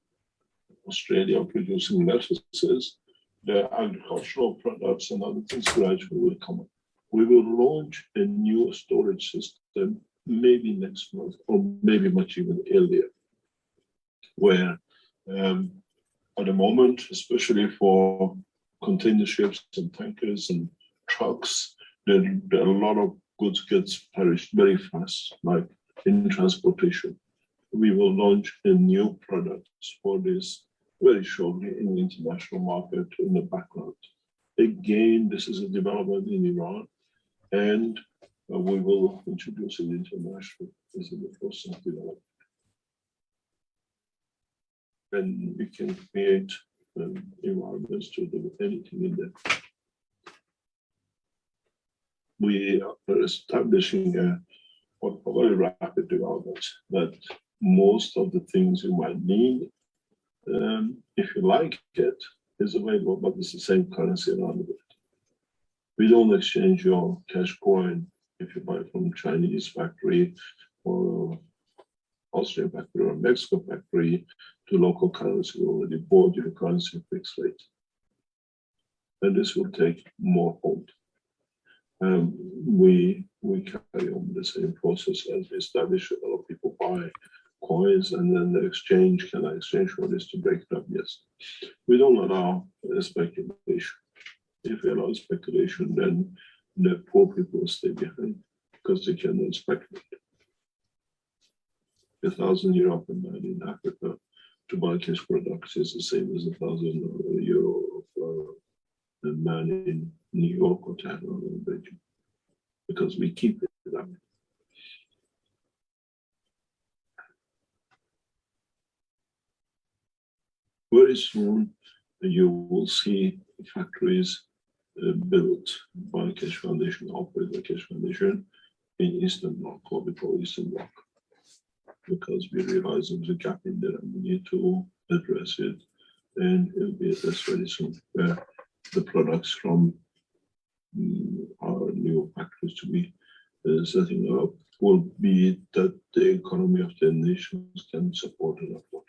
Australia producing lettuces. The agricultural products and other things gradually will come up. We will launch a new storage system maybe next month, or maybe much even earlier, where at the moment, especially for container ships and tankers and trucks, there are a lot of goods gets perished very fast, like in transportation. We will launch a new product for this very shortly in the international market in the background. Again, this is a development in Iran, and we will introduce it internationally. This is the process of development. And we can create environments to do anything in there. We are establishing a very rapid development that most of the things you might need, if you like it, is available, but it's the same currency around the world. We don't exchange your cash coin if you buy from Chinese factory or Austrian factory or Mexico factory to local currency. You already bought your currency fixed rate. And this will take more hold. We carry on the same process as we establish. A lot of people buy coins and then the exchange. Can I exchange for this to break it up? Yes. We don't allow speculation. If we allow speculation, then the poor people will stay behind because they cannot speculate. €1,000 per man in Africa to buy cash products is the same as €1,000 of a man in New York or Tehran or Beijing, because we keep it that way. Very soon you will see factories built by Keshe Foundation, operated by Keshe Foundation in Eastern Bloc, what we call Eastern Bloc, because we realize there's a gap in there and we need to address it, and it will be addressed very soon, where the products from our new factories to be setting up will be that the economy of the nations can support and afford.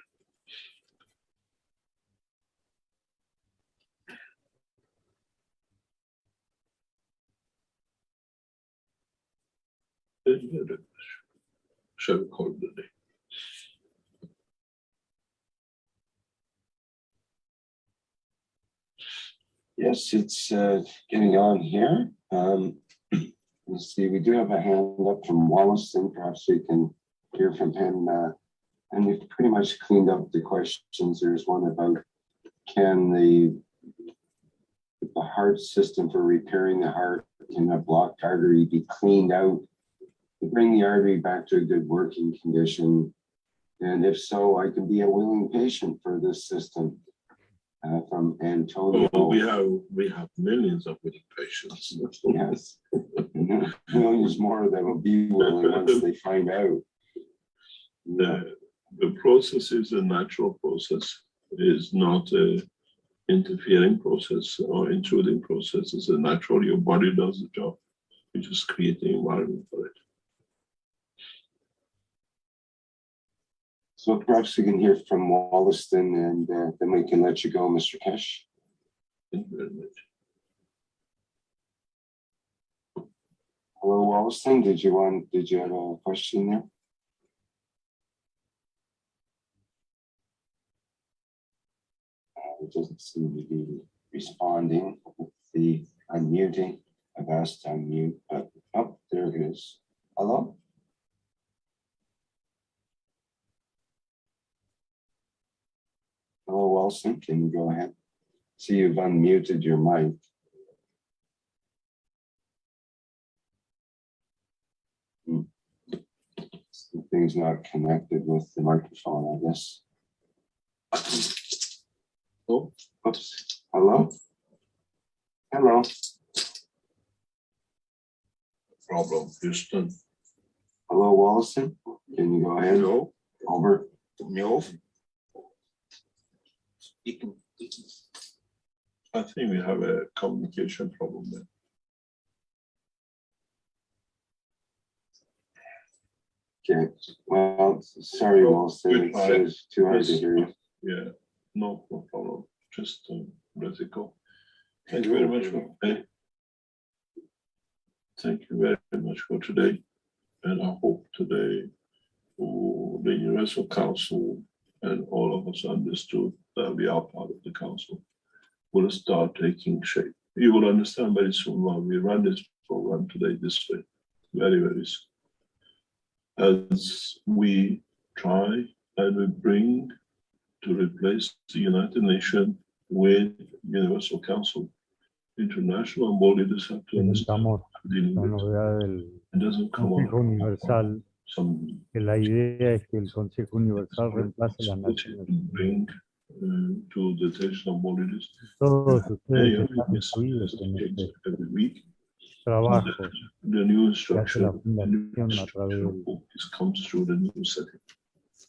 Shall we call it a day? Yes, it's getting on here. Let's see, we do have a hand up from Wollaston. Perhaps we can hear from him. And we've pretty much cleaned up the questions. There's one about can the heart system for repairing the heart in a blocked artery be cleaned out to bring the artery back to a good working condition? And if so, I can be a willing patient for this system. From Antonio. Oh, we have millions of willing patients. Yes, millions more that will be willing once they find out. The process is a natural process. It is not a interfering process or intruding process. It's a natural. Your body does the job. You just create the environment for it. So perhaps we can hear from Wollaston, and then we can let you go, Mr. Kesh. Thank you very much. Hello, Wollaston. Did you have a question there? It doesn't seem to be responding with the unmuting. I've asked to unmute, but oh, there it is. Hello? Hello, Wilson, can you go ahead? See, you've unmuted your mic. Something's not connected with the microphone, I guess. Oh, oops. Hello? Hello? Problem, Houston. Hello, Wallison? Can you go ahead? Hello? Over. No. I think we have a communication problem there. Okay, well, sorry, Wallison, it's too hard to hear you. Yeah, no problem. Just let it go. Thank you very much Thank you very much for today. And I hope today the Universal Council and all of us understood that we are part of the council will start taking shape. You will understand very soon why we run this program today this way, very, very soon. As we try and we bring to replace the United Nations with Universal Council, international body leaders have to understand. La novedad del Consejo Universal, que la idea es que el Consejo Universal reemplace las Naciones Unidas. Todos ustedes están incluidos en este trabajo que hace la Fundación a través del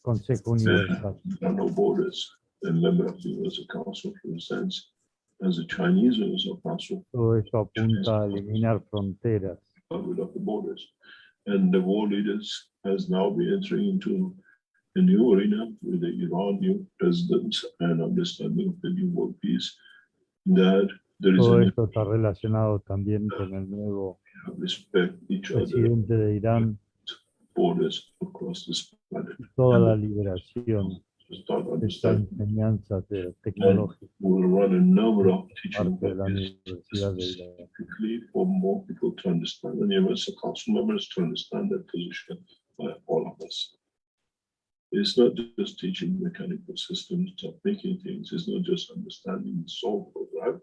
Consejo Universal. There are no borders. A member of the Universal Council, for instance, as the Chinese Universal Council. Todo esto apunta a eliminar fronteras. Without the borders. And the world leaders has now been entering into a new arena with the Iran new president and understanding of the new world peace. That there is Todo esto está relacionado también con el nuevo presidente de Irán. Borders across this planet. Toda la liberación de esta enseñanza tecnológica parte de la Universidad de Irán. For more people to understand, and Universal Council members to understand that position by all of us. It's not just teaching mechanical systems of making things. It's not just understanding the soul program.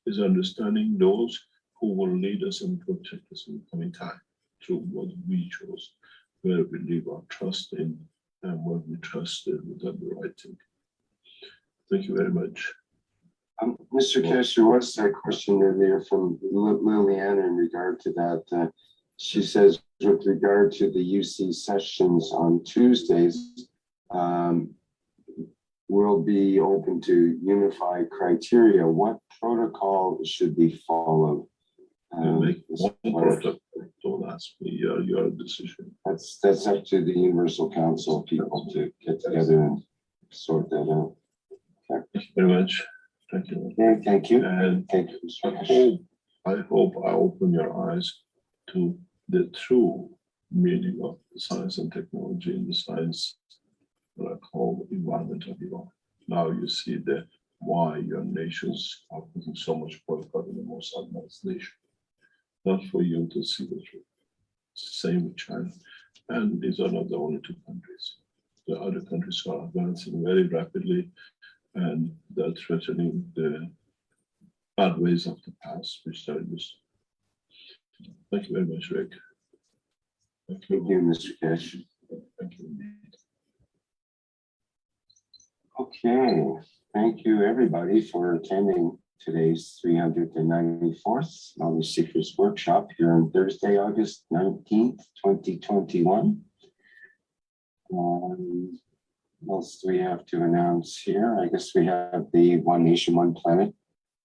It's understanding those who will lead us and protect us in the coming time through what we chose, where we leave our trust in, and what we trust in without the right thing. Thank you very much. Mr. Kesh, there was a question earlier from Liliana in regard to that. She says, with regard to the UC sessions on Tuesdays, we'll be open to unified criteria. What protocol should be followed? Make one protocol. Don't ask me. Your decision. That's up to the Universal Council people to get together and sort that out. Okay. Thank you very much. Thank you. Okay, thank you. And thank you. I hope I open your eyes to the true meaning of science and technology in the science what I call environmental development. Now you see that why your nations are putting so much boycott in the most advanced nation. Not for you to see the truth. Same with China. And these are not the only two countries. The other countries are advancing very rapidly and they're threatening the bad ways of the past, which they're used to. Thank you very much, Rick. Thank you, Mr. Cash. Thank you indeed. Okay, thank you everybody for attending today's 394th Knowledge Seekers Workshop here on Thursday, August 19th, 2021. What else do we have to announce here? I guess we have the One Nation, One Planet,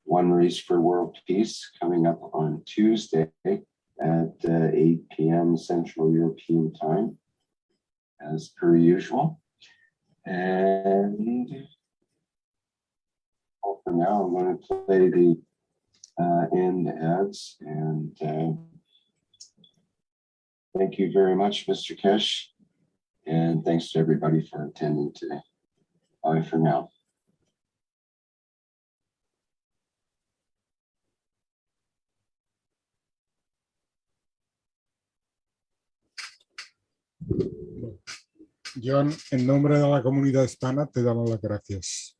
One Race for World Peace coming up on Tuesday at 8 p.m. Central European Time, as per usual. And for now, I'm going to play the end ads. And thank you very much, Mr. Kesh. And thanks to everybody for attending today. Bye for now. John, en nombre de la comunidad hispana, te damos las gracias.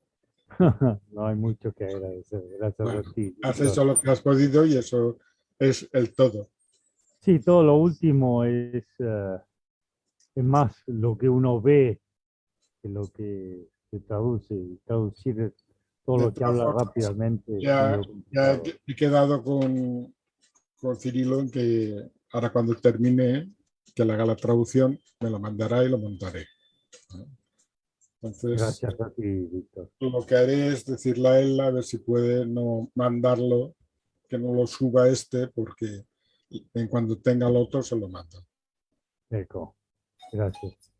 No hay mucho que agradecer. Gracias Bueno, a ti. has hecho lo que has podido y eso es el todo. Sí, todo lo último es más lo que uno ve que lo que se traduce. Traducir todo lo que habla rápidamente. Ya he quedado con Cirilo en que ahora cuando termine, que le haga la traducción, me lo mandará y lo montaré. Entonces, gracias a ti, Víctor. Lo que haré es decirle a él a ver si puede no mandarlo, que no lo suba porque en cuando tenga el otro se lo mando. Eco. Gracias.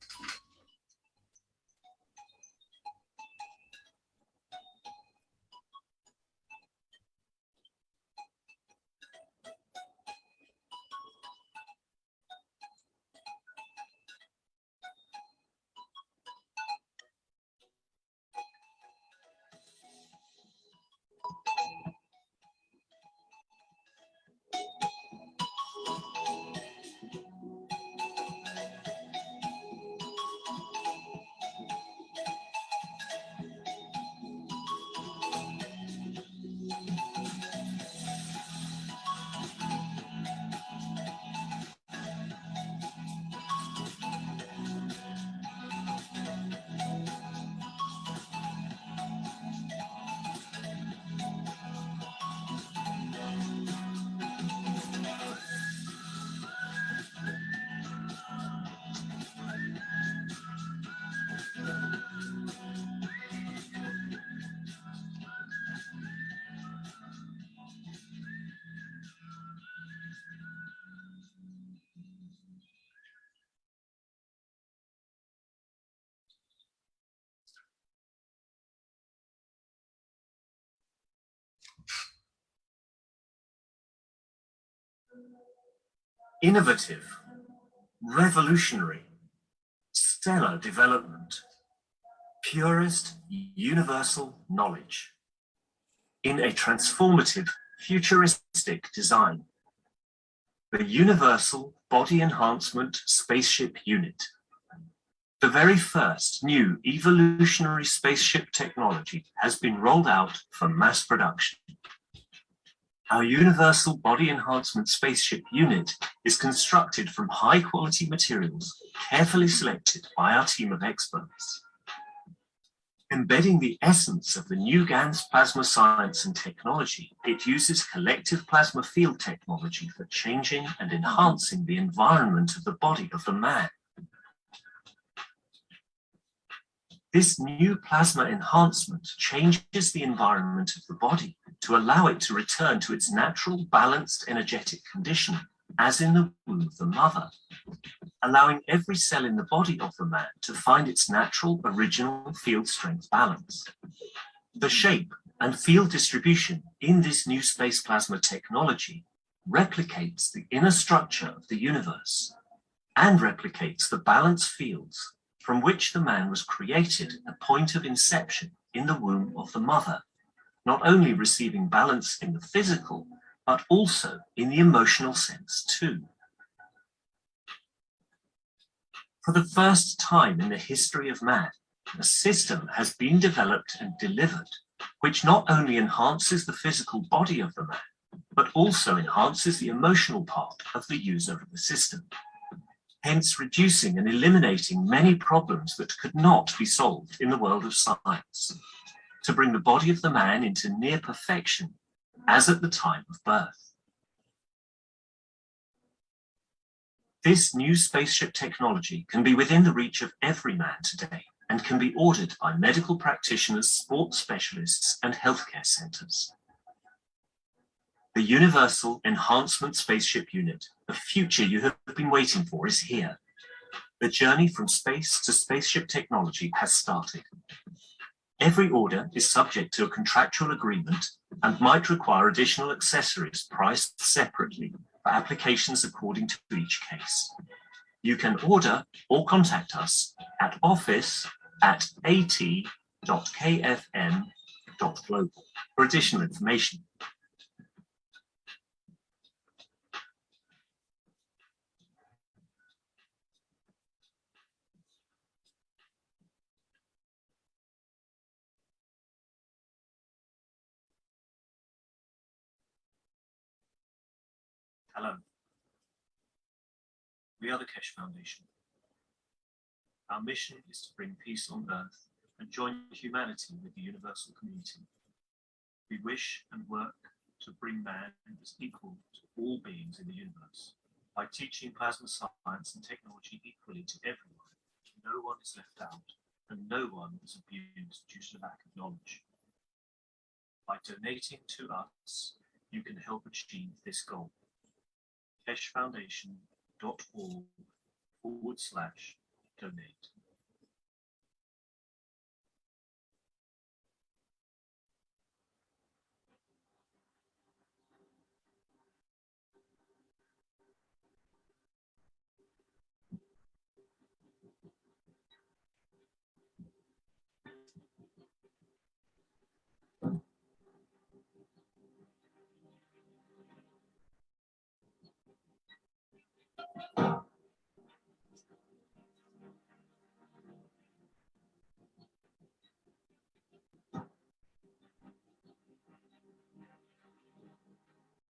Innovative, revolutionary, stellar development, purest universal knowledge in a transformative, futuristic design. The Universal Body Enhancement Spaceship Unit. The very first new evolutionary spaceship technology has been rolled out for mass production. Our Universal Body Enhancement Spaceship Unit is constructed from high-quality materials carefully selected by our team of experts. Embedding the essence of the new GANS plasma science and technology, it uses collective plasma field technology for changing and enhancing the environment of the body of the man. This new plasma enhancement changes the environment of the body to allow it to return to its natural, balanced, energetic condition, as in the womb of the mother, allowing every cell in the body of the man to find its natural, original field strength balance. The shape and field distribution in this new space plasma technology replicates the inner structure of the universe. and replicates the balance fields from which the man was created at the point of inception in the womb of the mother, not only receiving balance in the physical, but also in the emotional sense too. For the first time in the history of man, a system has been developed and delivered which not only enhances the physical body of the man, but also enhances the emotional part of the user of the system, hence reducing and eliminating many problems that could not be solved in the world of science, to bring the body of the man into near perfection as at the time of birth. This new spaceship technology can be within the reach of every man today and can be ordered by medical practitioners, sports specialists, and healthcare centers. The Universal Enhancement Spaceship Unit, the future you have been waiting for, is here. The journey from space to spaceship technology has started. Every order is subject to a contractual agreement and might require additional accessories priced separately for applications according to each case. You can order or contact us at office@at.kfm.global for additional information. Hello. We are the Keshe Foundation. Our mission is to bring peace on earth and join humanity with the universal community. We wish and work to bring man as equal to all beings in the universe by teaching plasma science and technology equally to everyone. No one is left out and no one is abused due to lack of knowledge. By donating to us, you can help achieve this goal. KesheFoundation.org/donate.